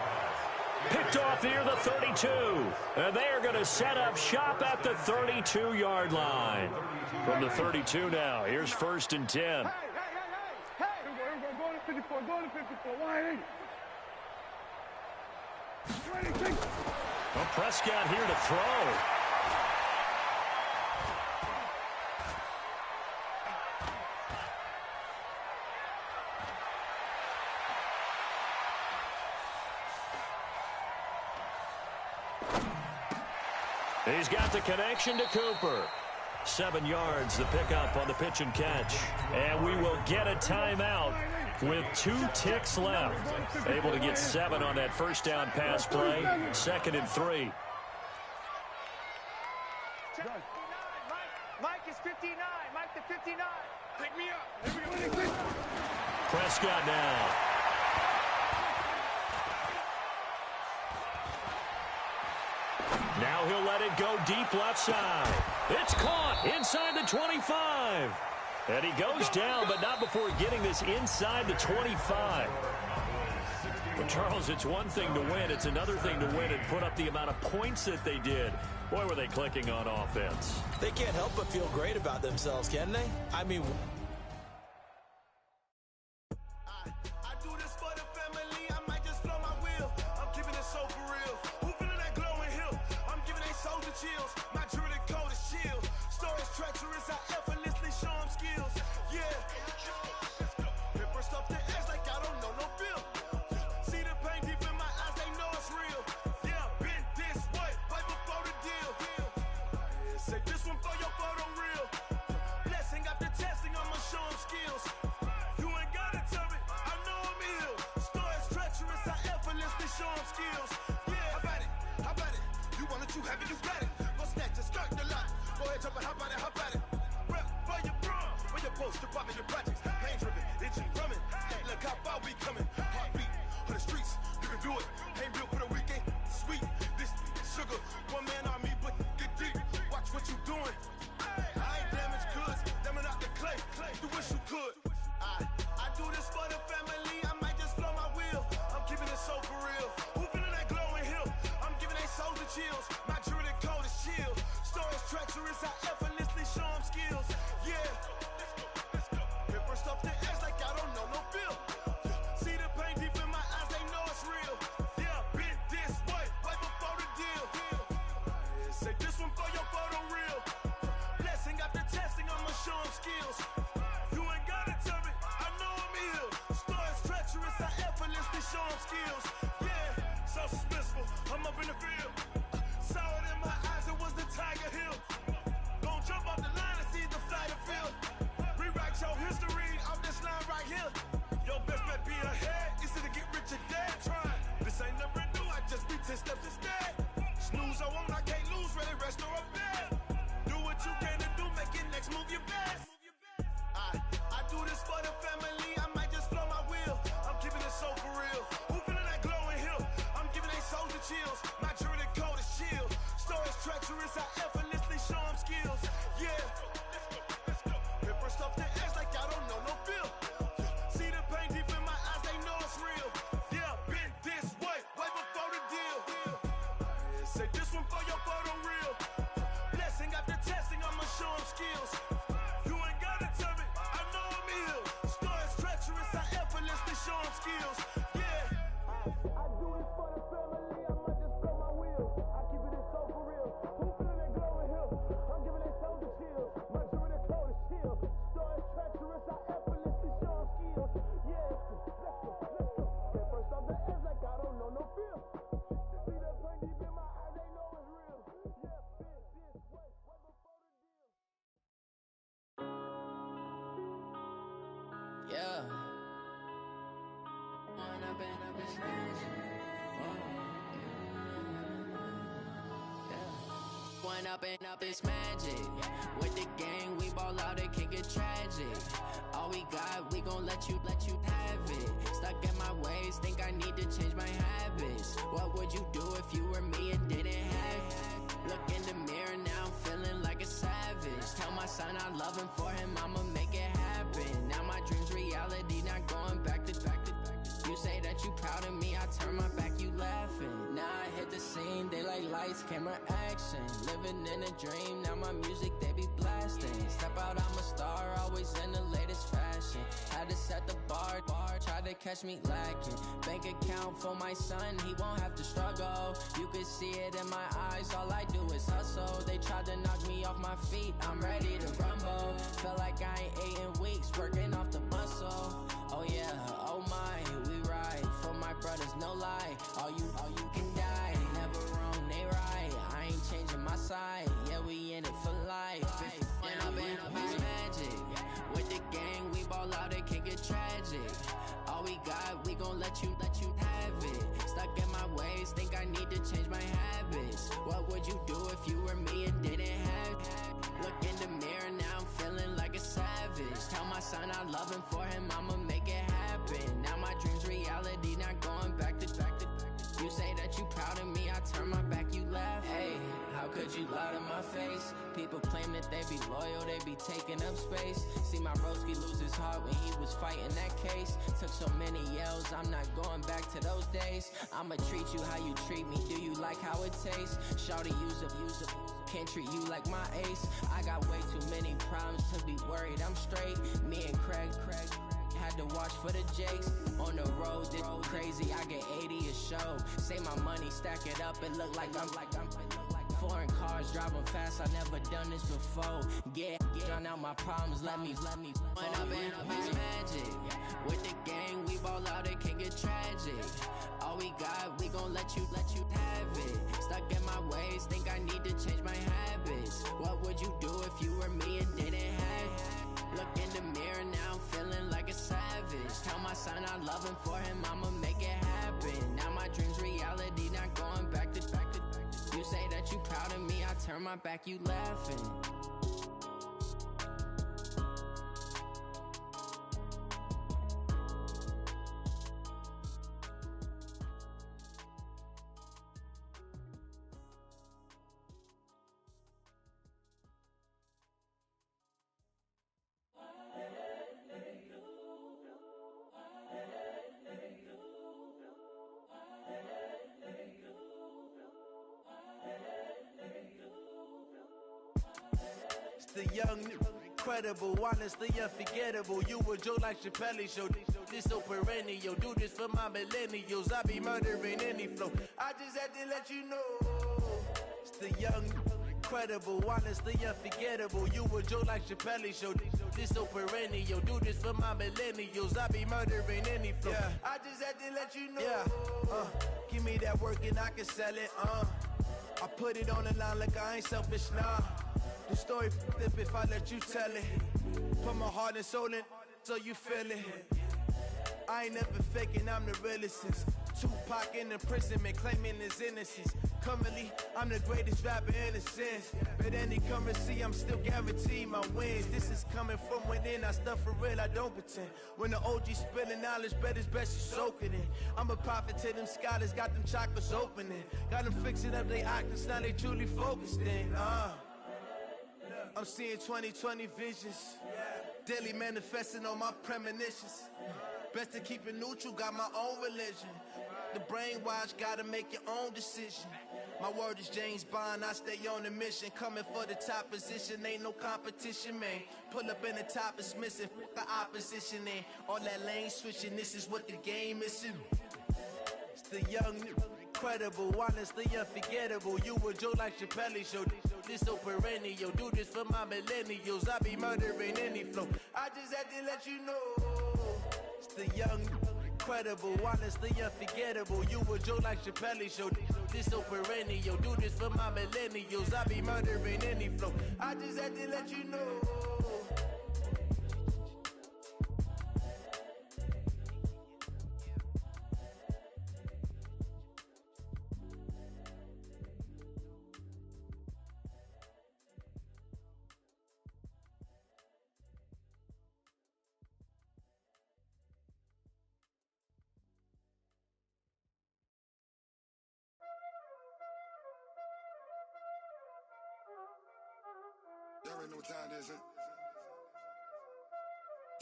Picked off near the 32. And they are going to set up shop at the 32-yard line. From the 32 now, here's 1st and 10. Hey! Go to 54, why ain't it? Well, Prescott here to throw. He's got the connection to Cooper. 7 yards, the pickup on the pitch and catch. And we will get a timeout with 2 ticks left. Able to get 7 on that 1st down pass play. 2nd and 3. Mike is 59. Mike the 59. Pick me up. Prescott now. Now he'll let it go deep left side. It's caught inside the 25. And he goes down, but not before getting this inside the 25. Well, Charles, it's one thing to win. It's another thing to win and put up the amount of points that they did. Boy, were they clicking on offense. They can't help but feel great about themselves, can they? I mean... I do this for the family, I might just blow my wheel. I'm keeping it so for real. Who feeling that glowing hill? I'm giving they soldier chills. My jewelry coat is chill. Stories treacherous, I effortlessly show them skills. Yeah. Paper stuff the edge like I don't know no bill. See the pain deep in my eyes, they know it's real. Yeah, been this way, right before the deal. Say this one for your photo real. Blessing after testing, I'ma show them skills. You ain't gotta tell me, I know I'm ill. Stories treacherous, I effortlessly show them skills. Yeah, how about it? You want it, you have it, you got it. Go snatch a skirt the lot. Go ahead, jump it, how about it? Rep for your bro, where your post, your poppin', your projects. Pain driven, itching, drumming. Look how far we coming. Heartbeat on the streets, you can do it. Ain't built for the weekend, sweet. This sugar, one man army, but get deep. Watch what you doing. I ain't damaged goods, damn out the clay. You wish you could. I do this for the family, I might just blow my wheel. I'm keeping it so for real. Who feeling that glowing hill? I'm giving they soldier chills. My jewelry coat is chill. Stories treacherous, I effortlessly show them skills. Yeah. Paper stuff the edge like I don't know no bill. See the pain deep in my eyes, they know it's real. Yeah, been this way, right before the deal. Say this one for your photo real. Blessing after testing, I'ma show them skills. You ain't gotta tell me, I know I'm ill. Stories treacherous, I effortlessly show them skills. Yeah, so suspenseful, I'm up in the field. Saw it in my eyes, it was the Tiger Hill. Don't jump off the line and see the fly the field. Rewrite your history off this line right here. Your best bet be ahead, easy to get rich or dead. Try. This ain't never new, I just be 10 steps instead. Snooze I won't, I can't lose, ready, rest or a bed. Do what you can to do, make it next move your best. I do this for the family, I might just blow my wheel. I'm keeping it so for real. Who feeling that glowing hill? I'm giving they soldier chills. My jewelry coat is chill. Stories treacherous, I effortlessly show them skills. Yeah. Paper stuff the edge like I don't know no bill. See the pain deep in my eyes, they know it's real. Yeah, been this way, right before the deal. Say this one for your photo real. Blessing after testing, I'ma show them skills. You ain't gotta tell me, I know I'm ill. Stories treacherous, I effortlessly show them skills. Yeah. I do it for the family, I might just blow my wheel. I keep it so for real. Who feeling that glowing hill? I'm giving they soldier chills. My jewelry coat is chill. Stories treacherous, I effortlessly show them skills. Yeah, let's go. Paper stuff the edge like I don't know no feel. See that pain deep in my eyes, they know it's real. Yeah, been this way, right before the deal. Yeah. I've been smashing. up this magic. With the gang, we ball out, it can get tragic. All we got, we gon' let you have it. Stuck in my ways, think I need to change my habits. What would you do if you were me and didn't have it? Look in the mirror, now I'm feeling like a savage. Tell my son I love him, for him I'ma make it happen. Now my dream's reality, not going back to. You say that you proud of me, I turn my back, you laughing. Now I hit the scene, they like lights, camera, action. Living in a dream, now my music, they be blasting. Step out, I'm a star, always in the latest fashion. Had to set the bar, try to catch me lacking. Bank account for my son, he won't have to struggle. You could see it in my eyes, all I do is hustle. They tried to knock me off my feet, I'm ready to rumble. Feel like I ain't ate in weeks, working off the muscle. Oh yeah, oh my, we ride for my brothers, no lie. All you can die, never wrong, they right. I ain't changing my side, yeah, we in it for life. Up it's magic. With the gang, we ball out, it can get tragic. All we got, we gon' let you have it. Stuck in my ways, think I need to change my habits. What would you do if you were me and didn't have it? Look in the mirror, now I'm feeling like a savage. Tell my son I love him, for him I'ma make it happen. Now my dream's reality, not going back to. You say that you proud of me, I turn my back, you laugh. Hey, how could you lie to my face? People claim that they be loyal, they be taking up space. See my broski lose his heart when he was fighting that case. Took so many yells, I'm not going back to those days. I'ma treat you how you treat me, do you like how it tastes? Shawty, use up, can't treat you like my ace. I got way too many problems to be worried, I'm straight. Me and Craig had to watch for the Jakes. On the road, this crazy, I get 80 a show. Say my money, stack it up, it look like I'm foreign cars, driving fast, I never done this before. Drown out my problems, let me up it's magic. With the gang, we ball out, it can get tragic. All we got, we gon' let you have it. Stuck in my ways, think I need to change my habits. What would you do if you were me and didn't have it? Look in the mirror, now I'm feeling like a savage. Tell my son I love him, for him I'ma make it happen. Now my dream's reality, not going back to. You say that you proud of me, I turn my back, you laughing. The young, incredible, honestly unforgettable. You a Joe like Chappelle show. This so perennial. Do this for my millennials. I be murdering any flow. I just had to let you know. It's the young, incredible, honestly unforgettable. You a Joe like Chappelle show. This so perennial. Do this for my millennials. I be murdering any flow. Yeah. I just had to let you know. Yeah. Give me that work and I can sell it. I put it on the line like I ain't selfish, nah. The story flip if I let you tell it. Put my heart and soul in so you feel it. I ain't never faking, I'm the realest since Tupac in imprisonment, claiming his innocence. Currently, I'm the greatest rapper in a sense. But any currency, I'm still guaranteed my wins. This is coming from within, I stuff for real, I don't pretend. When the OG spilling knowledge, bet it's best you soak it in. I'm a prophet to them scholars, got them chakras opening. Got them fixing up they octaves, now they truly focused in. I'm seeing 2020 visions, daily manifesting on my premonitions. Best to keep it neutral, got my own religion. The brainwash, gotta make your own decision. My word is James Bond, I stay on the mission. Coming for the top position, ain't no competition, man. Pull up in the top, it's missing, the opposition in. All that lane switching, this is what the game is. It's the young, incredible, honestly unforgettable. You a Joe like Chappelle show. This so perennial. Do this for my millennials. I be murdering any flow. I just had to let you know. It's the young, incredible, honestly unforgettable. You a Joe like Chappelle show. This so perennial. Do this for my millennials. I be murdering any flow. I just had to let you know. already know what time it is, huh?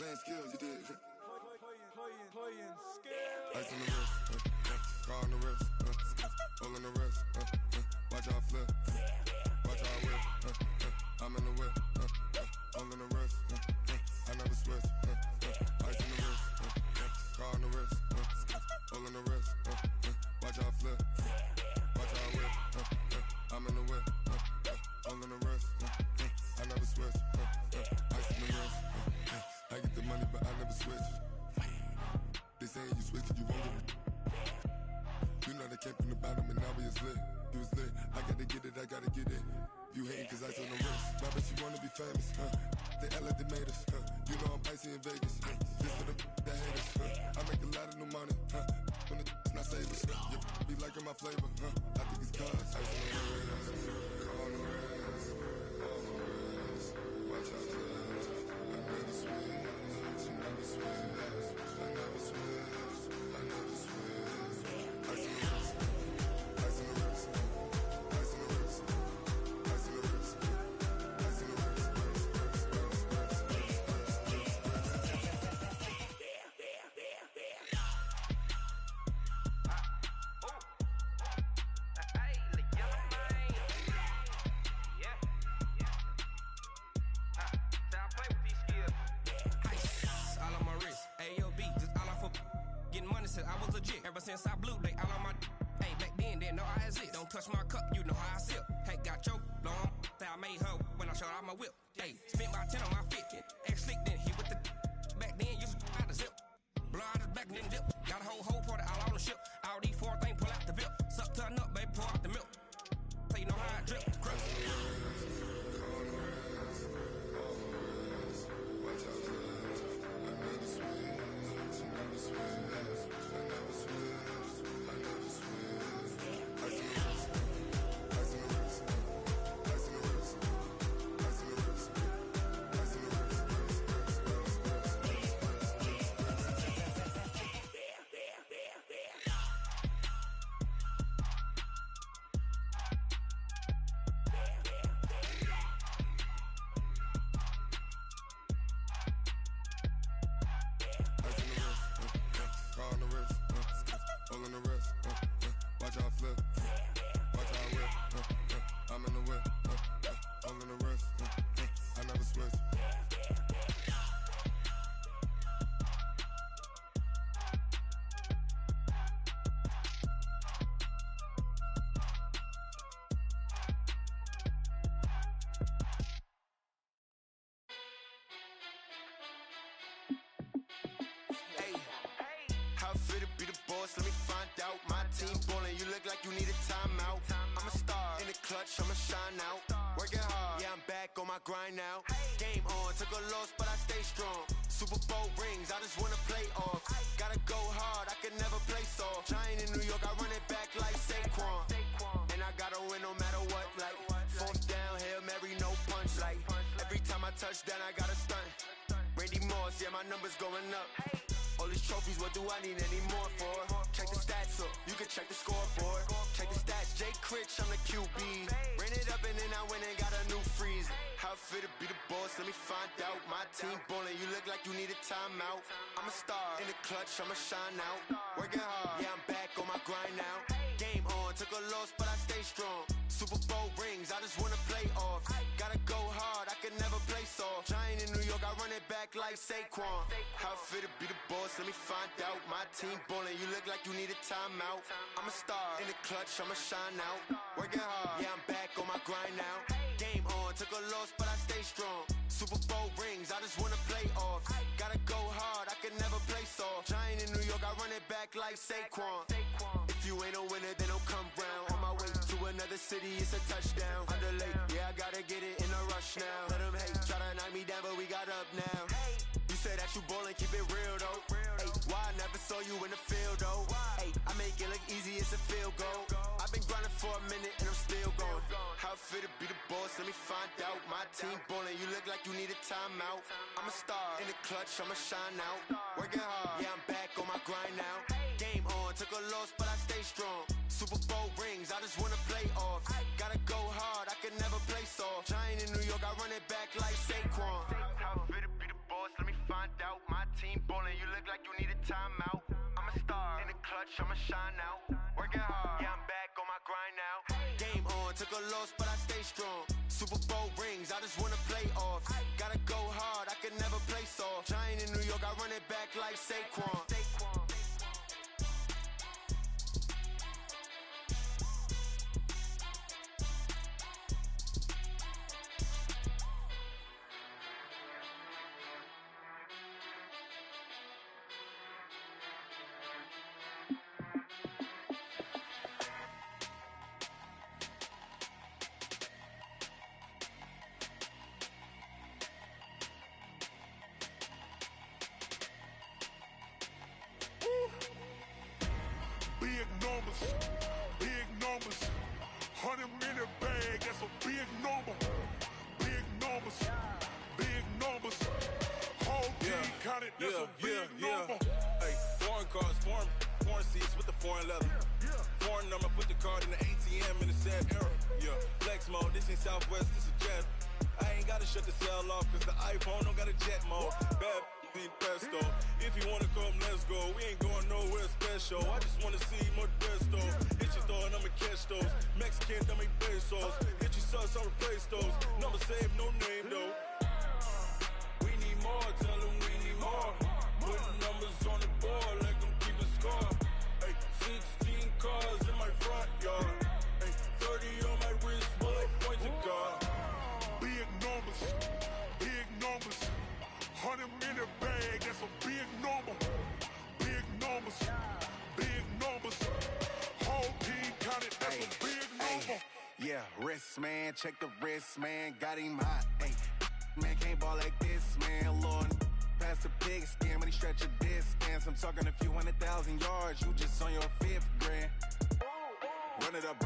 Playing skills, you did, huh? Playing skills. Ice on the wrist, car on the wrist, hole in the wrist, watch how I flip, watch how I whip, I'm in the whip, hole in the wrist, I never switch, ice on the wrist, car on the wrist, hole in the wrist, watch how I flip, watch how I whip, I'm in the whip, hole in the wrist, I never switch, ice on the wrist, I get the money but I never switch. They saying you switch it, you won't get it. You know they came from the bottom and now we is lit. You was lit, I gotta get it, I gotta get it. You hating cause ice on the wrist. My bitch, you wanna be famous, huh? They LA, they made us, huh? You know I'm icy in Vegas, huh? This for the that hate us, huh? I make a lot of new money, huh? When the not save us, huh? You be liking my flavor, huh? I think it's cause ice on the wrist, on the wrist, on the wrist. Watch out, cuz I never switch, you never switch. I never switch, I never switch. Ice on the wrist, ice on the wrist, ice on the wrist, ice on the wrist, ice on the wrist, I was legit. Ever since I blew, they all on my. Hey, back then, didn't know I exist. Don't touch my cup, you know how I sip. Hey, got your long. I made her when I showed out my whip. Hey, spent my 10 on my fit. X slick, then hit with the. Back then, used to out the zip. Blow out his back, then dip. Got a whole party all on the ship. All these four things, pull out the VIP. Suck to a nut, baby, pour out the milk. So you know how I drip. Crush. watch out, cuz I never switch, you never switch. Let me find out. My team ballin', you look like you need a timeout. I'm a star in the clutch, I'ma shine out. Working hard, yeah, I'm back on my grind now. Game on, took a loss, but I stay strong. Super Bowl rings, I just wanna play off. Gotta go hard, I can never play soft. Giant in New York, I run it back like Saquon. And I gotta win no matter what, like fourth down, Hail Mary, no punch. Like every time I touch down, I gotta stunt. Randy Moss, yeah, my numbers going up. All these trophies, what do I need any more for? Check the stats up, you can check the scoreboard. Check the stats, Jay Critch, I'm the QB. Ran it up and then I went and got a new freeze. How fit to be the boss, let me find out. My team ballin', you look like you need a timeout. I'm a star in the clutch, I'ma shine out. Working hard, yeah, I'm back on my grind now. Game on, took a loss, but I stay strong. Super Bowl rings, I just wanna play off. Gotta go hard, I can never play soft. Giant in New York, I run it back like Saquon. How fit to be the boss, let me find out. My team ballin', you look like you need a timeout. I'm a star in the clutch, I'ma shine out. Working hard, yeah, I'm back on my grind now. Game on, took a loss, but I stay strong. Super Bowl rings, I just wanna play off. Gotta go hard, I can never play soft. Giant in New York, I run it back like Saquon. If you ain't a winner, then don't come round. On my way to another city, it's a touchdown. Underlay, yeah, I gotta get it in a rush now. Let them hate, try to knock me down, but we got up now. You say that you ballin', keep it real though. Ay, why I never saw you in the field though? Ay, I make it look easy, it's a field goal. I've been grinding for a minute and I'm still going. How fit to be the boss, let me find out. My team ballin', you look like you need a timeout. I'm a star in the clutch, I'ma shine out. Working hard, yeah, I'm back on my grind now. Game on, took a loss, but I stay strong. Super Bowl rings, I just wanna play off. Gotta go hard, I can never play soft. off. Giant in New York, I run it back like Saquon. How fit to be the boss, let me find out. My team ballin', you look like you need a timeout. I'm a star, in the clutch, I'ma shine out. Working hard, yeah, I'm back on my grind now. Game on, took a loss, but I stay strong. Super Bowl rings, I just wanna play off. Gotta go hard, I can never play soft. Giant in New York, I run it back like Saquon. Big numbers, 100-minute bag, that's a big number. Big numbers, whole team counted, that's a big number. Hey, foreign cars, foreign seats with the foreign leather. Foreign number, put the card in the ATM in the sad era. Yeah, flex mode, this ain't Southwest, this is jet. I ain't gotta shut the cell off, cause the iPhone don't got a jet mode. Bad need pesto. If you wanna come, let's go. We ain't going nowhere special. I just wanna see more desto. Hit your throw and I'ma catch those. Mexican, I make pesos. Hit your sauce, I'll replace those. Number save, no name though. We need more, tell them we need more. Putting numbers on the board, like them keep a score. Hey, 16 cars in my front yard. Hey, 30 on my wrist, bullet point to God. Big numbers, 100-minute bag, that's a big number. Big numbers, whole team counted, that's a big number. Yeah, wrist man, check the wrist man, got him hot. Ay, man can't ball like this, man. Lord, past the pig skin when he stretch a distance. I'm talking a few 100,000 yards, you just on your 5th grand. Run it up,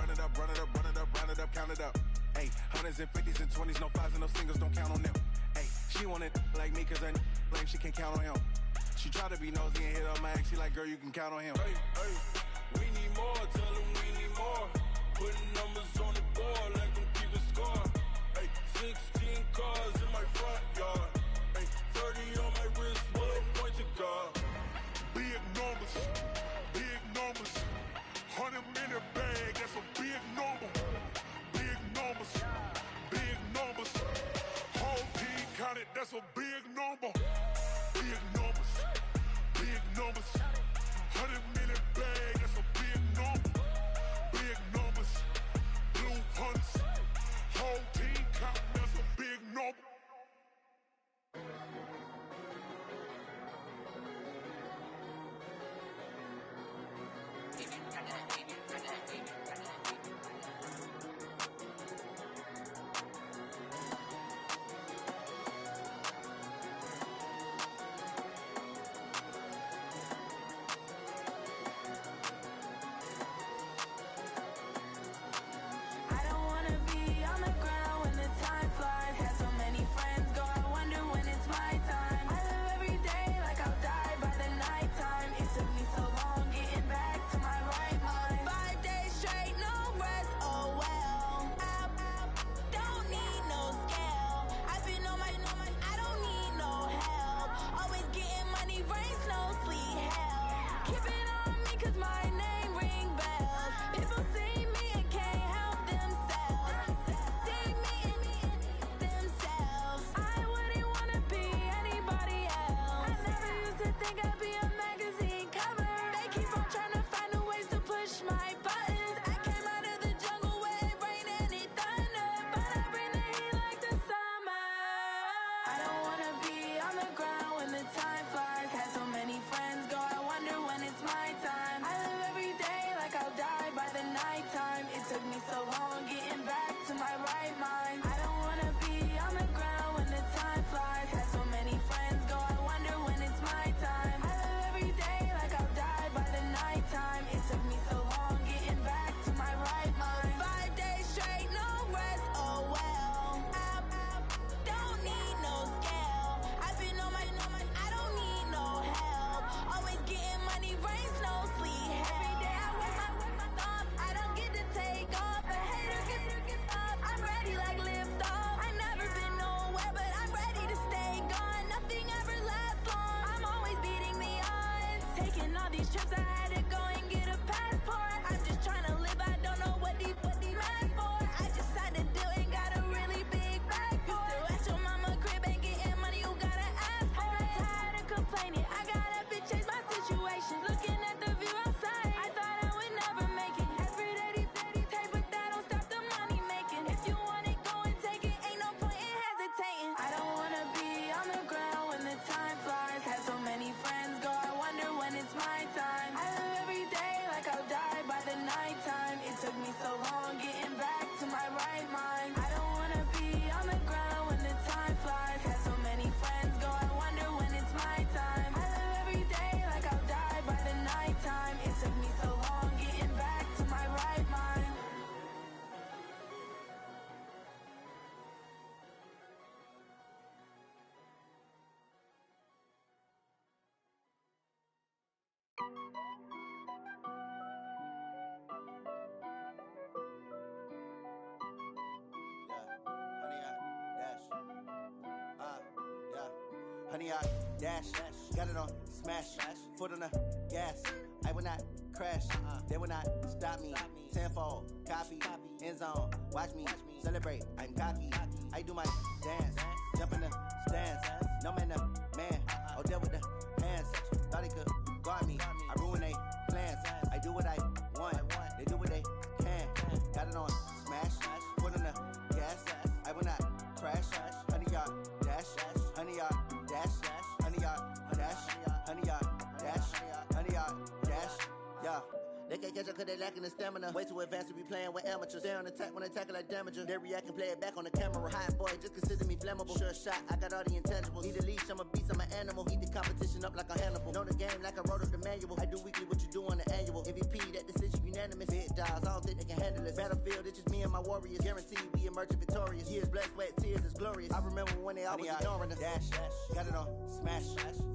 count it up. Ay, hundreds and 50s and 20s, no 5s and no singles, don't count on them. Ay, she want it like me cause her lame, she can't count on him. She try to be nosy and hit up my ex, she like, girl, you can count on him. Hey, we need more, tell them we need more. Putting numbers on the board, like them keep a score. Hey, 16 cars in my front yard. Hey, 30 on my wrist, bullet point to God. Big numbers, 100-minute bag, that's a big number. Big numbers, whole team counted, that's a big number. Big numbers, 100-minute bag, that's a big number. honey yard, dash, got it on, smash, foot on the gas. I will not crash, they will not stop me. Tenfold, copy, end zone, watch me celebrate. I'm cocky, I do my dance, jump in the stands. No man, the man, Odell with the hands. Thought he could guard me, I ruin they plans. I do what I want, they do what they can. Got it on, smash, foot on the gas. I will not crash, honey yard, dash, honey yard, dash, honey yard, dash, honey yard, dash, honey yard, dash, yeah. They can't catch up cause they lacking the stamina. Way too advanced to be playing with amateurs. Stay on attack when they tackle like damager. They react and play it back on the camera. Hot boy, just consider me flammable. Sure shot, I got all the intangibles. Need a leash, I'm a beast, I'm an animal. Heat the competition up like a Hannibal. Know the game like I wrote up the manual. I do weekly what you do on the annual. MVP, that decision unanimous. Big dogs, I don't think they can handle it. Battlefield, it's just me and my warriors. Guaranteed we emerging victorious. Years, blood, sweat, tears, it's glorious. I remember when they always ignoring us. Dash, got it on, smash,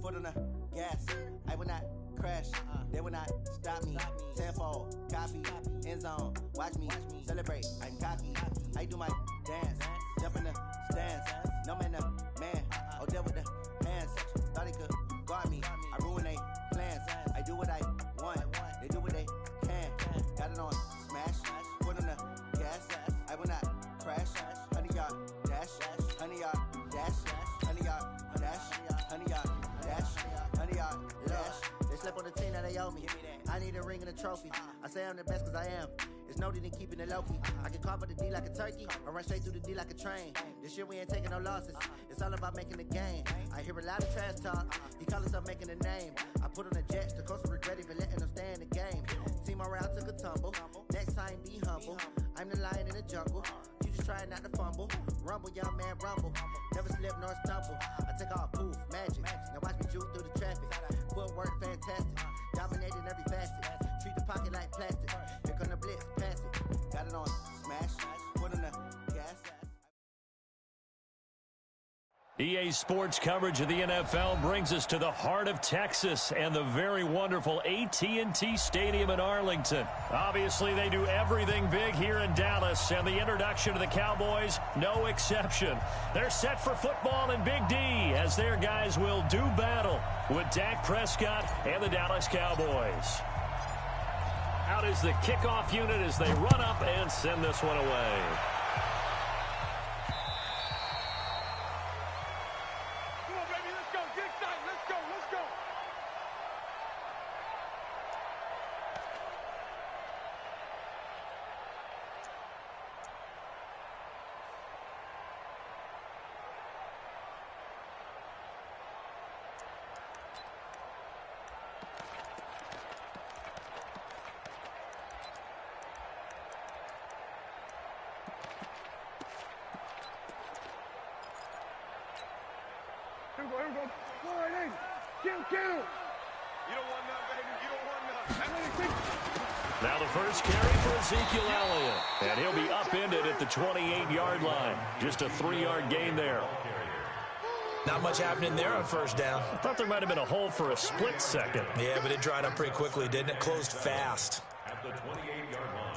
foot on the gas. I will not crash, they will not stop me. Tenfold, copy, end zone, watch me celebrate. I'm cocky, I do my dance, jump in the stands. No man, the man, Odell with the hands. Thought he could guard me, I ruin they plans. I do what I want, they do what they can. Got it on, smash, foot on the gas. I will not crash, honey yard, dash, honey yard, dash, honey yard, dash, honey yard, dash, honey yard, dash. Slept on the team that they owe me. I need a ring and a trophy. I say I'm the best cause I am. It's no need in keeping it low-key. I can carve up the D like a turkey or run straight through the D like a train. This year we ain't taking no losses. It's all about making the game. I hear a lot of trash talk. He call himself making a name. I put on the Jets. The coach will regret even letting them stay in the game. Team morale took a tumble. Next time be humble. I'm the lion in the jungle. You just trying not to fumble. Rumble, young man, rumble. Never slip nor stumble. I take off poof, magic. Now watch me juke through the traffic. Footwork fantastic. Dominating every facet. Treat the pocket like plastic. Here come the blitz, pass it. Got it on, smash, foot on the gas. EA Sports coverage of the NFL brings us to the heart of Texas and the very wonderful AT&T Stadium in Arlington. Obviously, they do everything big here in Dallas, and the introduction to the Cowboys, no exception. They're set for football in Big D as their guys will do battle with Dak Prescott and the Dallas Cowboys. Out is the kickoff unit as they run up and send this one away. Here we go. Warning. Kill. You don't want none, baby. You don't want none. Now the first carry for Ezekiel Elliott. And he'll be upended at the 28-yard line. Just a 3-yard gain there. Not much happening there on first down. I thought there might have been a hole for a split second. Yeah, but it dried up pretty quickly, didn't it? Closed fast. At the 28-yard line.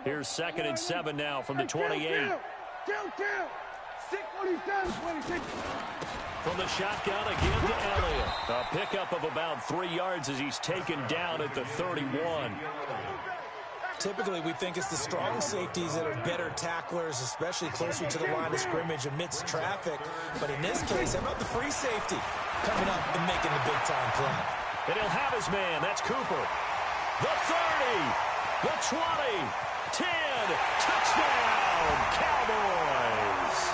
Here's 2nd and 7 now from the 28. Kill. 6:47, 26. From the shotgun again to Elliott. A pickup of about 3 yards as he's taken down at the 31. Typically, we think it's the strong safeties that are better tacklers, especially closer to the line of scrimmage amidst traffic. But in this case, how about the free safety coming up and making the big-time play? And he'll have his man. That's Cooper. The 30. The 20. 10. Touchdown, Cowboys.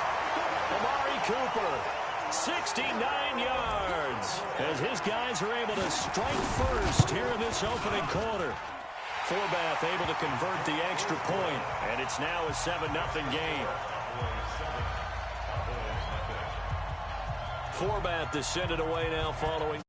Amari Cooper, 69 yards, as his guys are able to strike first here in this opening quarter. Forbath able to convert the extra point, and it's now a 7-0 game. Forbath to send it away now following.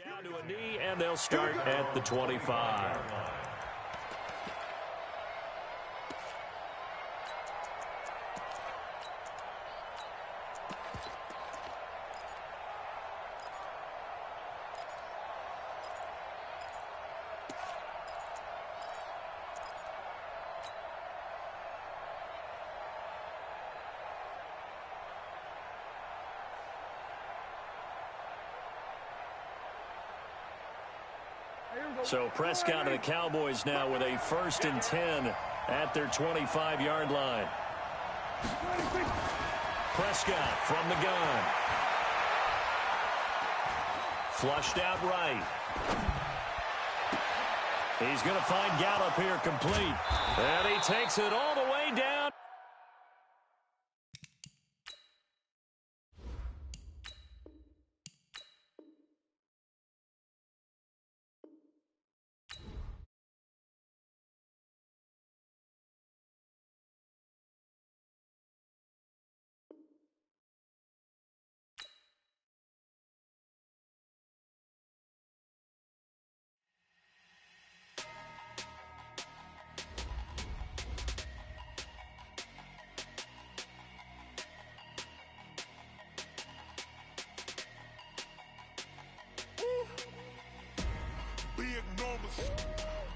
Down to a knee, and they'll start at the 25. So Prescott and the Cowboys now with a 1st and 10 at their 25-yard line. Prescott from the gun. Flushed out right. He's going to find Gallup here complete. And he takes it all the way down.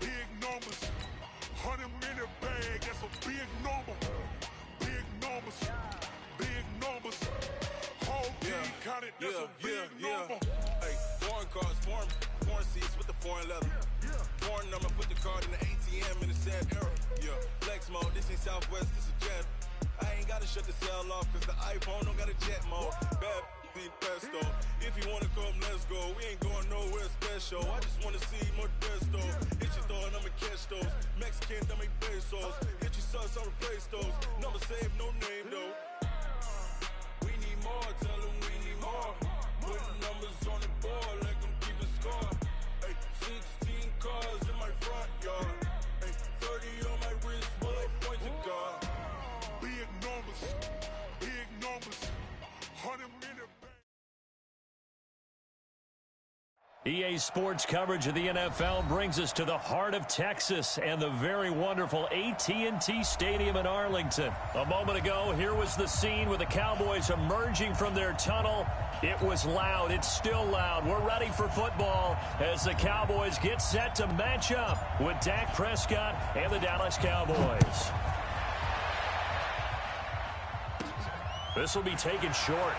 Big numbers, 100-minute bag, that's a big number. Big numbers, big numbers. Whole team counted, that's a big number. Hey, foreign cars, foreign seats with the foreign leather. Foreign number, put the card in the ATM in the sad era. Yeah, flex mode, this ain't Southwest, this is Jet. I ain't gotta shut the cell off, cause the iPhone don't got a jet mode. Bad pesto. If you wanna come, let's go. We ain't going nowhere special. I just wanna see Modesto. Hit your thought, I'ma catch those. Mexican, I make pesos. Hit your sus, I'll replace those. Number saved, no name though. We need more, tell them we need more. Putting numbers on the board like I'm keeping score. Hey, 16 cars in my front yard. Hey, 30 on my wrist while I point to God. Big numbers, 100-minute. EA Sports coverage of the NFL brings us to the heart of Texas and the very wonderful AT&T Stadium in Arlington. A moment ago, here was the scene with the Cowboys emerging from their tunnel. It was loud. It's still loud. We're ready for football as the Cowboys get set to match up with Dak Prescott and the Dallas Cowboys. This will be taken short.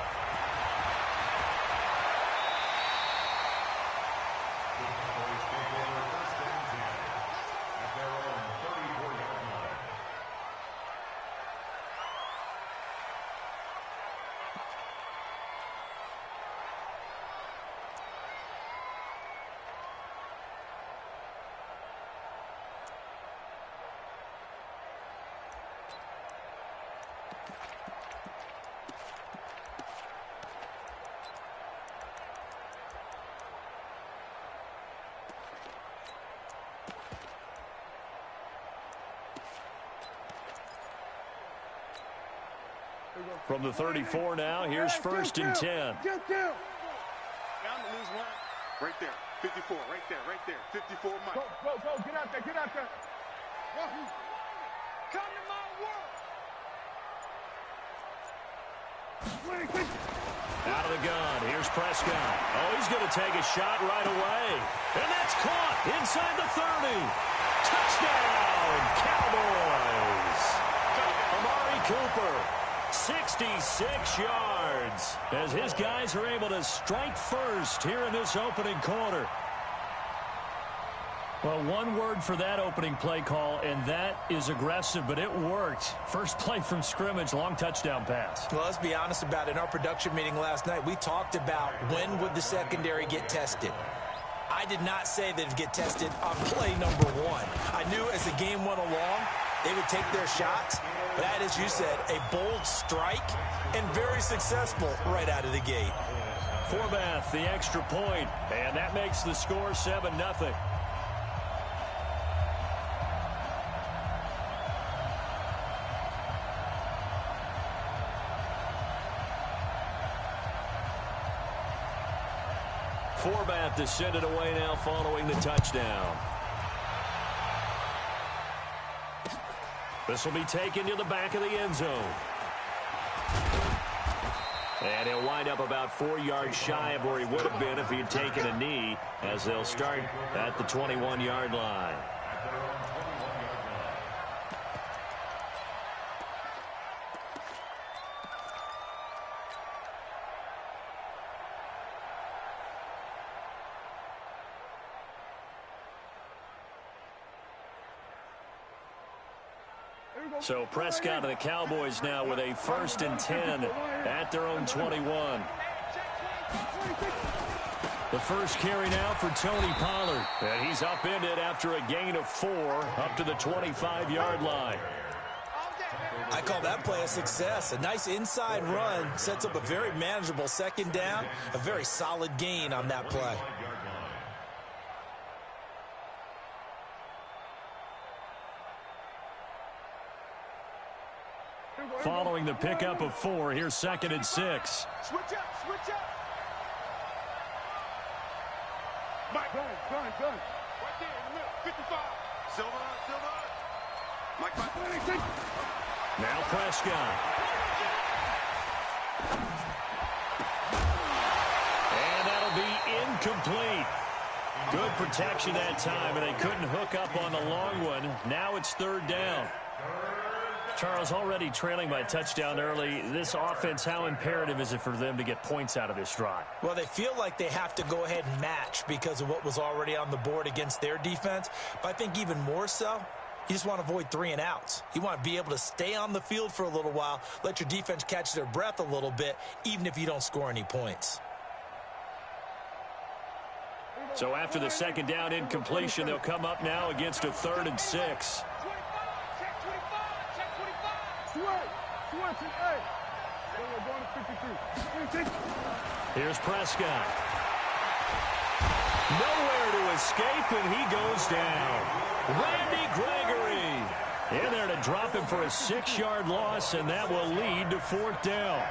From the 34 now, here's 1st and 10. Get down. Down to lose one. Right there. 54. Right there. 54. Mike. Go. Get out there. Come to my world. Out of the gun. Here's Prescott. Oh, he's going to take a shot right away. And that's caught inside the 30. Touchdown, Cowboys. Amari Cooper. 66 yards as his guys are able to strike first here in this opening quarter. Well, one word for that opening play call, and that is aggressive, but it worked. First play from scrimmage, long touchdown pass. Well, let's be honest about it. In our production meeting last night, we talked about when would the secondary get tested. I did not say that it'd get tested on play number 1. I knew as the game went along, they would take their shots. That, as you said, a bold strike and very successful right out of the gate. Forbath, the extra point, and that makes the score 7-0. format to send it away now following the touchdown. This will be taken to the back of the end zone. And he'll wind up about 4 yards shy of where he would have been if he had taken a knee, as they'll start at the 21-yard line. So Prescott and the Cowboys now with a 1st and 10 at their own 21. The first carry now for Tony Pollard. And he's upended after a gain of 4 up to the 25-yard line. I call that play a success. A nice inside run sets up a very manageable 2nd down. A very solid gain on that play. Following the pickup of 4, here's 2nd and 6. Switch up, switch up. Mike, gun. Right there in the middle, 55. Silva. Mike. 26. Now Prescott. And that'll be incomplete. Good protection that time, and they couldn't hook up on the long one. Now it's 3rd down. Charles, already trailing by a touchdown early. This offense, how imperative is it for them to get points out of this drive? Well, they feel like they have to go ahead and match because of what was already on the board against their defense. But I think even more so, you just want to avoid 3 and outs. You want to be able to stay on the field for a little while, let your defense catch their breath a little bit, even if you don't score any points. So after the 2nd down incompletion, they'll come up now against a 3rd and 6. Here's Prescott. Nowhere to escape, and he goes down. Randy Gregory in there to drop him for a 6-yard loss, and that will lead to 4th down.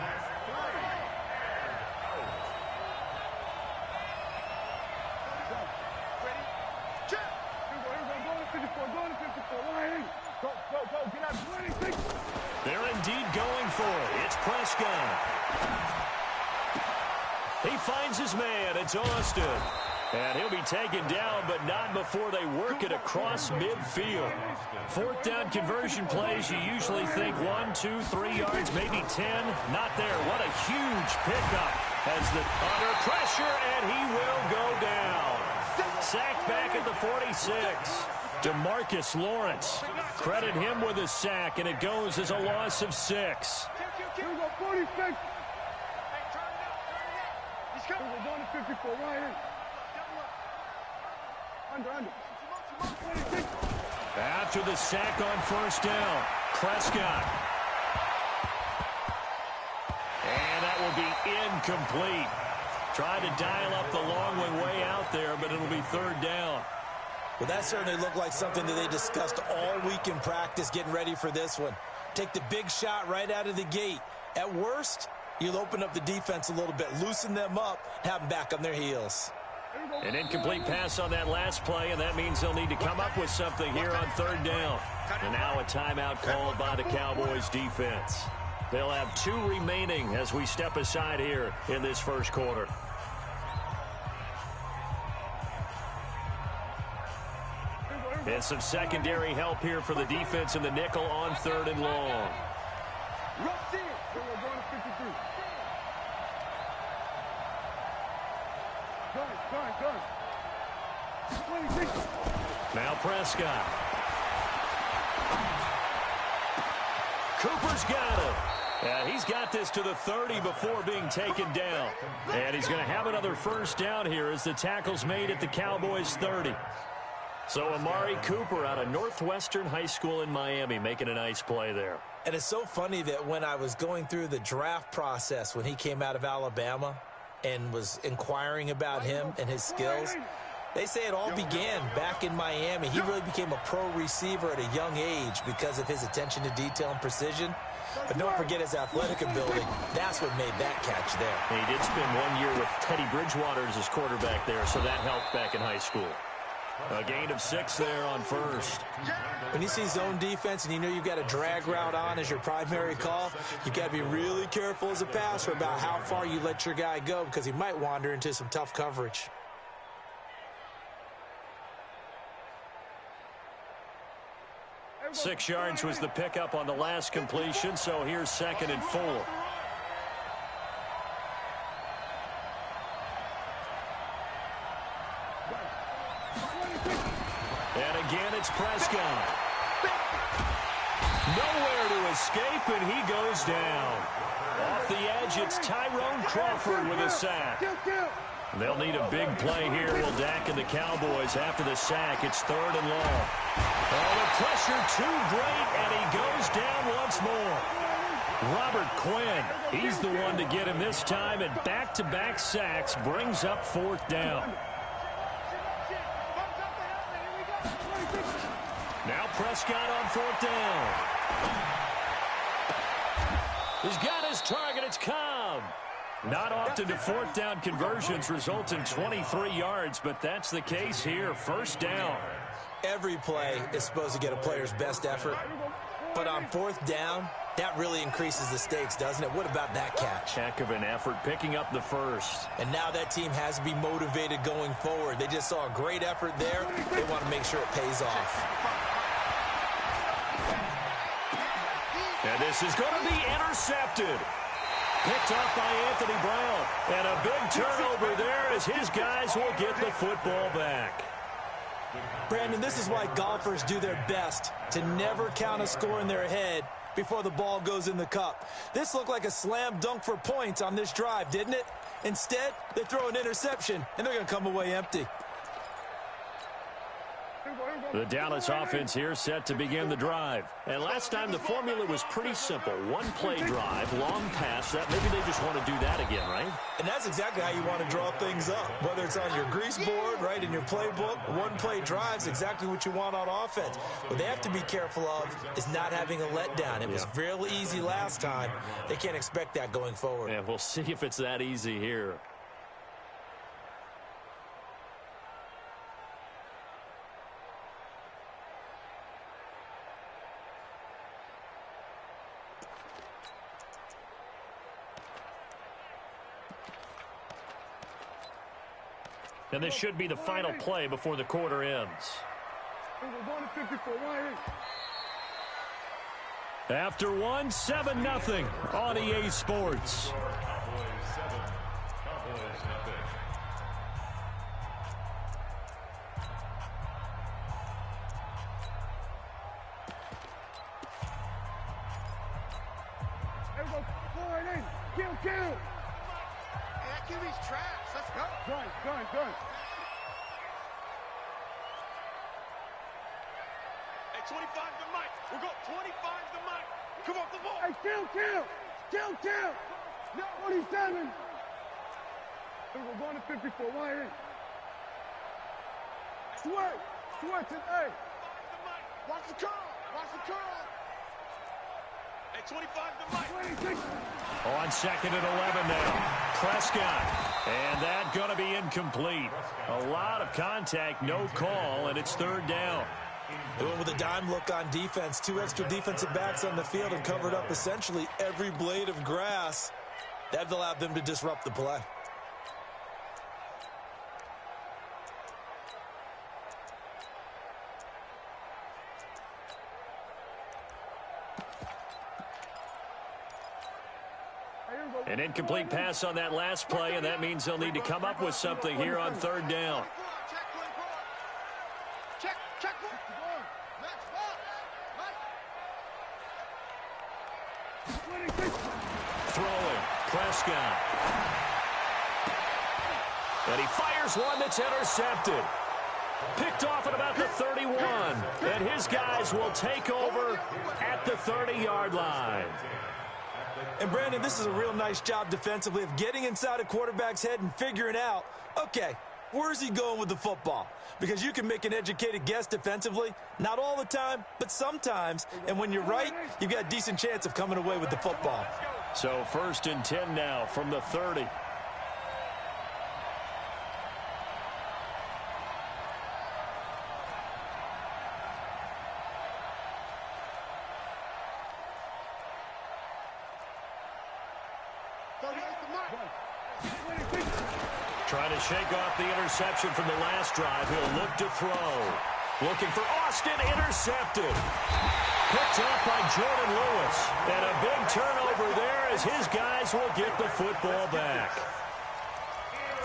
They're indeed going for it. It's Prescott. He finds his man. It's Austin. And he'll be taken down, but not before they work it across midfield. 4th down conversion plays, you usually think 1, 2, 3 yards, maybe 10. Not there. What a huge pickup as the under pressure, and he will go down. Sacked back at the 46. DeMarcus Lawrence. Credit him with a sack, and it goes as a loss of 6. Here we go, 46. He's coming. We're going to 54. Right here. Under. 26. After the sack on 1st down, Prescott. And that will be incomplete. Tried to dial up the long one way out there, but it'll be 3rd down. Well, that certainly looked like something that they discussed all week in practice getting ready for this one. Take the big shot right out of the gate. At worst, you'll open up the defense a little bit, loosen them up, have them back on their heels. An incomplete pass on that last play, and that means they'll need to come up with something here on 3rd down. And now a timeout called by the Cowboys defense. They'll have 2 remaining as we step aside here in this 1st quarter. And some secondary help here for the defense in the nickel on 3rd and long. Now Prescott. Cooper's got it. And he's got this to the 30 before being taken down. And he's going to have another 1st down here as the tackle's made at the Cowboys 30. So Amari Cooper out of Northwestern High School in Miami making a nice play there. And it's so funny that when I was going through the draft process when he came out of Alabama and was inquiring about him and his skills, They say it all began back in Miami. He really became a pro receiver at a young age because of his attention to detail and precision. But don't forget his athletic ability. That's what made that catch there. He did spend 1 year with Teddy Bridgewater as his quarterback there, so that helped back in high school. A gain of 6 there on first. When you see zone defense and you know you've got a drag route on as your primary call, you've got to be really careful as a passer about how far you let your guy go because he might wander into some tough coverage. Six yards was the pickup on the last completion, so here's 2nd and 4. And again, it's Prescott. Nowhere to escape, and he goes down. Off the edge, it's Tyrone Crawford with a sack. They'll need a big play here. Will Dak and the Cowboys after the sack. It's 3rd and long. Oh, the pressure too great, and he goes down once more. Robert Quinn, he's the one to get him this time, and back-to-back sacks brings up 4th down. Now Prescott on 4th down. He's got his target. It's Cobb. Not often do 4th down conversions result in 23 yards, but that's the case here. 1st down. Every play is supposed to get a player's best effort, but on 4th down, that really increases the stakes, doesn't it? What about that catch? Heck of an effort, picking up the 1st. And now that team has to be motivated going forward. They just saw a great effort there. They want to make sure it pays off. And this is going to be intercepted. Picked off by Anthony Brown. And a big turnover there as his guys will get the football back. Brandon, this is why golfers do their best to never count a score in their head before the ball goes in the cup. This looked like a slam dunk for points on this drive, didn't it? Instead, they throw an interception, and they're going to come away empty. The Dallas offense here set to begin the drive. And last time the formula was pretty simple. One play drive, long pass. That maybe they just want to do that again, right? And that's exactly how you want to draw things up. Whether it's on your grease board, right, in your playbook, one play drive is exactly what you want on offense. What they have to be careful of is not having a letdown. It was real easy last time. They can't expect that going forward. Yeah, we'll see if it's that easy here. And this should be the final play before the quarter ends. After one, 7-0 on EA Sports. Kill. Hey, that QB's trash. Let's go. Done. Hey, 25 to Mike. We're going 25 to Mike. Come off the ball. Hey, kill. No, 47. We're going to 54. Why in? Sweat. Hey. Watch the curl. Hey, 25 to Mike. 26. On 2nd and 11 now. Prescott. And that going to be incomplete. A lot of contact, no call, and it's 3rd down. They went with a dime look on defense. 2 extra defensive backs on the field and covered up essentially every blade of grass. That allowed them to disrupt the play. An incomplete pass on that last play, and that means they'll need to come up with something here on 3rd down. Check. Throwing, Prescott. And he fires one that's intercepted. Picked off at about the 31. And his guys will take over at the 30-yard line. And, Brandon, this is a real nice job defensively of getting inside a quarterback's head and figuring out, okay, Where's he going with the football? Because you can make an educated guess defensively. Not all the time, but sometimes. And when you're right, you've got a decent chance of coming away with the football. So 1st and 10 now from the 30. Trying to shake off the interception from the last drive. He'll look to throw. Looking for Austin, intercepted. Picked up by Jordan Lewis. And a big turnover there as his guys will get the football back.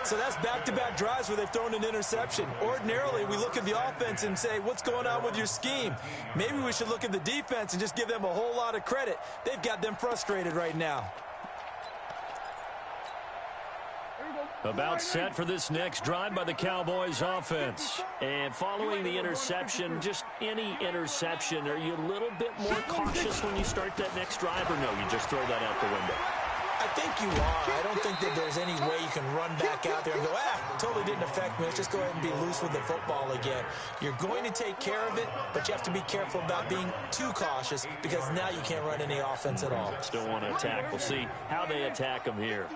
So that's back-to-back drives where they've thrown an interception. Ordinarily, we look at the offense and say, what's going on with your scheme? Maybe we should look at the defense and just give them a whole lot of credit. They've got them frustrated right now. About set for this next drive by the Cowboys offense. And following the interception, just any interception, are you a little bit more cautious when you start that next drive, or no, you just throw that out the window? I think you are. I don't think that there's any way you can run back out there and go, totally didn't affect me. Let's just go ahead and be loose with the football again. You're going to take care of it, but you have to be careful about being too cautious because now you can't run any offense at all. Still want to attack. We'll see how they attack them here.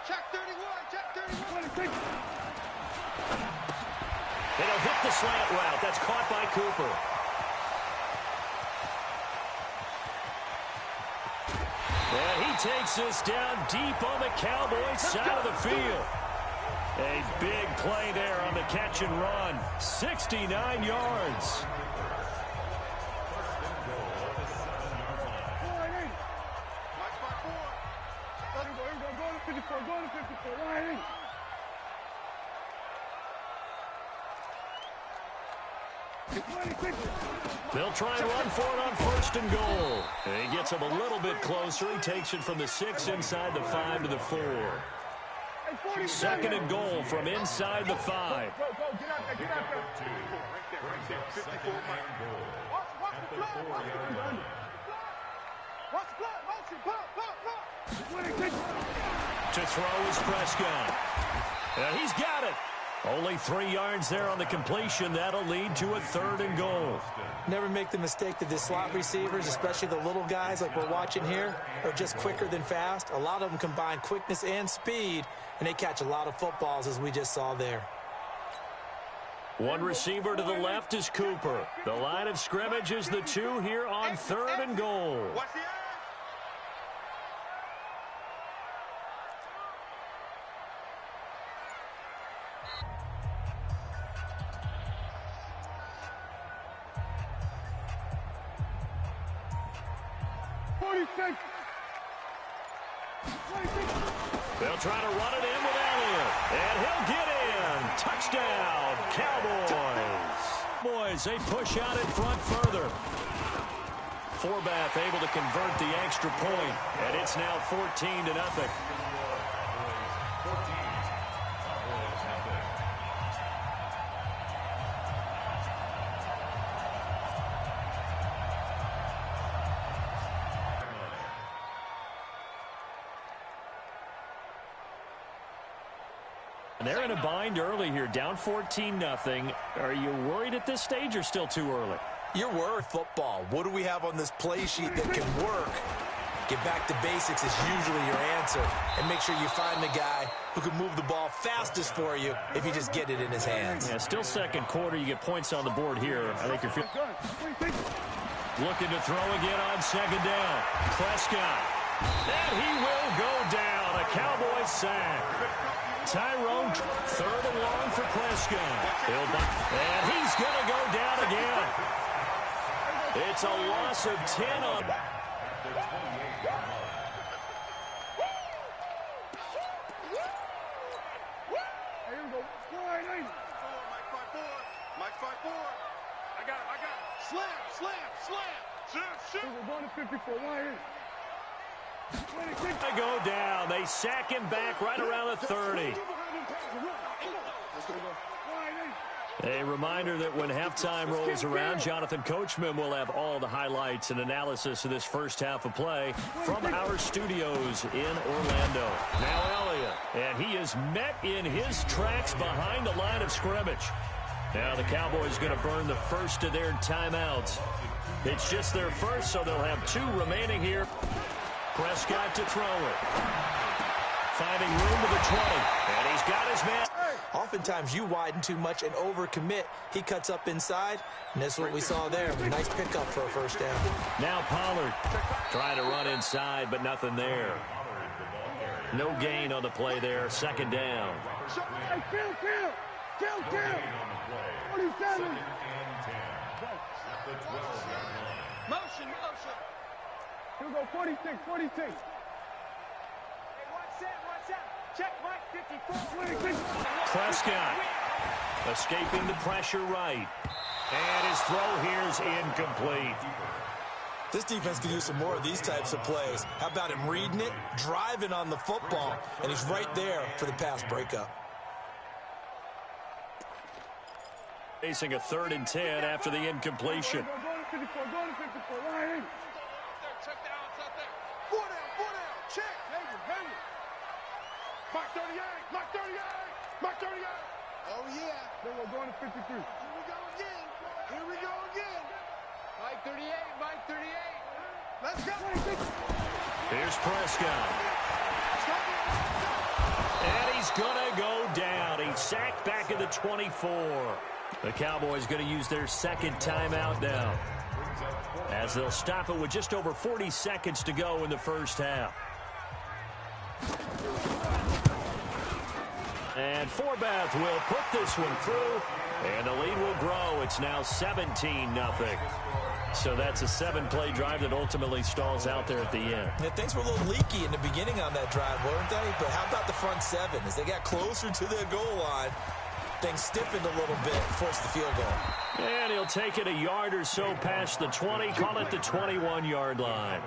Check 31, check 31. They'll hit the slant route. That's caught by Cooper. And he takes this down deep on the Cowboys side of the field. A big play there on the catch and run. 69 yards. They'll try and run for it on 1st and goal. And he gets him a little bit closer. He takes it from the 6 inside the 5 to the 4. 2nd and goal from inside the 5. To throw is Prescott. And he's got it. Only 3 yards there on the completion. That'll lead to a 3rd and goal. Never make the mistake that the slot receivers, especially the little guys like we're watching here, are just quicker than fast. A lot of them combine quickness and speed, and they catch a lot of footballs, as we just saw there. One receiver to the left is Cooper. The line of scrimmage is the 2 here on 3rd and goal. 46. They'll try to run it in with Elliott. And he'll get in. Touchdown, Cowboys. Boys, they push out in front further. Forbath able to convert the extra point. And it's now 14-0. And they're in a bind early here, down 14-0. Are you worried at this stage or still too early? You're worried football. What do we have on this play sheet that can work? Get back to basics is usually your answer. And make sure you find the guy who can move the ball fastest for you if you just get it in his hands. Yeah, still 2nd quarter. You get points on the board here. I think you're looking to throw again on 2nd down. Prescott. And he will go down. A Cowboys sack. Tyrone, 3rd and long for Prescott. And he's going to go down again. It's a loss of 10 on. Mike 5-4. I got it. Slam. We're going to 54. They go down. They sack him back right around the 30. A reminder that when halftime rolls around, Jonathan Coachman will have all the highlights and analysis of this first half of play from our studios in Orlando. Now Elliott, and he is met in his tracks behind the line of scrimmage. Now the Cowboys going to burn the first of their timeouts. It's just their first, so they'll have 2 remaining here. Prescott to throw it. Finding room to the 20, and he's got his man. Oftentimes you widen too much and overcommit. He cuts up inside, and that's what we saw there. Nice pickup for a first down. Now Pollard trying to run inside, but nothing there. No gain on the play there. Second down. Kill. 47. Motion. He'll go 46. Hey, watch that. Check, Mike, 54. Prescott escaping the pressure right. And his throw here is incomplete. This defense can use some more of these types of plays. How about him reading it, driving on the football, and he's right there for the pass breakup. Facing a 3rd and 10 after the incompletion. Go to 54. Line. Check down. 4 down. Check. Hang it. Mark 38. Oh, yeah. Then we're going to 53. Here we go again. Mike 38. Let's go. Here's Prescott. And he's going to go down. He's sacked back at the 24. The Cowboys going to use their second timeout now, as they'll stop it with just over 40 seconds to go in the first half. And Forbath will put this one through, and the lead will grow. It's now 17-0. So that's a 7-play drive that ultimately stalls out there at the end. Yeah, things were a little leaky in the beginning on that drive, weren't they? But how about the front 7? As they got closer to the goal line, things stiffened a little bit, forced the field goal. And he'll take it a yard or so past the 20, call it the 21-yard line.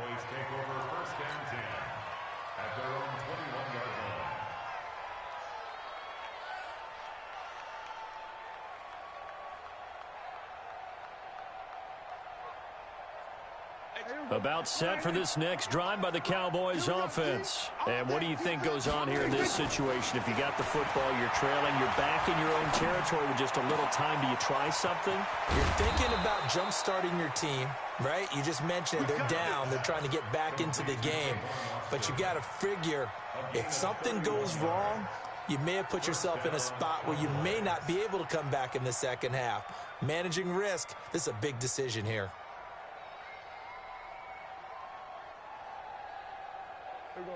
About set for this next drive by the Cowboys offense. And what do you think goes on here in this situation? If you got the football, you're trailing, you're back in your own territory with just a little time. Do you try something? You're thinking about jump-starting your team, right? You just mentioned they're down. They're trying to get back into the game. But you got to figure, if something goes wrong, you may have put yourself in a spot where you may not be able to come back in the second half. Managing risk, this is a big decision here.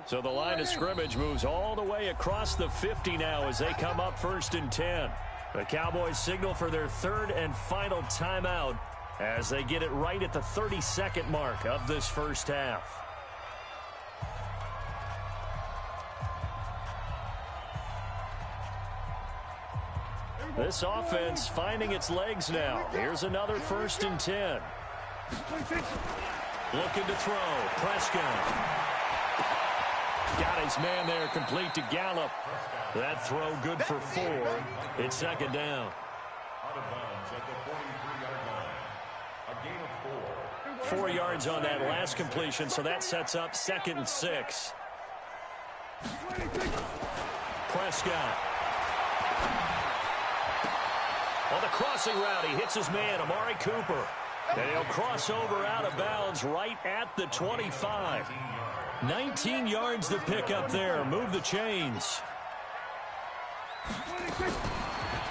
So the line of scrimmage moves all the way across the 50 now as they come up 1st and 10. The Cowboys signal for their 3rd and final timeout as they get it right at the 32nd mark of this first half. This offense finding its legs now. Here's another 1st and 10. Looking to throw. Prescott. Got his man there, complete to Gallup. That throw good for 4. It's 2nd down. Out of bounds at the 43-yard line. A gain of 4. 4 yards on that last completion, so that sets up 2nd and 6. Prescott. On the crossing route, he hits his man, Amari Cooper. And he'll cross over out of bounds right at the 25. 19 yards to pick up there. Move the chains.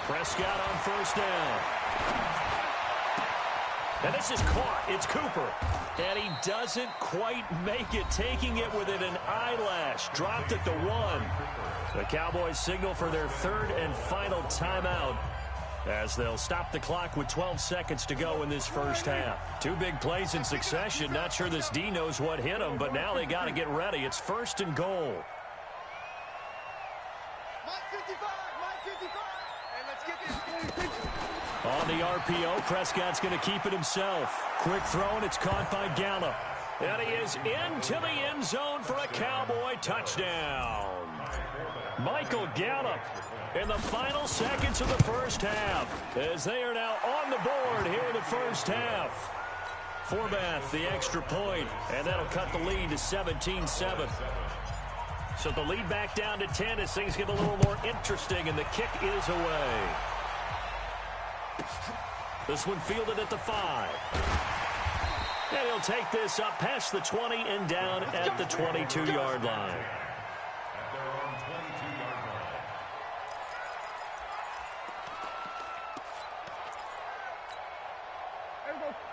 Prescott on 1st down. And this is caught. It's Cooper. And he doesn't quite make it, taking it within an eyelash. Dropped at the 1. The Cowboys signal for their 3rd and final timeout as they'll stop the clock with 12 seconds to go in this first half. 2 big plays in succession. Not sure this D knows what hit him, but now they got to get ready. It's 1st and goal. On the RPO, Prescott's going to keep it himself. Quick throw, and it's caught by Gallup. And he is into the end zone for a Cowboy touchdown. Michael Gallup in the final seconds of the first half as they are now on the board here in the first half. Forbath, the extra point, and that'll cut the lead to 17-7. So the lead back down to 10 as things get a little more interesting, and the kick is away. This one fielded at the 5. And he'll take this up past the 20 and down at the 22-yard line.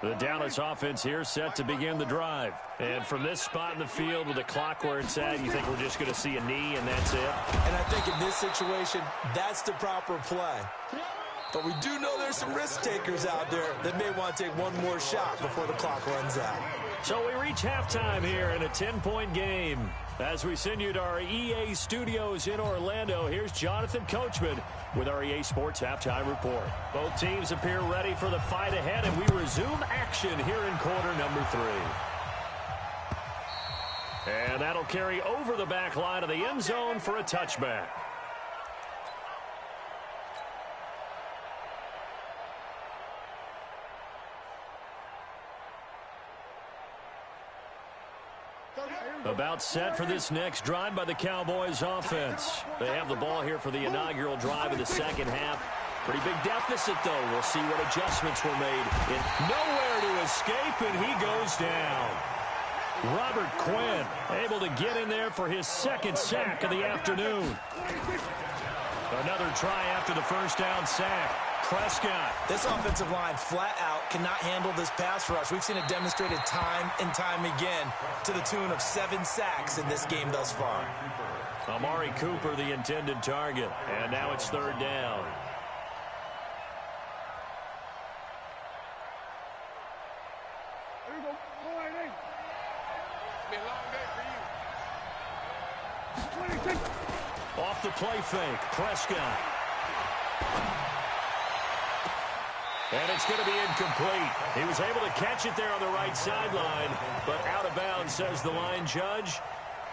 The Dallas offense here set to begin the drive. And from this spot in the field with the clock where it's at, you think we're just going to see a knee and that's it? And I think in this situation, that's the proper play. But we do know there's some risk takers out there that may want to take one more shot before the clock runs out. So we reach halftime here in a 10-point game. As we send you to our EA studios in Orlando, here's Jonathan Coachman with our EA Sports Halftime Report. Both teams appear ready for the fight ahead, and we resume action here in quarter number 3. And that'll carry over the back line of the end zone for a touchback. About set for this next drive by the Cowboys offense. They have the ball here for the inaugural drive of the second half. Pretty big deficit, though. We'll see what adjustments were made. Nowhere to escape, and he goes down. Robert Quinn able to get in there for his second sack of the afternoon. Another try after the first down sack. Prescott. This offensive line flat out cannot handle this pass rush. We've seen it demonstrated time and time again to the tune of 7 sacks in this game thus far. Amari Cooper, the intended target. And now it's third down. Here we go. It's been a long day for you. 26. Off the play fake. Prescott. And it's going to be incomplete. He was able to catch it there on the right sideline, but out of bounds, says the line judge.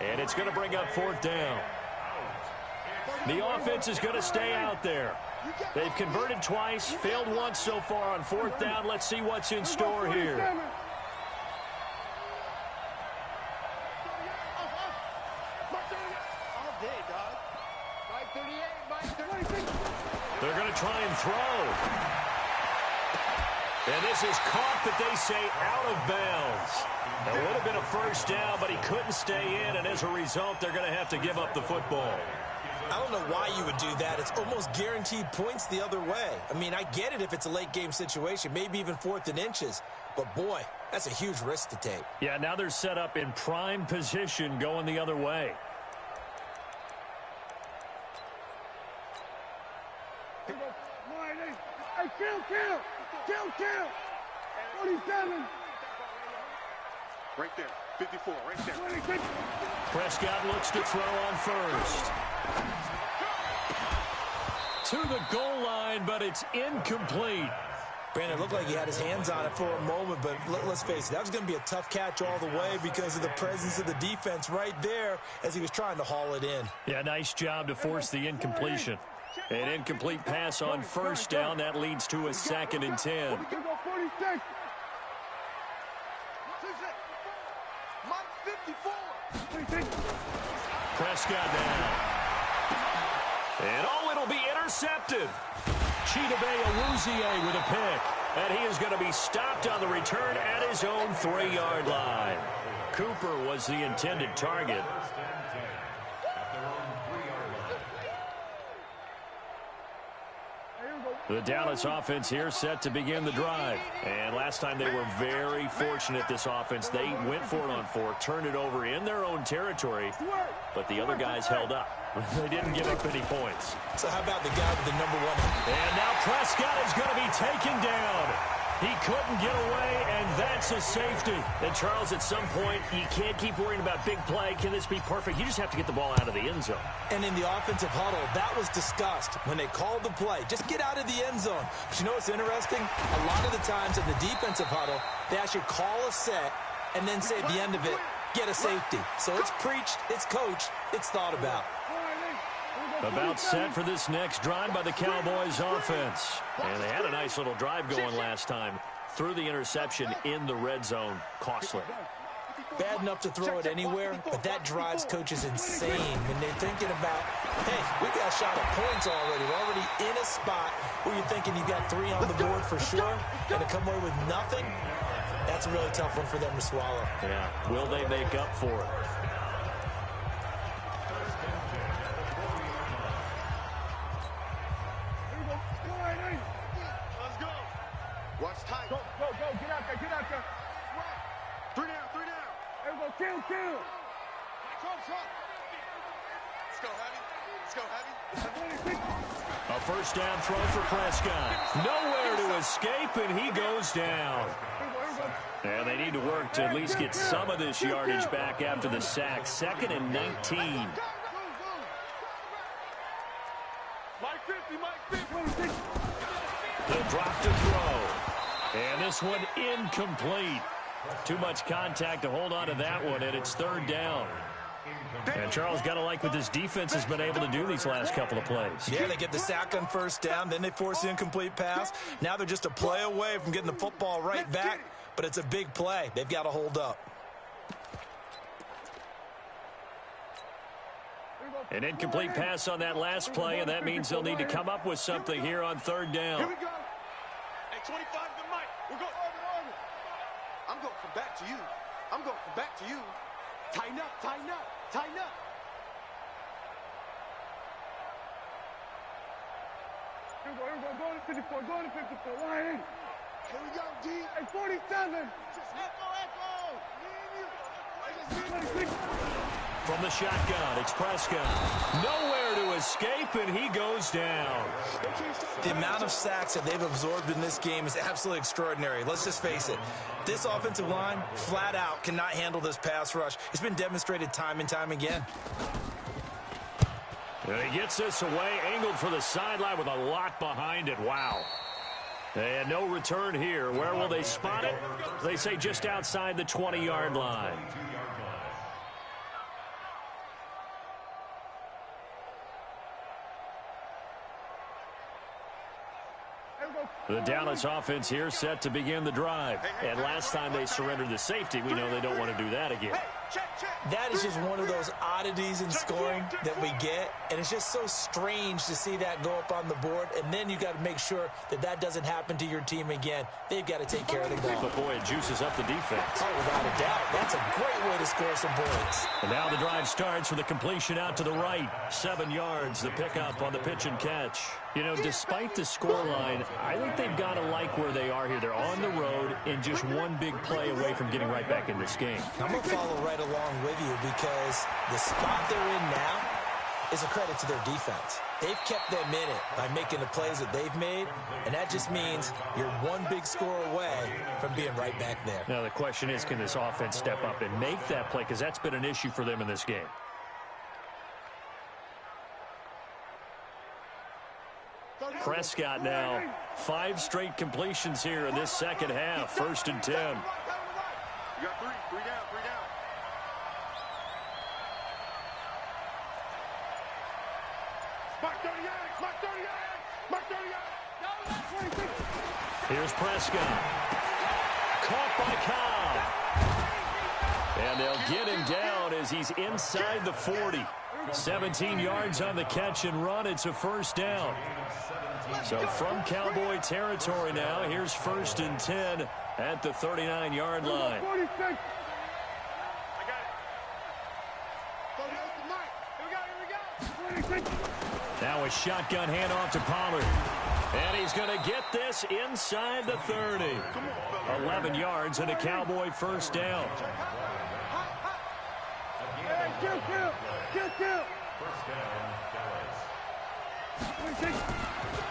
And it's going to bring up fourth down. The offense is going to stay out there. They've converted twice, failed once so far on fourth down. Let's see what's in store here. They're going to try and throw. And this is caught, but they say out of bounds. That would have been a first down, but he couldn't stay in, and as a result, they're going to have to give up the football. I don't know why you would do that. It's almost guaranteed points the other way. I mean, I get it if it's a late-game situation, maybe even 4th and inches. But, boy, that's a huge risk to take. Yeah, now they're set up in prime position going the other way. Hey, kill. 47. Right there. 54, right there. 26. Prescott looks to throw on first. To the goal line, but it's incomplete. Brandon, it looked like he had his hands on it for a moment, but let's face it, that was going to be a tough catch all the way because of the presence of the defense right there as he was trying to haul it in. Yeah, nice job to force the incompletion. An incomplete pass on first down. That leads to a 2nd and 10. Prescott now. And it'll be intercepted. Chidobe Awuzie with a pick. And he is going to be stopped on the return at his own 3-yard line. Cooper was the intended target. The Dallas offense here set to begin the drive. And last time they were very fortunate, this offense. They went for it on 4, turned it over in their own territory, but the other guys held up. They didn't give up any points. So how about the guy with the number 1? And now Prescott is going to be taken down. He couldn't get away, and that's a safety. And, Charles, at some point, you can't keep worrying about big play. Can this be perfect? You just have to get the ball out of the end zone. And in the offensive huddle, that was discussed when they called the play. Just get out of the end zone. But you know what's interesting? A lot of the times in the defensive huddle, they actually call a set and then say at the end of it, get a safety. So it's preached, it's coached, it's thought about. About set for this next drive by the Cowboys offense. And they had a nice little drive going last time. Threw the interception in the red zone. Costly. Bad enough to throw it anywhere, but that drives coaches insane when they're thinking about, hey, we got a shot at points already. We're already in a spot where you're thinking you got 3 on the board for sure, and to come away with nothing, that's a really tough one for them to swallow. Yeah, will they make up for it? Let's go. Watch tight. Go, get out there. 3 down. There we go, kill. Let's go, heavy. A first down throw for Prescott. Nowhere to escape, and he goes down. And they need to work to at least get some of this yardage back after the sack. 2nd and 19. Mike 50. The drop to throw. And this one incomplete. Too much contact to hold on to that one, and it's 3rd down. And Charles, got to like what this defense has been able to do these last couple of plays. Yeah, they get the sack on first down, then they force the incomplete pass. Now they're just a play away from getting the football right back, but it's a big play. They've got to hold up. An incomplete pass on that last play, and that means they'll need to come up with something here on 3rd down. Here we go. Hey, 25 to Mike. We're going. I'm going from back to you. Tighten up. Here we go. Go to 54. Line in. Here we go, D. Hey, 47. Just echo. Me and you. From the shotgun, it's Prescott. Nowhere to escape, and he goes down. The amount of sacks that they've absorbed in this game is absolutely extraordinary. Let's just face it. This offensive line, flat out, cannot handle this pass rush. It's been demonstrated time and time again. And he gets this away, angled for the sideline with a lot behind it. Wow. And no return here. Where will they spot it? They say just outside the 20-yard line. The Dallas offense here set to begin the drive. And last time they surrendered the safety, we know they don't want to do that again. That is just one of those oddities in scoring that we get, and it's just so strange to see that go up on the board, and then you got to make sure that that doesn't happen to your team again. They've got to take care of the ball. But boy, it juices up the defense. Oh, without a doubt. That's a great way to score some points. And now the drive starts with a completion out to the right. 7 yards, the pickup on the pitch and catch. You know, despite the scoreline, I think they've got to like where they are here. They're on the road and just one big play away from getting right back in this game. I'm going to follow right along with you because the spot they're in now is a credit to their defense. They've kept them in it by making the plays that they've made, and that just means you're one big score away from being right back there. Now the question is, can this offense step up and make that play? Because that's been an issue for them in this game. Prescott now 5 straight completions here in this second half. 1st and 10. You got 3 down. Mark 30 yards. Here's Prescott. Caught by Cobb. And they'll get him down as he's inside the 40. 17 yards on the catch and run. It's a 1st down. So from Cowboy territory now, here's 1st and 10 at the 39-yard line. Now a shotgun handoff to Pollard. And he's going to get this inside the 30. 11 yards and a Cowboy 1st down.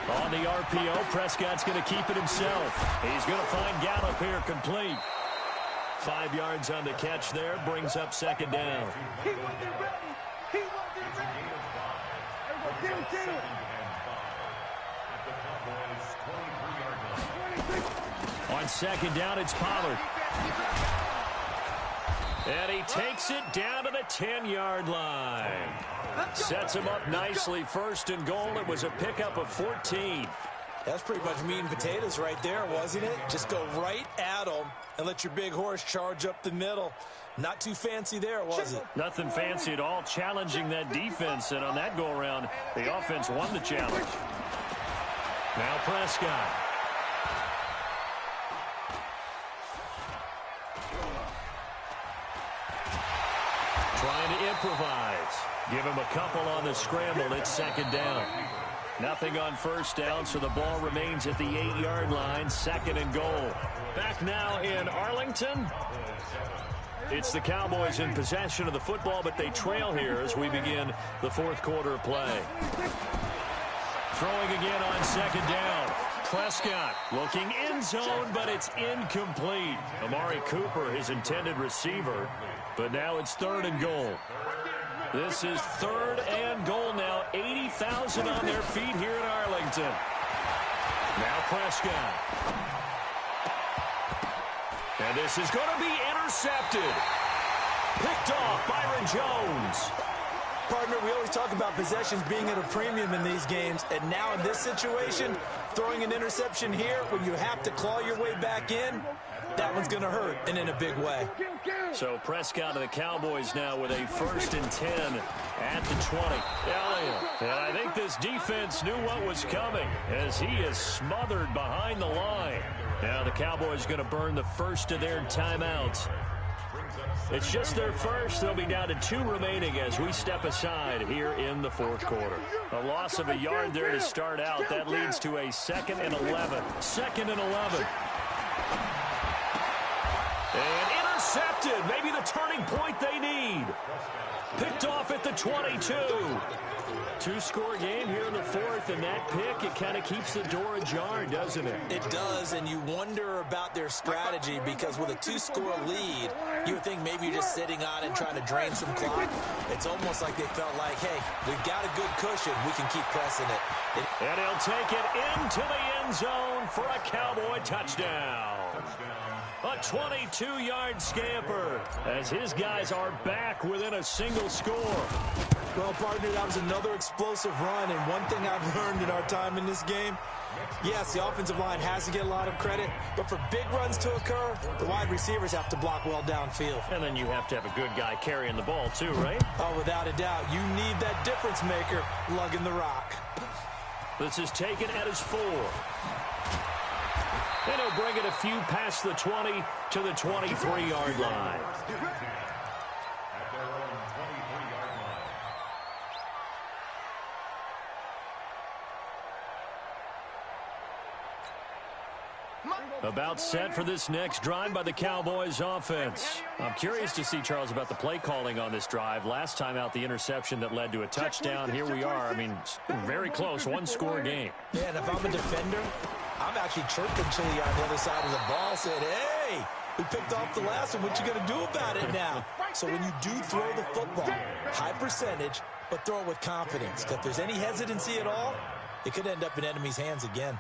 On the RPO, Prescott's going to keep it himself. He's going to find Gallup here complete. 5 yards on the catch there, brings up 2nd down. On 2nd down, it's Pollard. And he takes it down to the 10-yard line. Sets him up nicely. First and goal. It was a pickup of 14. That's pretty much meat and potatoes right there, wasn't it? Just go right at them and let your big horse charge up the middle. Not too fancy there, was it? Nothing fancy at all. Challenging that defense. And on that go-around, the offense won the challenge. Now Prescott. Trying to improvise. Give him a couple on the scramble. It's second down. Nothing on first down, so the ball remains at the 8-yard line. Second and goal. Back now in Arlington. It's the Cowboys in possession of the football, but they trail here as we begin the fourth quarter of play. Throwing again on second down. Prescott looking end zone, but it's incomplete. Amari Cooper, his intended receiver, but now it's third and goal. This is third and goal now. 80,000 on their feet here in Arlington. Now Prescott. And this is going to be intercepted. Picked off Byron Jones. Partner, we always talk about possessions being at a premium in these games, and now in this situation, throwing an interception here when you have to claw your way back in, that one's going to hurt, and in a big way. So Prescott and the Cowboys now with a 1st and 10 at the 20. Elliott. And I think this defense knew what was coming as he is smothered behind the line. Now the Cowboys going to burn the first of their timeouts. It's just their first. They'll be down to 2 remaining as we step aside here in the fourth quarter. A loss of a yard there to start out. That leads to a 2nd and 11. 2nd and 11. And intercepted. Maybe the turning point they need. Picked off at the 22. 2-score game here in the fourth, and that pick, it kind of keeps the door ajar, doesn't it? It does, and you wonder about their strategy because with a 2-score lead, you would think maybe you're just sitting on it and trying to drain some clock. It's almost like they felt like, hey, we've got a good cushion. We can keep pressing it. And he'll take it into the end zone for a Cowboy touchdown. A 22-yard scamper as his guys are back within a single score. Well, partner, that was another explosive run, and one thing I've learned in our time in this game, yes, the offensive line has to get a lot of credit, but for big runs to occur, the wide receivers have to block well downfield. And then you have to have a good guy carrying the ball too, right? Oh, without a doubt. You need that difference maker lugging the rock. This is taken at his 4. And he'll bring it a few past the 20 to the 23-yard line. About set for this next drive by the Cowboys offense. I'm curious to see, Charles, about the play calling on this drive. Last time out, the interception that led to a touchdown. Here we are. I mean, very close, 1-score game. Yeah, and if I'm a defender, I'm actually chirping Chili on the other side of the ball, saying, hey, we picked off the last one. What you going to do about it now? So when you do throw the football, high percentage, but throw it with confidence. Because if there's any hesitancy at all, it could end up in enemy's hands again.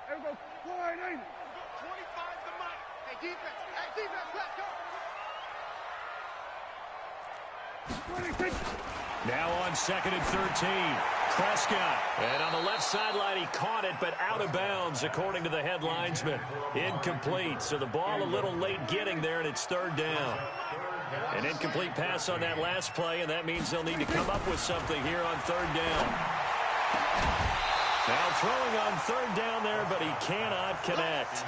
There we go. 480. 25 to Mike. Hey, defense. Hey, defense, let's go. Now on 2nd and 13. Prescott. And on the left sideline, he caught it, but out of bounds, according to the head linesman. Incomplete. So the ball a little late getting there, and it's 3rd down. An incomplete pass on that last play, and that means they'll need to come up with something here on 3rd down. Now throwing on 3rd down there, but he cannot connect.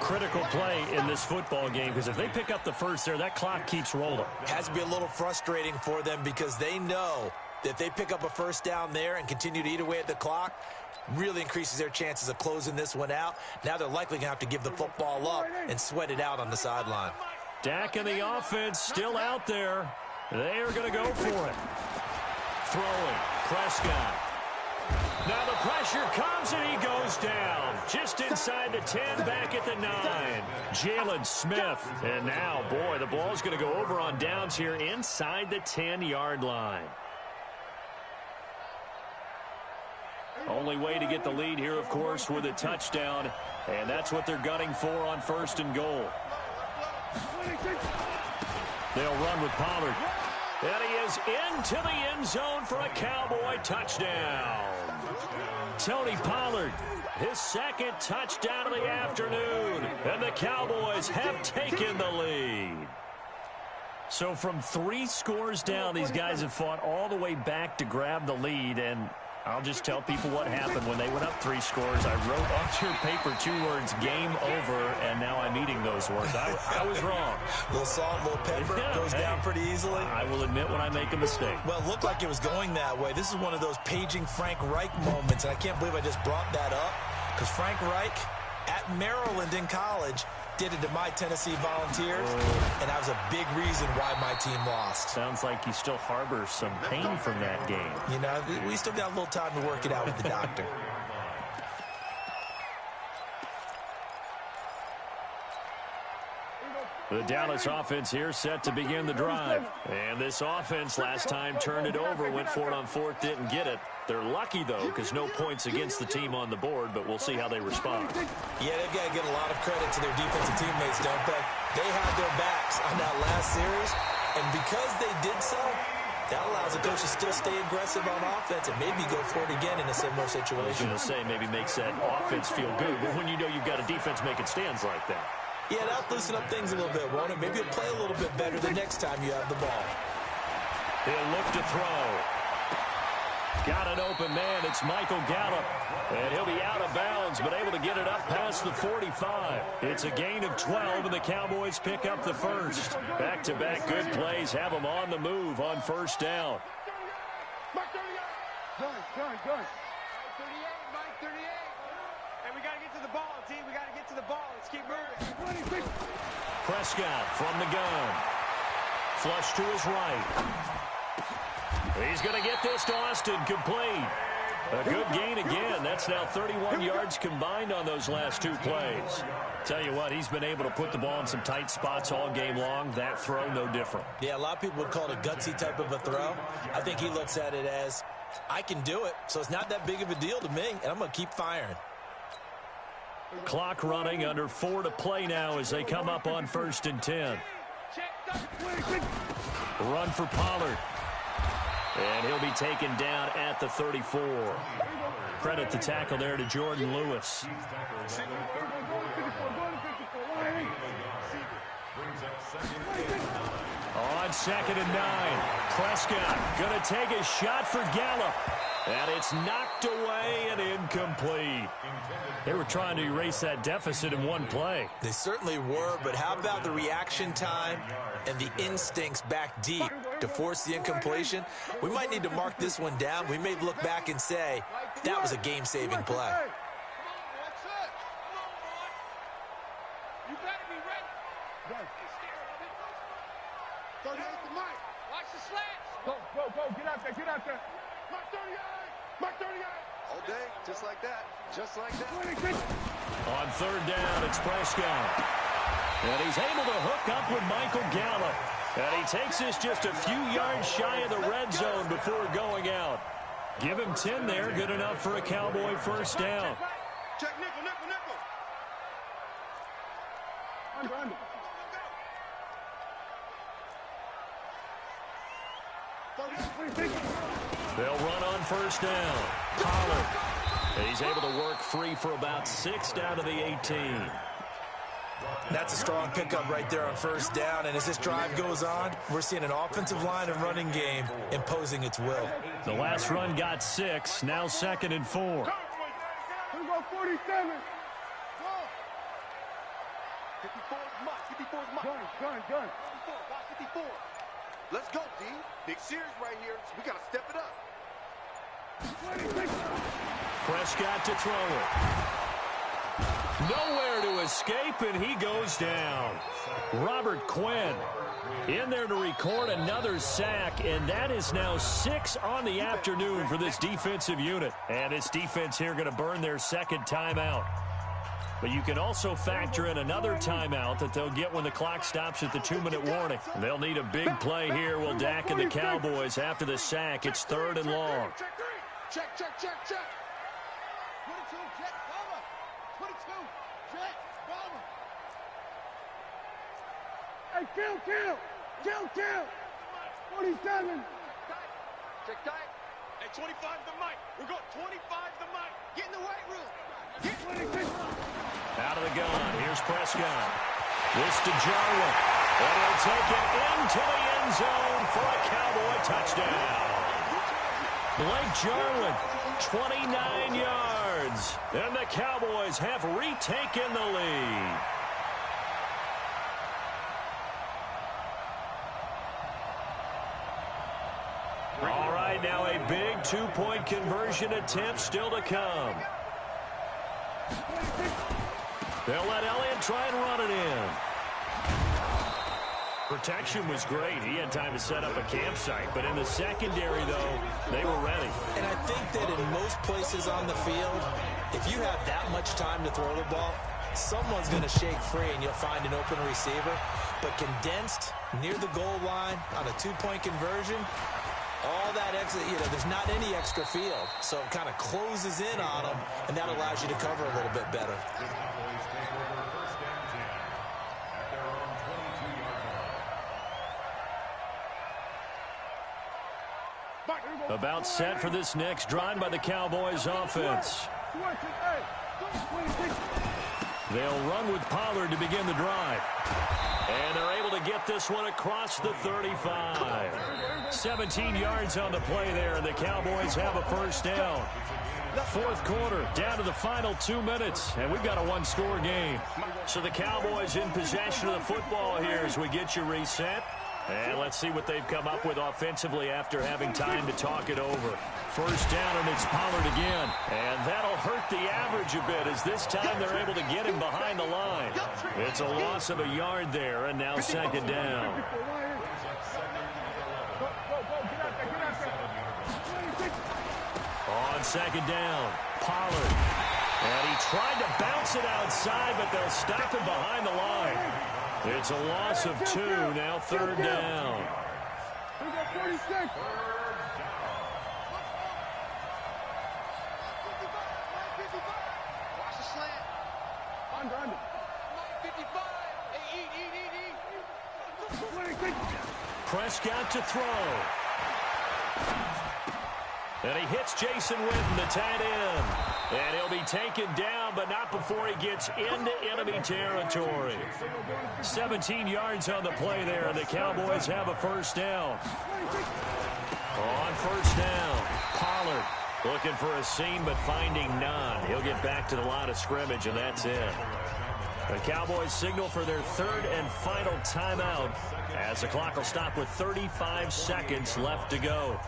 Critical play in this football game, because if they pick up the first there, that clock keeps rolling. Has to be a little frustrating for them because they know that if they pick up a first down there and continue to eat away at the clock, really increases their chances of closing this one out. Now they're likely going to have to give the football up and sweat it out on the sideline. Dak and the offense still out there. They are going to go for it. Throwing. Prescott. Now the pressure comes and he goes down. Just inside the 10, back at the 9. Jalen Smith. And now, boy, the ball's going to go over on downs here inside the 10-yard line. Only way to get the lead here, of course, with a touchdown, and that's what they're gunning for on 1st and goal. They'll run with Pollard. And he is into the end zone for a Cowboy touchdown. Tony Pollard, his 2nd touchdown of the afternoon, and the Cowboys have taken the lead. So from 3 scores down, these guys have fought all the way back to grab the lead, and I'll just tell people what happened when they went up 3 scores. I wrote onto your paper 2 words, game over, and now I'm eating those words. I was wrong. A little salt, a little pepper, goes down pretty easily. I will admit when I make a mistake. Well, it looked like it was going that way. This is one of those paging Frank Reich moments, and I can't believe I just brought that up, because Frank Reich at Maryland in college did it to my Tennessee Volunteers, and that was a big reason why my team lost. Sounds like you still harbor some pain from that game. You know, we still got a little time to work it out with the doctor. The Dallas offense here set to begin the drive. And this offense last time turned it over, went for it on 4th, didn't get it. They're lucky, though, because no points against the team on the board, but we'll see how they respond. Yeah, they've got to give a lot of credit to their defensive teammates, don't they? They had their backs on that last series, and because they did so, that allows the coach to still stay aggressive on offense and maybe go for it again in a similar situation. I was going to say, maybe makes that offense feel good, but when you know you've got a defense making stands like that. Yeah, that'll loosen up things a little bit, won't it? Maybe you'll play a little bit better the next time you have the ball. He'll look to throw. Got an open man. It's Michael Gallup. And he'll be out of bounds, but able to get it up past the 45. It's a gain of 12, and the Cowboys pick up the first. Back-to-back good plays have them on the move on 1st down. Good. 38. And we got to get to the ball, team. We got to get to the ball. Let's keep moving. Prescott from the gun. Flush to his right. He's going to get this to Austin, complete. A good gain again. That's now 31 yards combined on those last 2 plays. Tell you what, he's been able to put the ball in some tight spots all game long. That throw, no different. Yeah, a lot of people would call it a gutsy type of a throw. I think he looks at it as, I can do it, so it's not that big of a deal to me, and I'm going to keep firing. Clock running, under 4 to play now as they come up on 1st and 10. Run for Pollard. And he'll be taken down at the 34. Credit the tackle there to Jordan Lewis. On 2nd and 9. Prescott going to take a shot for Gallup. And it's knocked away and incomplete. They were trying to erase that deficit in one play. They certainly were, but how about the reaction time and the instincts back deep to force the incompletion? We might need to mark this one down. We may look back and say, that was a game-saving play. You better be ready. Watch the slants. Go. Get out there. Mark 38. All day, just like that. On 3rd down, it's Prescott. And he's able to hook up with Michael Gallup. And he takes this just a few yards shy of the red zone before going out. Give him 10 there, good enough for a Cowboy 1st down. Check nickel. Under. They'll run on 1st down. Pollard. He's able to work free for about 6 down to the 18. That's a strong pickup right there on 1st down, and as this drive goes on, we're seeing an offensive line and running game imposing its will. The last run got 6, now 2nd and 4. Here we go, 47. 54 is Mike. Gun. 54. Let's go, D. Big series right here. We got to step it up. Prescott to throw it. Nowhere to escape, and he goes down. Robert Quinn in there to record another sack, and that is now 6 on the afternoon for this defensive unit. And this defense here going to burn their 2nd timeout. But you can also factor in another timeout that they'll get when the clock stops at the 2-minute warning. They'll need a big play here. Will Dak and the Cowboys after the sack. It's 3rd and long. Check. 22, Jet, bomber. 22, Jet, bomber. Hey, kill. 47. Check tight. Hey, 25 the mic. We got 25 the mic. Get in the weight room. Get 26. Out of the gun. Here's Prescott. This to Jarwin. And he'll take it into the end zone for a Cowboy touchdown. Blake Jarwin, 29 yards. And the Cowboys have retaken the lead. All right, now a big two-point conversion attempt still to come. They'll let Elliott try and run it in. Protection was great. He had time to set up a campsite. But in the secondary, though, they were ready. And I think that in most places on the field, if you have that much time to throw the ball, someone's going to shake free and you'll find an open receiver. But condensed near the goal line on a two-point conversion, all that extra, there's not any extra field. So it kind of closes in on them, and that allows you to cover a little bit better. About set for this next drive by the Cowboys offense. They'll run with Pollard to begin the drive. And they're able to get this one across the 35. 17 yards on the play there, and the Cowboys have a first down. Fourth quarter, down to the final 2 minutes, and we've got a one-score game. So the Cowboys in possession of the football here as we get you reset. And let's see what they've come up with offensively after having time to talk it over. First down, and it's Pollard again. And that'll hurt the average a bit as this time they're able to get him behind the line. It's a loss of a yard there, and now second down. On second down, Pollard. And he tried to bounce it outside, but they'll stop him behind the line. It's a loss of 2, now third down. We got 46. Watch the slant. Under. 55. Prescott to throw. And he hits Jason Witten, the tight end. And he'll be taken down, but not before he gets into enemy territory. 17 yards on the play there, and the Cowboys have a first down. On first down, Pollard looking for a seam, but finding none. He'll get back to the line of scrimmage, and that's it. The Cowboys signal for their third and final timeout as the clock will stop with 35 seconds left to go.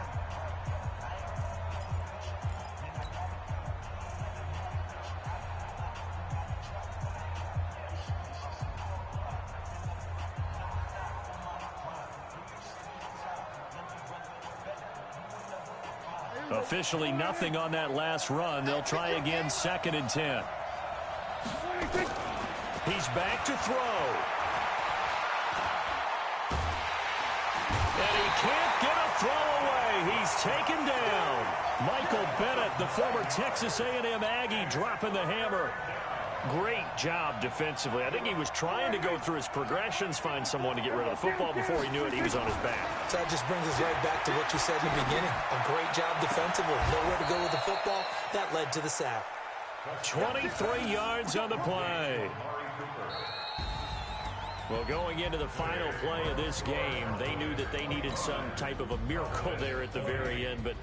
Officially nothing on that last run. They'll try again, 2nd and 10. He's back to throw. And he can't get a throw away. He's taken down. Michael Bennett, the former Texas A&M Aggie, dropping the hammer. Great job defensively. I think he was trying to go through his progressions, find someone to get rid of the football. Before he knew it, he was on his back. So that just brings us right back to what you said in the beginning. A great job defensively. Nowhere to go with the football. That led to the sack. 23 yards on the play. Well, going into the final play of this game, they knew that they needed some type of a miracle there at the very end, but